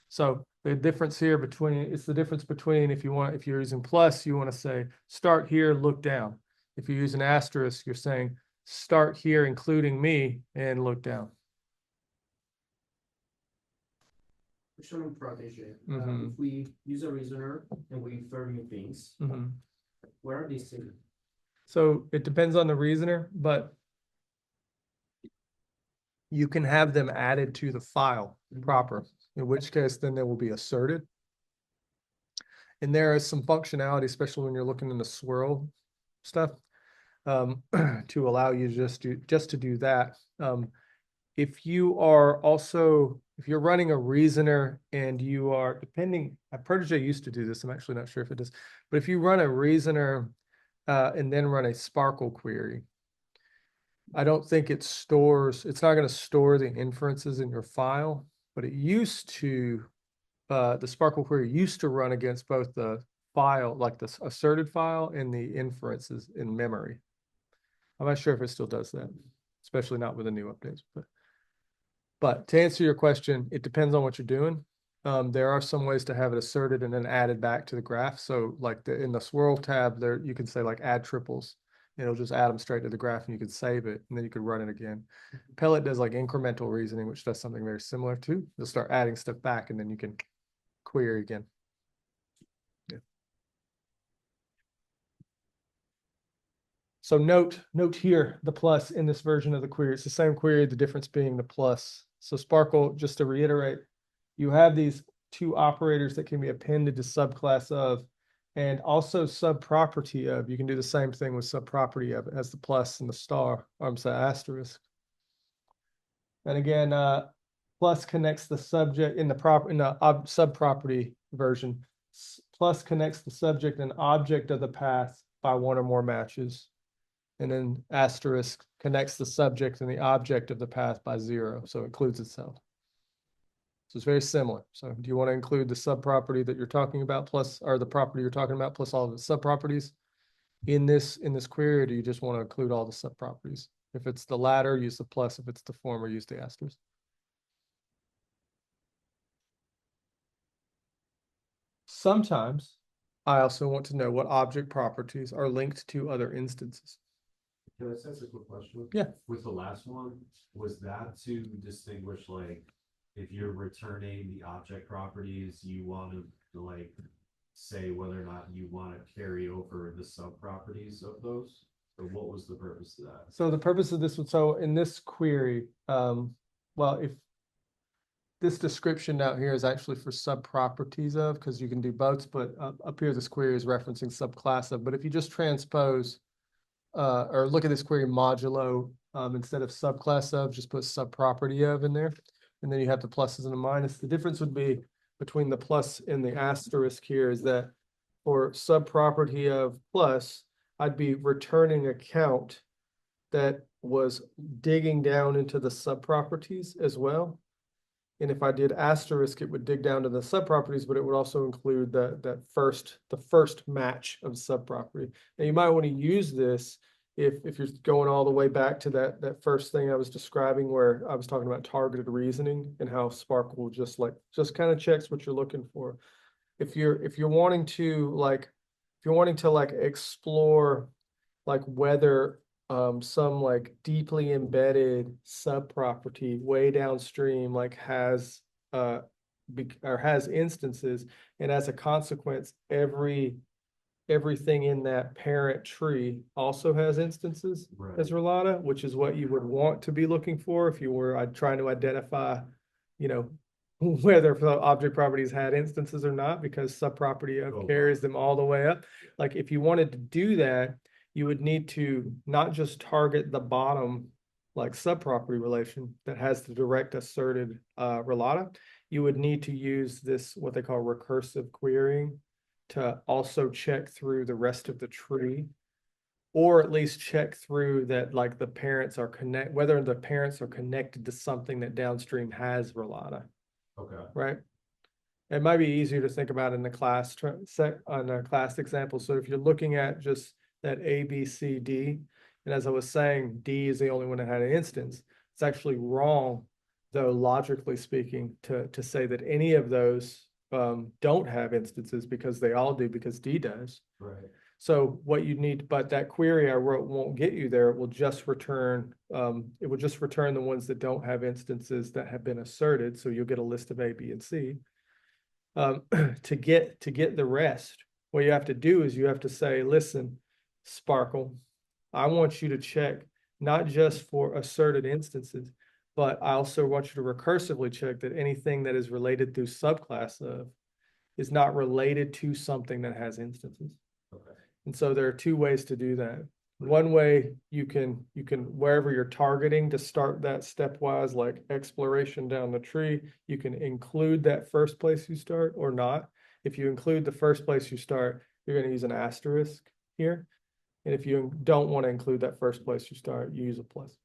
Speaker 1: So the difference here it's the difference between if you're using plus, you want to say start here, look down. If you use an asterisk, you're saying start here, including me, and look down.
Speaker 9: Question on protege.
Speaker 1: Mhm.
Speaker 9: If we use a reasoner and we infer new things,
Speaker 1: Mhm.
Speaker 9: where are these things?
Speaker 1: So it depends on the reasoner, but you can have them added to the file proper, in which case then they will be asserted. And there is some functionality, especially when you're looking in the swirl stuff, to allow you just to do that. If you are also, if you're running a reasoner and you are depending, Protege used to do this. I'm actually not sure if it does, but if you run a reasoner and then run a Sparkle query, I don't think it stores, it's not going to store the inferences in your file, but it used to, the Sparkle query used to run against both the file, like the asserted file and the inferences in memory. I'm not sure if it still does that, especially not with the new updates. But to answer your question, it depends on what you're doing. There are some ways to have it asserted and then added back to the graph. So like in the swirl tab there, you can say like add triples. It'll just add them straight to the graph and you could save it and then you could run it again. Pellet does like incremental reasoning, which does something very similar too. You'll start adding stuff back and then you can query again. Yeah. So note here, the plus in this version of the query. It's the same query, the difference being the plus. So Sparkle, just to reiterate, you have these two operators that can be appended to subclass of, and also subproperty of. You can do the same thing with subproperty of as the plus and the star, or I'm sorry, asterisk. And again, plus connects the subject in the subproperty version. Plus connects the subject and object of the path by one or more matches. And then asterisk connects the subject and the object of the path by 0, so it includes itself. So it's very similar. So do you want to include the subproperty that you're talking about plus, or the property you're talking about plus all of the subproperties in this query, or do you just want to include all the subproperties? If it's the latter, use the plus. If it's the former, use the asterisk. Sometimes I also want to know what object properties are linked to other instances.
Speaker 2: Can I ask a quick question?
Speaker 1: Yeah.
Speaker 2: With the last one, was that to distinguish, like, if you're returning the object properties, you want to like say whether or not you want to carry over the sub properties of those? Or what was the purpose of that?
Speaker 1: So the purpose of this one, so in this query, well, if this description out here is actually for sub properties of, because you can do both, but up here, this query is referencing subclass of. But if you just transpose or look at this query modulo, instead of subclass of, just put subproperty of in there. And then you have the pluses and the minus. The difference would be between the plus and the asterisk here is that for subproperty of plus, I'd be returning a count that was digging down into the subproperties as well. And if I did asterisk, it would dig down to the subproperties, but it would also include the first match of subproperty. Now you might want to use this if you're going all the way back to that first thing I was describing where I was talking about targeted reasoning and how Sparkle just kind of checks what you're looking for. If you're wanting to explore like whether some like deeply embedded subproperty way downstream like has instances, and as a consequence everything in that parent tree also has instances as relata, which is what you would want to be looking for if you were trying to identify, whether the object properties had instances or not, because subproperty of carries them all the way up. Like if you wanted to do that, you would need to not just target the bottom like subproperty relation that has the direct asserted relata. You would need to use this, what they call recursive querying, to also check through the rest of the tree, or at least check through that like whether the parents are connected to something that downstream has relata.
Speaker 2: Okay.
Speaker 1: Right? It might be easier to think about in the class on a class example. So if you're looking at just that A, B, C, D, and as I was saying, D is the only one that had an instance. It's actually wrong, though, logically speaking, to say that any of those don't have instances, because they all do, because D does.
Speaker 2: Right.
Speaker 1: So what you need, but that query I wrote won't get you there. It will just return the ones that don't have instances that have been asserted. So you'll get a list of A, B, and C. To get the rest, what you have to do is you have to say, listen, Sparkle, I want you to check not just for asserted instances, but I also want you to recursively check that anything that is related through subclass of is not related to something that has instances.
Speaker 2: Okay.
Speaker 1: And so there are two ways to do that. One way you can wherever you're targeting to start that stepwise, like exploration down the tree, you can include that first place you start or not. If you include the first place you start, you're going to use an asterisk here. And if you don't want to include that first place you start, you use a plus.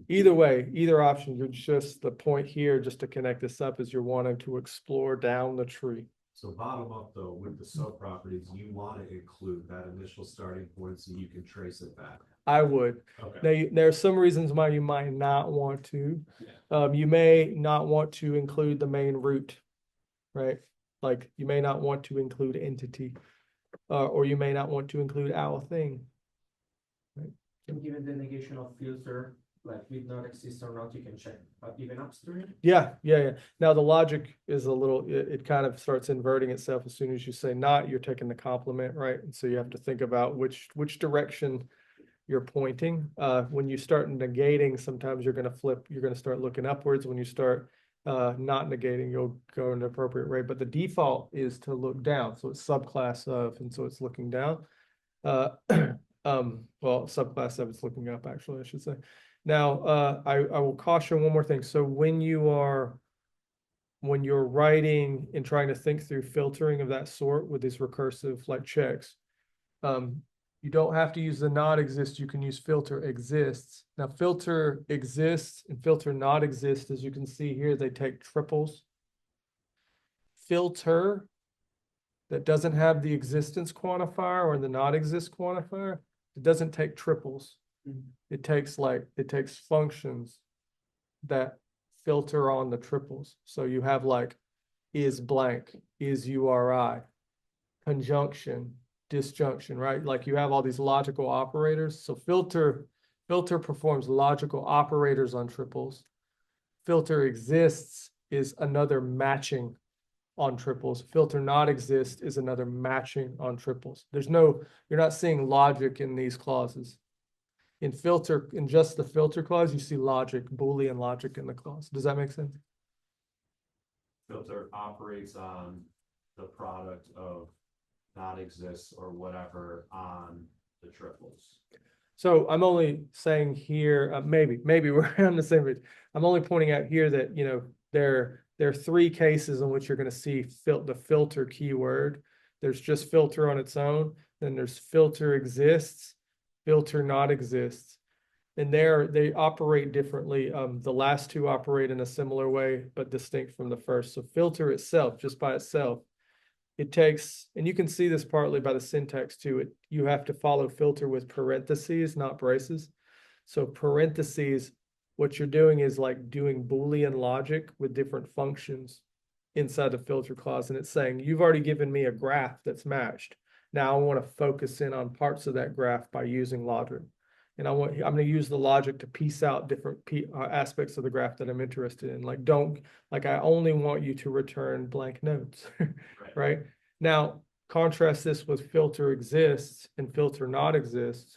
Speaker 1: Either way, either option, you're just the point here just to connect this up is you're wanting to explore down the tree.
Speaker 2: So bottom up though, with the sub-properties, you want to include that initial starting point so you can trace it back.
Speaker 1: I would.
Speaker 2: Okay.
Speaker 1: Now, there are some reasons why you might not want to.
Speaker 2: Yeah.
Speaker 1: You may not want to include the main root, right? Like you may not want to include entity, or you may not want to include our thing. Right?
Speaker 9: And given the negation of filter, like with not exist or not, you can check even upstream.
Speaker 1: Yeah. Now the logic is a little, it kind of starts inverting itself as soon as you say not, you're taking the complement, right? And so you have to think about which direction you're pointing. When you start negating, sometimes you're going to start looking upwards. When you start not negating, you'll go in the appropriate rate. But the default is to look down. So it's subclass of, and so it's looking down. Well, subclass of it's looking up, actually, I should say. Now, I will caution one more thing. So when you're writing and trying to think through filtering of that sort with these recursive like checks, you don't have to use the not exist. You can use filter exists. Now, filter exists and filter not exist, as you can see here, they take triples. Filter that doesn't have the existence quantifier or the not exist quantifier, it doesn't take triples. It takes functions that filter on the triples. So you have like is blank, is URI, conjunction, disjunction, right? Like you have all these logical operators. So filter performs logical operators on triples. Filter exists is another matching on triples. Filter not exist is another matching on triples. You're not seeing logic in these clauses. In just the filter clause, you see logic, Boolean logic in the clause. Does that make sense?
Speaker 2: Filter operates on the product of not exists or whatever on the triples.
Speaker 1: So I'm only saying here, maybe we're on the same page. I'm only pointing out here that, there are three cases in which you're going to see the filter keyword. There's just filter on its own. Then there's filter exists, filter not exists. And they operate differently. The last two operate in a similar way, but distinct from the first. So filter itself, just by itself, it takes, and you can see this partly by the syntax too, you have to follow filter with parentheses, not braces. So parentheses, what you're doing is like doing Boolean logic with different functions inside the filter clause. And it's saying, you've already given me a graph that's matched. Now I want to focus in on parts of that graph by using logic. And I'm going to use the logic to piece out different aspects of the graph that I'm interested in. I only want you to return blank nodes, right? Now, contrast this with filter exists and filter not exists.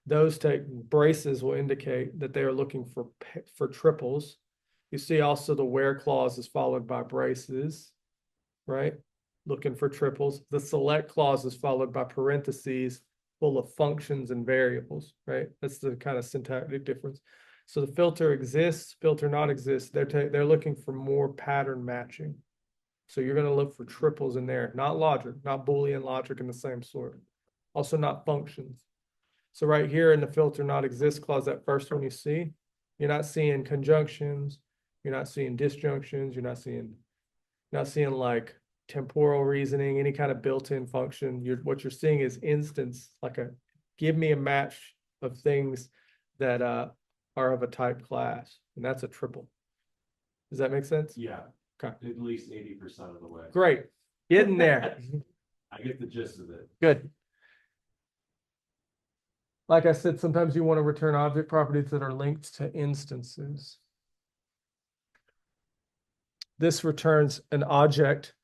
Speaker 1: Those braces will indicate that they are looking for triples. You see also the where clause is followed by braces, right? Looking for triples. The select clause is followed by parentheses full of functions and variables, right? That's the kind of syntactic difference. So the filter exists, filter not exists. They're looking for more pattern matching. So you're going to look for triples in there, not logic, not Boolean logic in the same sort. Also not functions. So right here in the filter not exist clause, that first one you see, you're not seeing conjunctions, you're not seeing disjunctions, you're not seeing like temporal reasoning, any kind of built-in function. What you're seeing is instance, give me a match of things that are of a type class, and that's a triple. Does that make sense?
Speaker 2: Yeah.
Speaker 1: Okay.
Speaker 2: At least 80% of the way.
Speaker 1: Great. Getting there.
Speaker 2: I get the gist of it.
Speaker 1: Good. Like I said, sometimes you want to return object properties that are linked to instances. This returns an object,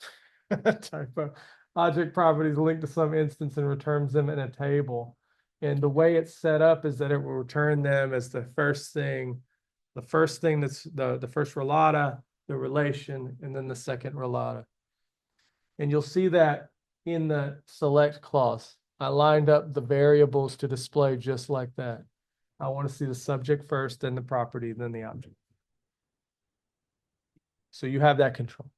Speaker 1: typo, object properties linked to some instance and returns them in a table. And the way it's set up is that it will return them as the first thing that's the first relata, the relation, and then the second relata. And you'll see that in the select clause. I lined up the variables to display just like that. I want to see the subject first, then the property, then the object. So you have that control.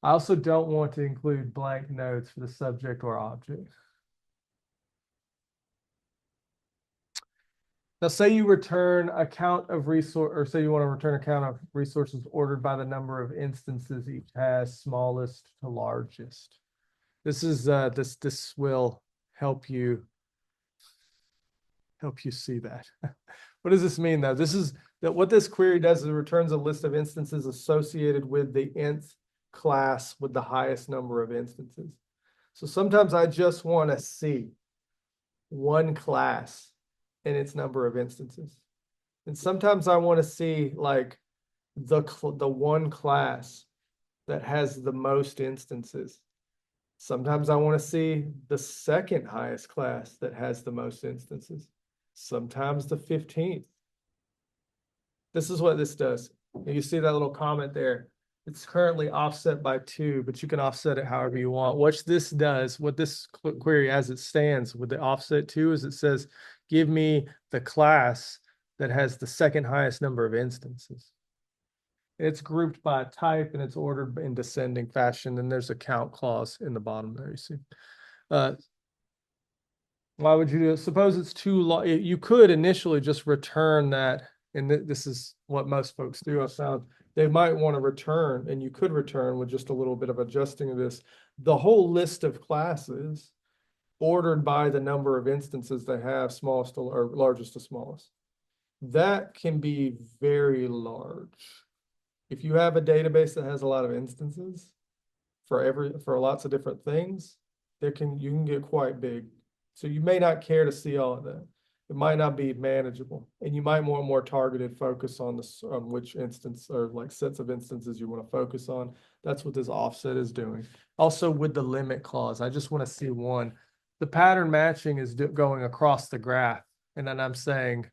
Speaker 1: I also don't want to include blank nodes for the subject or object. Now, say you return a count of resource, or say you want to return a count of resources ordered by the number of instances each has, smallest to largest. This is this will help you see that. What does this mean though? This is that what this query does is it returns a list of instances associated with the nth class with the highest number of instances. So sometimes I just want to see one class and its number of instances. And sometimes I want to see like the one class that has the most instances. Sometimes I want to see the second highest class that has the most instances. Sometimes the 15th. This is what this does. You see that little comment there. It's currently offset by 2, but you can offset it however you want. What this does, what this query as it stands with the offset 2 is it says, give me the class that has the second highest number of instances. It's grouped by type and it's ordered in descending fashion. And there's a count clause in the bottom there, you see. Why would you do it? Suppose it's too long. You could initially just return that. And this is what most folks do. I found they might want to return, and you could return with just a little bit of adjusting of this, the whole list of classes ordered by the number of instances they have, smallest to, or largest to smallest. That can be very large. If you have a database that has a lot of instances for lots of different things, you can get quite big. So you may not care to see all of that. It might not be manageable, and you might want more targeted focus on which instance or like sets of instances you want to focus on. That's what this offset is doing. Also with the limit clause, I just want to see one. The pattern matching is going across the graph, and then I'm saying,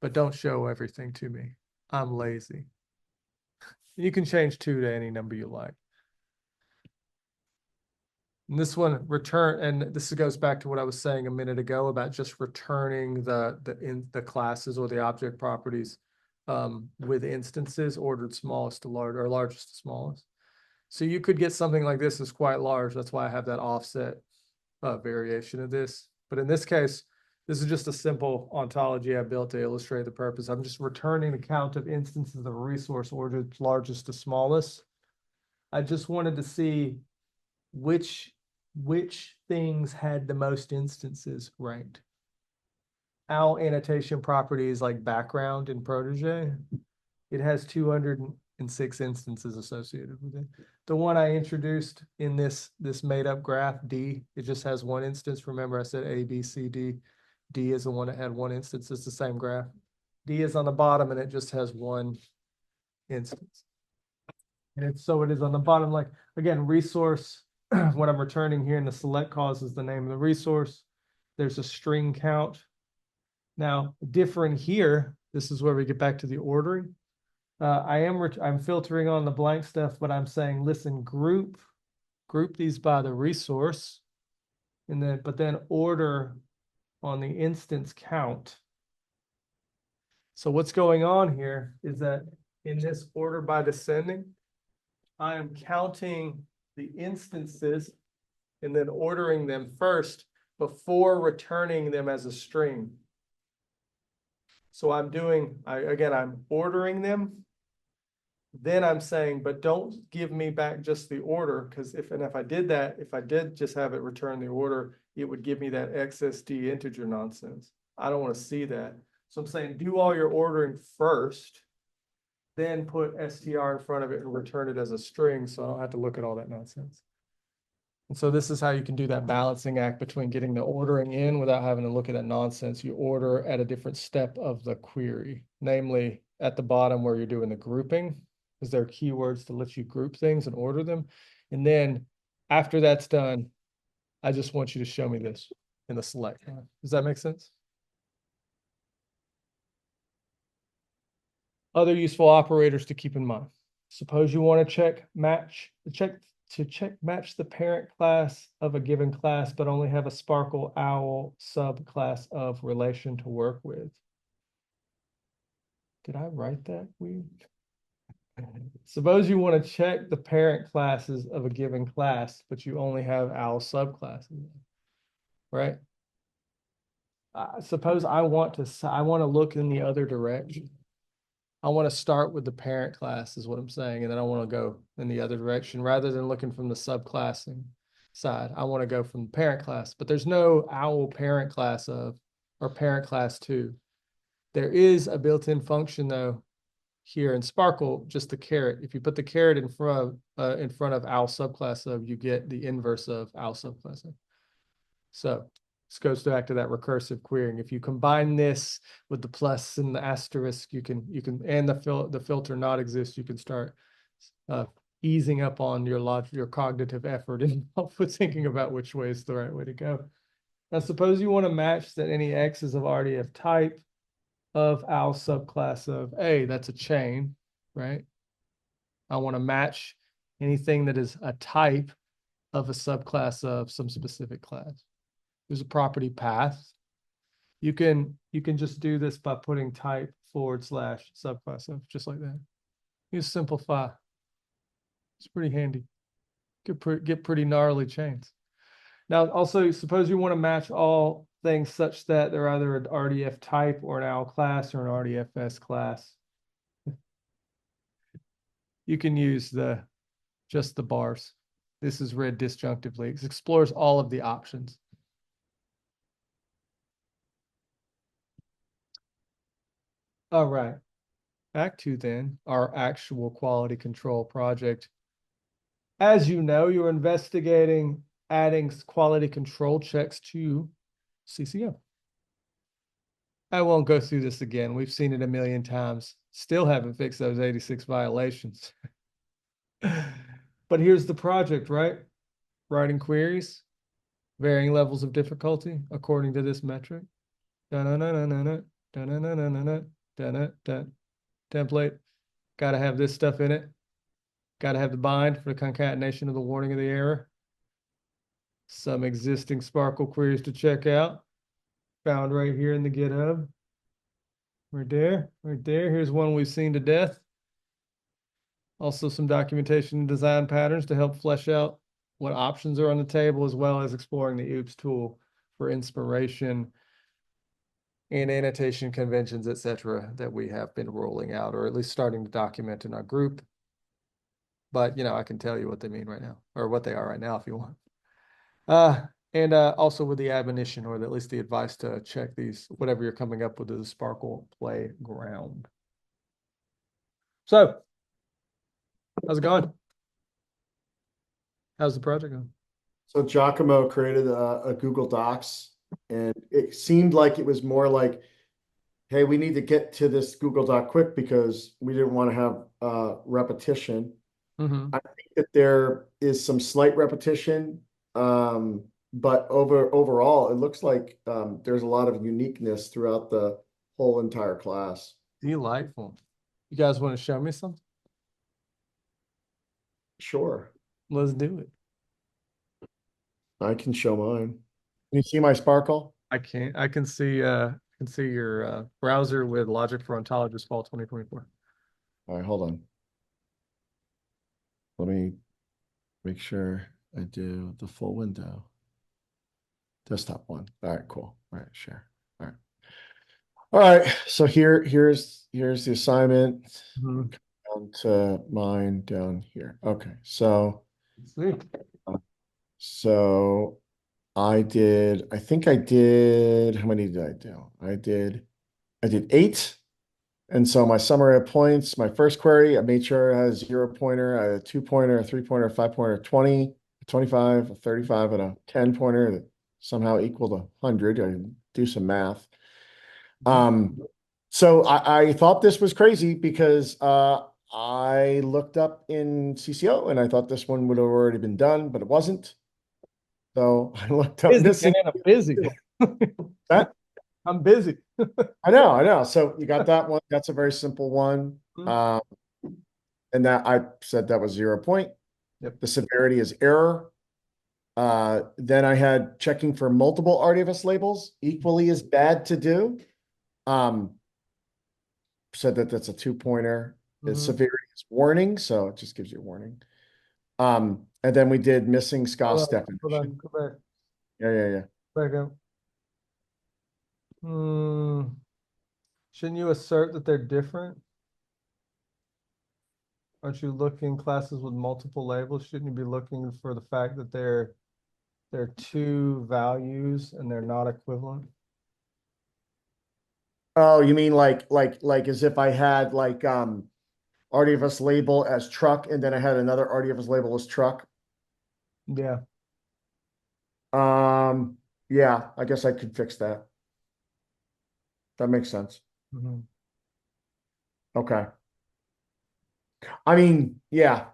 Speaker 1: but don't show everything to me. I'm lazy. You can change 2 to any number you like. And this one return, and this goes back to what I was saying a minute ago about just returning the classes or the object properties with instances ordered smallest to large or largest to smallest. So you could get something like this is quite large. That's why I have that offset variation of this. But in this case, this is just a simple ontology I built to illustrate the purpose. I'm just returning the count of instances of a resource ordered largest to smallest. I just wanted to see which things had the most instances ranked. Our annotation property is like background in Protege. It has 206 instances associated with it. The one I introduced in this made up graph, D, it just has 1 instance. Remember I said A, B, C, D. D is the one that had 1 instance. It's the same graph. D is on the bottom and it just has 1 instance. And so it is on the bottom, like, again, resource, what I'm returning here in the select clause is the name of the resource. There's a string count. Now, different here, this is where we get back to the ordering. I'm filtering on the blank stuff, but I'm saying, listen, group these by the resource, and but then order on the instance count. So what's going on here is that in this order by descending, I am counting the instances and then ordering them first before returning them as a string. So I'm ordering them. Then I'm saying, but don't give me back just the order, because if I did just have it return the order, it would give me that XSD integer nonsense. I don't want to see that. So I'm saying do all your ordering first, then put str in front of it and return it as a string, so I don't have to look at all that nonsense. And so this is how you can do that balancing act between getting the ordering in without having to look at that nonsense. You order at a different step of the query, namely at the bottom where you're doing the grouping, because there are keywords to let you group things and order them. And then after that's done, I just want you to show me this in the select. Does that make sense? Other useful operators to keep in mind. Suppose you want to match the parent class of a given class, but only have a Sparkle Owl subclass of relation to work with. Did I write that weird? Suppose you want to check the parent classes of a given class, but you only have Owl subclasses, right? Suppose I want to look in the other direction. I want to start with the parent class is what I'm saying. And then I want to go in the other direction rather than looking from the subclassing side. I want to go from the parent class, but there's no OWL parent class of, or parent class two. There is a built-in function though, here in Sparkle, just the caret. If you put the caret in front of OWL subclass of, you get the inverse of OWL subclass of. So this goes back to that recursive querying. If you combine this with the plus and the asterisk, you can and the filter not exist, you can start easing up on your cognitive effort and with thinking about which way is the right way to go. Now, suppose you want to match that any X is of RDF type of OWL subclass of A. That's a chain, right? I want to match anything that is a type of a subclass of some specific class. There's a property path. You can just do this by putting type / subclass of, just like that. You simplify. It's pretty handy. Get pretty gnarly chains. Now, also, suppose you want to match all things such that they're either an RDF type or an OWL class or an RDFS class. You can use just the bars. This is read disjunctively. It explores all of the options. All right, back to then our actual quality control project. As you know, you're investigating adding quality control checks to CCM. I won't go through this again. We've seen it a million times. Still haven't fixed those 86 violations. But here's the project, right? Writing queries, varying levels of difficulty according to this metric. Template. Got to have this stuff in it. Got to have the bind for the concatenation of the warning of the error. Some existing Sparkle queries to check out. Found right here in the GitHub. Right there. Here's one we've seen to death. Also some documentation and design patterns to help flesh out what options are on the table, as well as exploring the OOPS tool for inspiration and annotation conventions, etc., that we have been rolling out, or at least starting to document in our group. But, I can tell you what they mean right now, or what they are right now if you want. And also with the admonition, or at least the advice to check these, whatever you're coming up with, is a Sparkle playground. So, how's it going? How's the project going?
Speaker 4: So Giacomo created a Google Docs, and it seemed like it was more like, hey, we need to get to this Google Doc quick because we didn't want to have repetition.
Speaker 1: Mm-hmm.
Speaker 4: I think that there is some slight repetition, but overall, it looks like there's a lot of uniqueness throughout the whole entire class.
Speaker 1: Delightful. You guys want to show me something?
Speaker 4: Sure.
Speaker 1: Let's do it.
Speaker 4: I can show mine. Can you see my Sparkle?
Speaker 1: I can't. I can see your browser with Logic for Ontologists Fall 2024.
Speaker 4: All right, hold on. Let me make sure I do the full window. Desktop one. All right, cool. All right, share. All right. All right. So here's the assignment.
Speaker 1: Mm-hmm.
Speaker 4: Down to mine down here. Okay. So
Speaker 1: Sweet.
Speaker 4: So I think I did, how many did I do? I did 8. And so my summary of points, my first query, I made sure I had a 0 pointer, I had a 2 pointer, a 3 pointer, a 5 pointer, 20, 25, a 35, and a 10 pointer that somehow equaled 100. I do some math. So I thought this was crazy because I looked up in CCO and I thought this one would have already been done, but it wasn't. So I looked up
Speaker 1: Busy,
Speaker 4: missing.
Speaker 1: man, I'm busy.
Speaker 4: That
Speaker 1: I'm busy.
Speaker 4: I know. So you got that one. That's a very simple one.
Speaker 1: Mhm.
Speaker 4: And that I said that was 0 point.
Speaker 1: Yep.
Speaker 4: The severity is error. Then I had checking for multiple RDFS labels, equally as bad to do. Said that that's a 2-pointer. Its
Speaker 1: Mhm.
Speaker 4: severity is warning, so it just gives you a warning. And then we did missing Scott's
Speaker 1: Hold on,
Speaker 4: definition.
Speaker 1: go back,
Speaker 4: Yeah.
Speaker 1: back up. Shouldn't you assert that they're different? Aren't you looking classes with multiple labels? Shouldn't you be looking for the fact that they're two values and they're not equivalent?
Speaker 4: Oh, you mean like as if I had like RDFS label as truck and then I had another RDFS label as truck?
Speaker 1: Yeah.
Speaker 4: Yeah, I guess I could fix that. That makes sense.
Speaker 1: Mhm.
Speaker 4: Okay. I mean, yeah.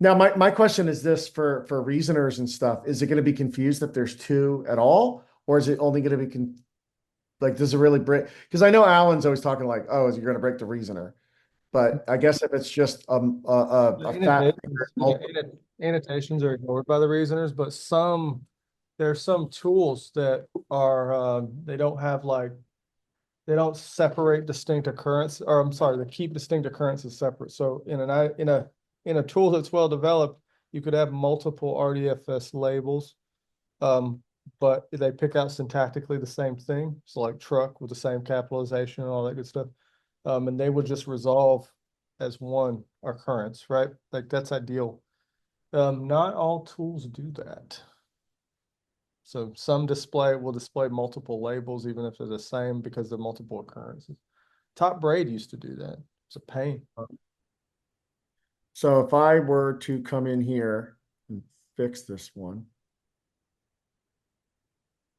Speaker 4: Now my question is this for reasoners and stuff, is it going to be confused if there's two at all? Or is it only going to be like, does it really break? Because I know Alan's always talking like, oh, is you're going to break the reasoner. But I guess if it's just a fat
Speaker 1: Annotations, annotations are ignored by the reasoners, but there's some tools that are, they don't have like, they don't separate distinct occurrence, or I'm sorry, they keep distinct occurrences separate. So in a tool that's well developed, you could have multiple RDFS labels, but they pick out syntactically the same thing. So like truck with the same capitalization and all that good stuff. And they would just resolve as one occurrence, right? Like that's ideal. Not all tools do that. So some display will display multiple labels, even if they're the same, because they're multiple occurrences. Top Braid used to do that. It's a pain.
Speaker 4: So if I were to come in here and fix this one,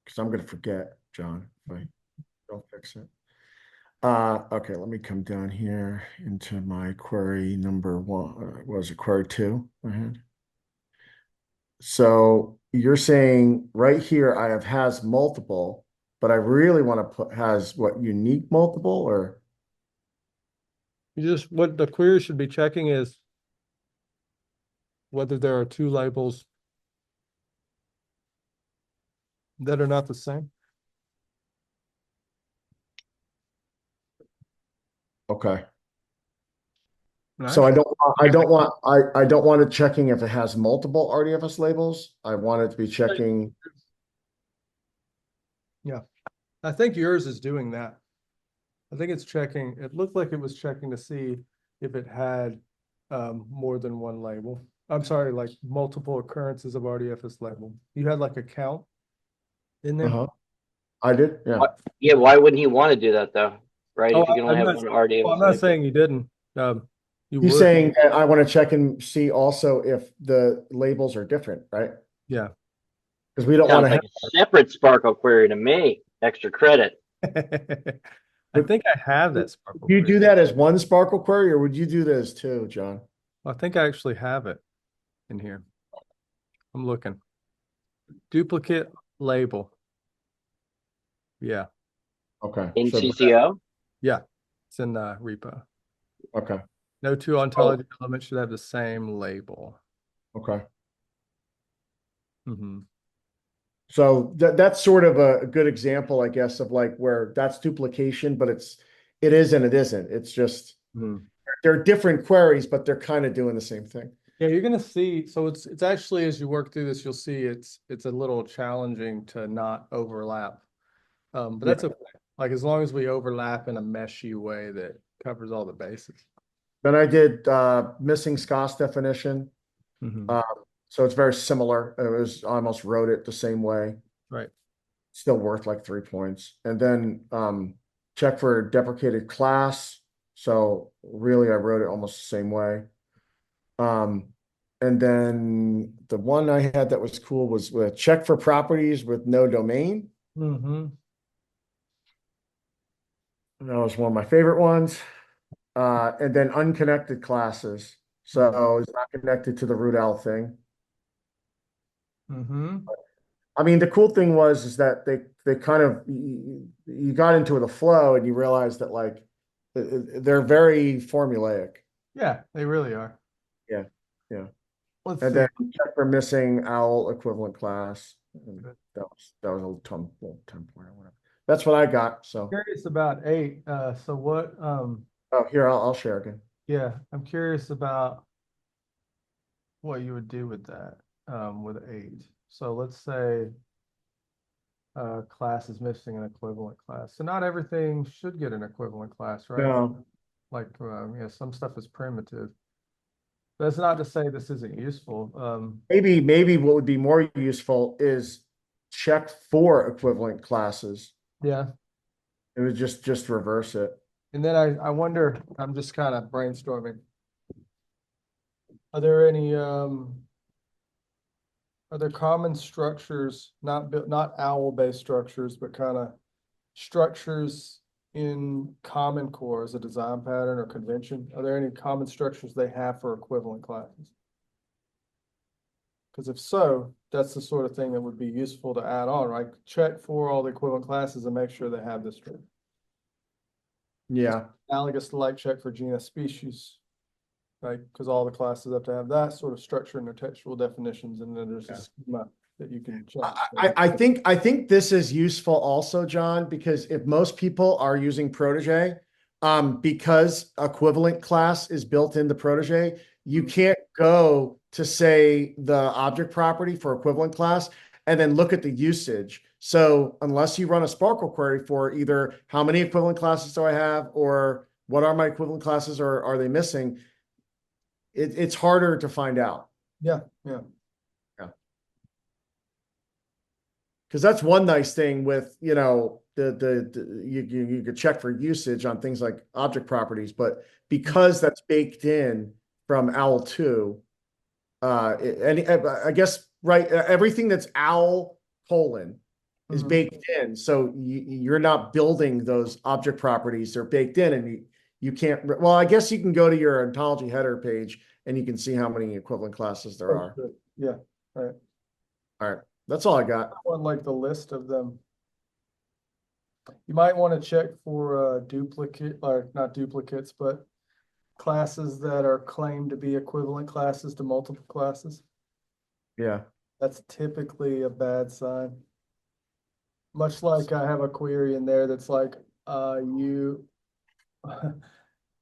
Speaker 4: because I'm going to forget, John, if I don't fix it. Okay, let me come down here into my query number one. What was it query two? I had. So you're saying right here I have has multiple, but I really want to put has what unique multiple or
Speaker 1: What the query should be checking is whether there are two labels that are not the same.
Speaker 4: okay.
Speaker 1: And
Speaker 4: So I
Speaker 1: actually,
Speaker 4: don't want it checking if it has multiple RDFS labels. I want it to be checking.
Speaker 1: yeah, I think yours is doing that. I think it's checking. It looked like it was checking to see if it had more than one label. I'm sorry, like multiple occurrences of RDFS label. You had like a count in there.
Speaker 4: Uh-huh. I did, yeah.
Speaker 5: Yeah, why wouldn't he want to do that though? Right?
Speaker 1: Oh,
Speaker 5: If you can only have one RD
Speaker 1: well, I'm
Speaker 5: of
Speaker 1: not
Speaker 5: label.
Speaker 1: saying you didn't. You
Speaker 4: He's
Speaker 1: would.
Speaker 4: saying I want to check and see also if the labels are different, right?
Speaker 1: Yeah.
Speaker 4: Because we don't want
Speaker 5: Sounds
Speaker 4: to
Speaker 5: like a separate Sparkle query to me. Extra credit.
Speaker 1: I think I have that Sparkle
Speaker 4: Do you
Speaker 1: query.
Speaker 4: do that as one Sparkle query, or would you do that as two, John?
Speaker 1: I think I actually have it in here. I'm looking. Duplicate label. Yeah.
Speaker 4: Okay.
Speaker 5: In
Speaker 4: So
Speaker 5: CCO?
Speaker 1: Yeah. It's in the repo.
Speaker 4: okay.
Speaker 1: No two ontology elements should have the same label.
Speaker 4: Okay.
Speaker 1: Mm-hmm.
Speaker 4: So that's sort of a good example, I guess, of like where that's duplication, but it is and it isn't. It's just they're different queries, but they're kind of doing the same thing.
Speaker 1: Yeah, you're gonna see. So it's actually as you work through this, you'll see it's a little challenging to not overlap. But that's okay. Like as long as we overlap in a meshy way that covers all the bases.
Speaker 4: Then I did missing Scott's definition.
Speaker 1: Mm-hmm.
Speaker 4: So it's very similar. I almost wrote it the same way.
Speaker 1: Right.
Speaker 4: Still worth like 3 points. And then check for deprecated class. So really I wrote it almost the same way. And then the one I had that was cool was with check for properties with no domain.
Speaker 1: Mm-hmm.
Speaker 4: That was one of my favorite ones. And then unconnected classes. So it's not connected to the root L thing.
Speaker 1: Mm-hmm.
Speaker 4: I mean, the cool thing was is that they kind of you got into the flow and you realized that like they're very formulaic.
Speaker 1: Yeah, they really are.
Speaker 4: Yeah, yeah.
Speaker 1: Let's
Speaker 4: And
Speaker 1: see.
Speaker 4: then check for missing owl equivalent class. And that was a little template or whatever. That's what I got. So
Speaker 1: Curious about 8. So what
Speaker 4: oh, here I'll share again.
Speaker 1: yeah, I'm curious about what you would do with that with 8. So let's say class is missing an equivalent class. So not everything should get an equivalent class, right?
Speaker 4: No,
Speaker 1: Like yeah, some stuff is primitive. That's not to say this isn't useful.
Speaker 4: maybe what would be more useful is check for equivalent classes.
Speaker 1: Yeah.
Speaker 4: It would just reverse it.
Speaker 1: And then I wonder, I'm just kind of brainstorming. Are there any are there common structures, not owl-based structures, but kind of structures in Common Core as a design pattern or convention? Are there any common structures they have for equivalent classes? Because if so, that's the sort of thing that would be useful to add on, right? Check for all the equivalent classes and make sure they have this structure.
Speaker 4: Yeah.
Speaker 1: Analogous to like check for genus species, right? Because all the classes have to have that sort of structure in their textual definitions, and then there's a schema that you can check.
Speaker 4: I think this is useful also, John, because if most people are using Protege, because equivalent class is built into Protege, you can't go to say the object property for equivalent class and then look at the usage. So unless you run a Sparkle query for either how many equivalent classes do I have or what are my equivalent classes or are they missing, it's harder to find out.
Speaker 1: Yeah, yeah.
Speaker 4: Because that's one nice thing with, you know, you could check for usage on things like object properties, but because that's baked in from OWL 2, and I guess, right, everything that's OWL colon is baked in. So you're not building those object properties. They're baked in and you can't, well, I guess you can go to your ontology header page and you can see how many equivalent classes there are.
Speaker 1: Yeah, right.
Speaker 4: All right. That's all I got.
Speaker 1: I want like the list of them. You might want to check for duplicate, or not duplicates, but classes that are claimed to be equivalent classes to multiple classes.
Speaker 4: Yeah.
Speaker 1: That's typically a bad sign. Much like I have a query in there that's like,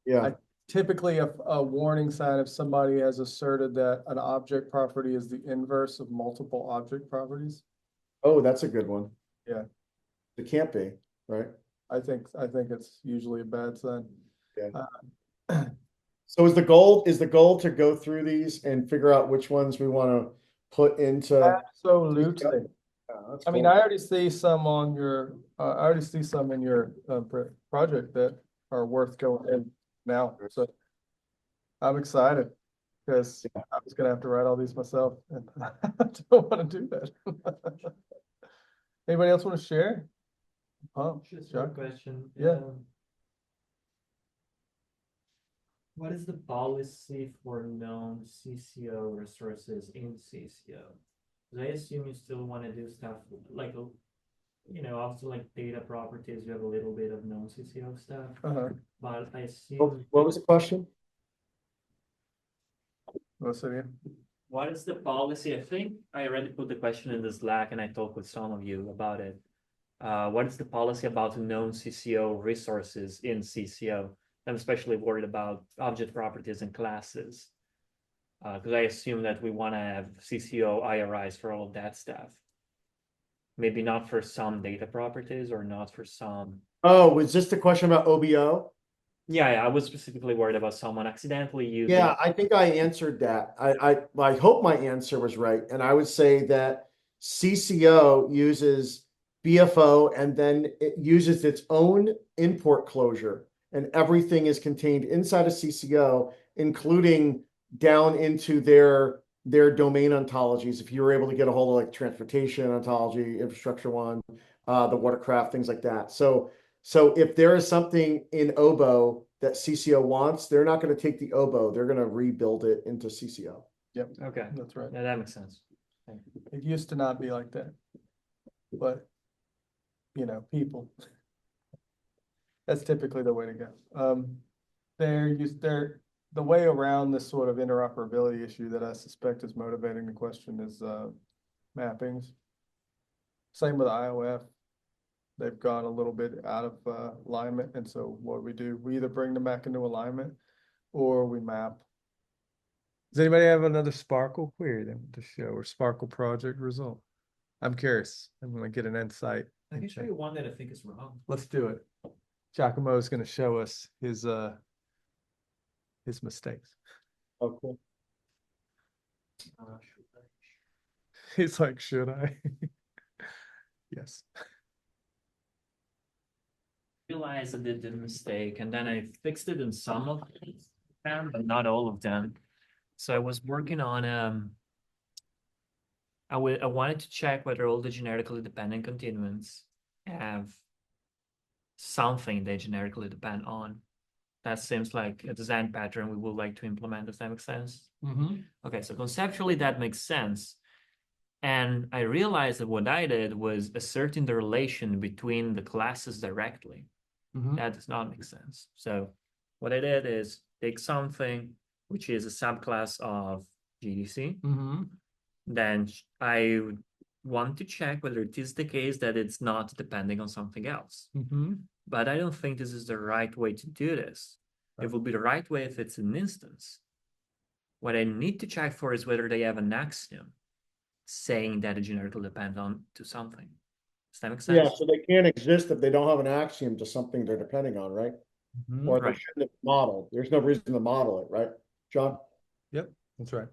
Speaker 4: Yeah.
Speaker 1: typically a warning sign if somebody has asserted that an object property is the inverse of multiple object properties.
Speaker 4: Oh, that's a good one.
Speaker 1: Yeah.
Speaker 4: It can't be, right?
Speaker 1: I think it's usually a bad sign.
Speaker 4: Yeah. So is the goal to go through these and figure out which ones we want to put into?
Speaker 1: Absolutely. I mean,
Speaker 4: cool.
Speaker 1: I already see some on your, I already see some in your project that are worth going in now. So I'm excited because I was gonna have to write all these myself, and I don't want to do that. Anybody else want to share?
Speaker 7: Just one question.
Speaker 1: Yeah.
Speaker 7: What is the policy for known CCO resources in CCO? Because I assume you still want to do stuff like, you know, obviously like data properties, you have a little bit of known CCO stuff. But I assume.
Speaker 4: What was the question?
Speaker 1: What's it?
Speaker 7: What is the policy? I think I already put the question in the Slack and I talked with some of you about it. What is the policy about known CCO resources in CCO? I'm especially worried about object properties and classes. Because I assume that we want to have CCO IRIs for all of that stuff. Maybe not for some data properties or not for some.
Speaker 4: Oh, was this the question about OBO?
Speaker 7: Yeah, I was specifically worried about someone accidentally using.
Speaker 4: Yeah, I think I answered that. I hope my answer was right. And I would say that CCO uses BFO and then it uses its own import closure. And everything is contained inside of CCO, including down into their their domain ontologies, if you were able to get a hold of like transportation ontology, infrastructure one, the watercraft, things like that. So if there is something in OBO that CCO wants, they're not going to take the OBO, they're going to rebuild it into CCO.
Speaker 1: Yep,
Speaker 7: Okay,
Speaker 1: that's right.
Speaker 7: yeah, that makes sense.
Speaker 1: It used to not be like that. But, people. That's typically the way to go. The way around this sort of interoperability issue that I suspect is motivating the question is mappings. Same with IOF. They've gone a little bit out of alignment, and so what do, we either bring them back into alignment or we map. Does anybody have another Sparkle query to show or Sparkle project result? I'm curious. I'm gonna get an insight.
Speaker 2: I can show you one that I think is wrong.
Speaker 1: Let's do it. Giacomo is going to show us his mistakes.
Speaker 4: Oh, cool.
Speaker 1: He's like, should I? Yes.
Speaker 7: Realized I did the mistake, and then I fixed it in some of them, but not all of them. So I was working on I wanted to check whether all the generically dependent continuants have something they generically depend on. That seems like a design pattern we would like to implement. Does that make sense? Okay, so conceptually that makes sense. And I realized that what I did was asserting the relation between the classes directly. That does not make sense. So what I did is take something which is a subclass of GDC. Then I want to check whether it is the case that it's not depending on something else. But I don't think this is the right way to do this. It would be the right way if it's an instance. What I need to check for is whether they have an axiom saying that it generically depends on to something. Does that make sense?
Speaker 4: Yeah, so they can't exist if they don't have an axiom to something they're depending on, right? Or they
Speaker 7: Right.
Speaker 4: shouldn't have modeled. There's no reason to model it, right, John?
Speaker 1: Yep, that's right.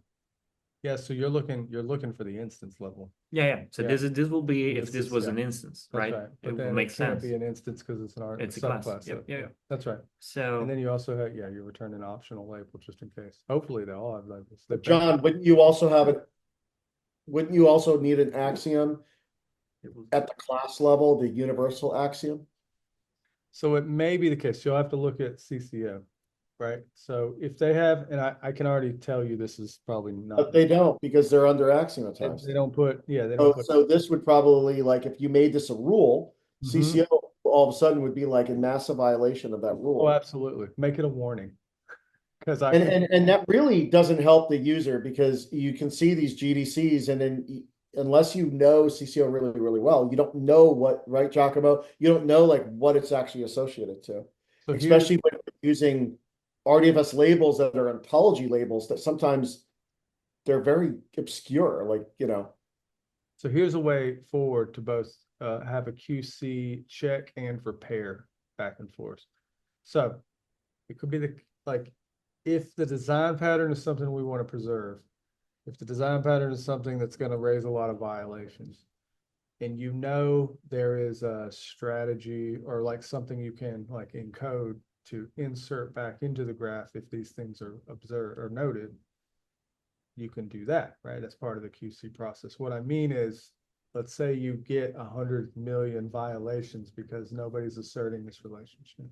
Speaker 1: Yeah, so you're looking for the instance level.
Speaker 7: Yeah. So
Speaker 1: Yeah.
Speaker 7: this will be if
Speaker 1: This
Speaker 7: this
Speaker 1: is-
Speaker 7: was
Speaker 1: yeah.
Speaker 7: an instance,
Speaker 1: That's
Speaker 7: right?
Speaker 1: right. But
Speaker 7: It
Speaker 1: then
Speaker 7: will make
Speaker 1: it can't
Speaker 7: sense.
Speaker 1: be an instance because it's an
Speaker 7: It's a class.
Speaker 1: subclass.
Speaker 7: Yep,
Speaker 1: So,
Speaker 7: yeah.
Speaker 1: that's right.
Speaker 7: So
Speaker 1: And then you also have, you're returning an optional label just in case. Hopefully they all have labels.
Speaker 4: But John, wouldn't you also need an axiom
Speaker 7: it will,
Speaker 4: at the class level, the universal axiom?
Speaker 1: So it may be the case. You'll have to look at CCO, right? So if they have, and I can already tell you this is probably not.
Speaker 4: But they don't because they're under
Speaker 1: They,
Speaker 4: axiomatized.
Speaker 1: they don't put, they don't put.
Speaker 4: So this would probably, like, if you made this a rule,
Speaker 1: Mhm.
Speaker 4: CCO all of a sudden would be like a massive violation of that rule.
Speaker 1: Oh, absolutely. Make it a warning. Because
Speaker 4: And that really doesn't help the user because you can see these GDCs and then unless you know CCO really, really well, you don't know what, right, Giacomo? You don't know like what it's actually associated to,
Speaker 1: so
Speaker 4: especially when you're using RDFS labels that are ontology labels that sometimes they're very obscure, like,
Speaker 1: So here's a way forward to both have a QC check and repair back and forth. So it could be if the design pattern is something we want to preserve, if the design pattern is something that's going to raise a lot of violations, and there is a strategy or like something you can like encode to insert back into the graph if these things are observed or noted, you can do that, right? That's part of the QC process. What I mean is, let's say you get 100 million violations because nobody's asserting this relationship.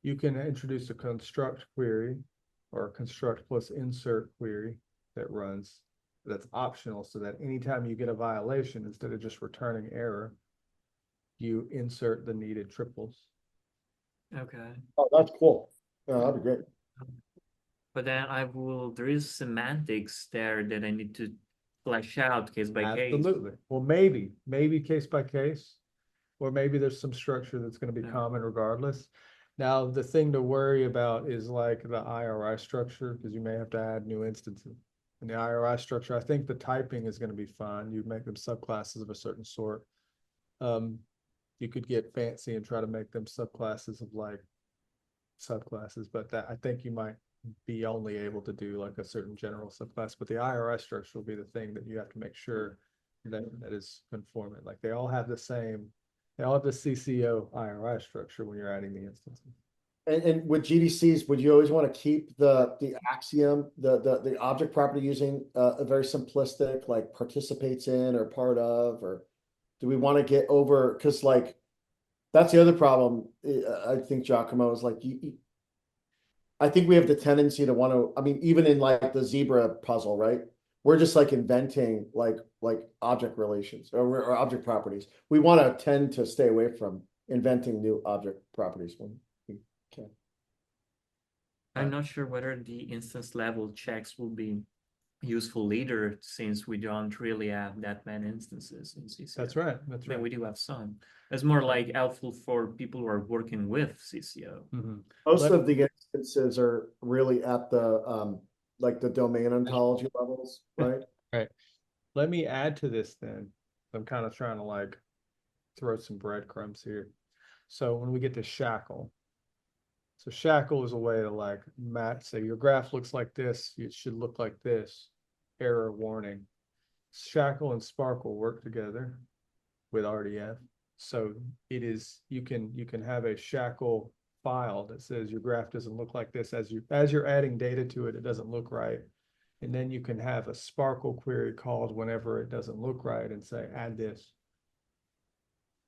Speaker 1: You can introduce a construct query or a construct plus insert query that runs, that's optional, so that anytime you get a violation, instead of just returning error, you insert the needed triples.
Speaker 7: okay.
Speaker 4: oh, that's cool. That'd be great.
Speaker 7: But then there is semantics there that I need to flesh out case by case.
Speaker 1: Absolutely. Well, maybe case by case, or maybe there's some structure that's going to be
Speaker 7: Yeah.
Speaker 1: common regardless. Now, the thing to worry about is like the IRI structure, because you may have to add new instances. In the IRI structure, I think the typing is going to be fine. You make them subclasses of a certain sort. You could get fancy and try to make them subclasses of like subclasses, but that I think you might be only able to do like a certain general subclass. But the IRI structure will be the thing that you have to make sure that is conformant. They all have the CCO IRI structure when you're adding the instances.
Speaker 4: And with GDCs, would you always want to keep the axiom, the object property using a very simplistic, like participates in or part of, or do we want to get over? Because like that's the other problem. I think Giacomo is like I think we have the tendency to want to. I mean, even in like the zebra puzzle, right? We're just like inventing like object relations or object properties. We want to tend to stay away from inventing new object properties when we can.
Speaker 7: I'm not sure whether the instance level checks will be useful later since we don't really have that many instances in CCO.
Speaker 1: That's right. That's
Speaker 7: I mean,
Speaker 1: right.
Speaker 7: we do have some. It's more like helpful for people who are working with CCO.
Speaker 4: Most
Speaker 1: Let-
Speaker 4: of the instances are really at the like the domain ontology levels, right?
Speaker 1: Right. Let me add to this then. I'm kind of trying to like throw some breadcrumbs here. So when we get to shackle, so shackle is a way to like match, say your graph looks like this, it should look like this, error warning. Shackle and Sparkle work together with RDF. So it is, you can have a shackle file that says your graph doesn't look like this as you're adding data to it, it doesn't look right. And then you can have a Sparkle query called whenever it doesn't look right and say, add this.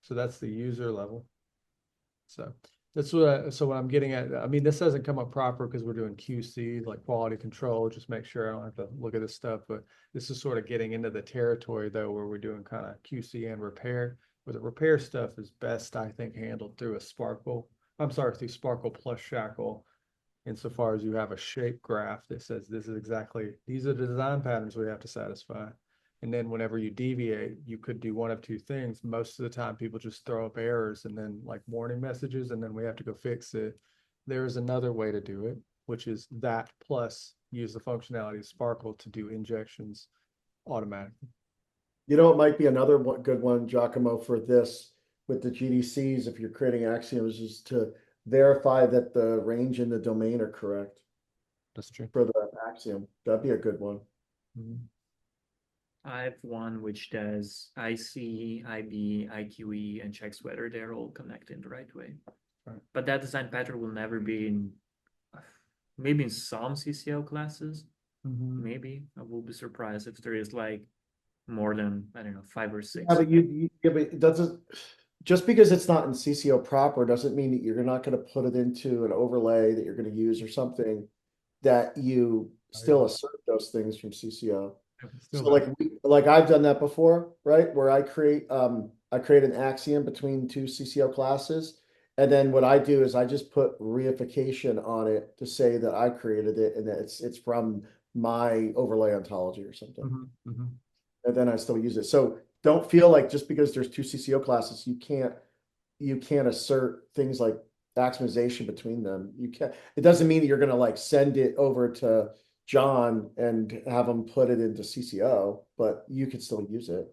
Speaker 1: So that's the user level. So that's so what I'm getting at. I mean, this doesn't come up proper because we're doing QC, like quality control, just make sure I don't have to look at this stuff. But this is sort of getting into the territory though, where we're doing kind of QC and repair, where the repair stuff is best, I think, handled through a Sparkle. I'm sorry, through Sparkle plus Shackle, insofar as you have a shape graph that says this is exactly, these are the design patterns we have to satisfy. And then whenever you deviate, you could do one of two things. Most of the time, people just throw up errors and then like warning messages, and then we have to go fix it. There's another way to do it, which is that plus use the functionality of Sparkle to do injections automatically.
Speaker 4: You know, it might be another good one, Giacomo, for this with the GDCs, if you're creating axioms, is to verify that the range and the domain are correct
Speaker 1: That's true.
Speaker 4: for the axiom. That'd be a good one.
Speaker 1: Mhm.
Speaker 7: I have one which does IC, IB, IQE, and checks whether they're all connected in the right way.
Speaker 1: Right.
Speaker 7: But that design pattern will never be in, maybe in some CCO classes. Maybe I will be surprised if there is like more than, I don't know, 5 or 6.
Speaker 4: Yeah, but but it doesn't, just because it's not in CCO proper doesn't mean that you're not going to put it into an overlay that you're going to use or something that you still assert those things from CCO. So like I've done that before, right? Where I create an axiom between two CCO classes. And then what I do is I just put reification on it to say that I created it and that it's from my overlay ontology or something. And then I still use it. So don't feel like just because there's two CCO classes, you can't assert things like maximization between them. You can't, it doesn't mean that you're gonna like send it over to John and have him put it into CCO, but you can still use it.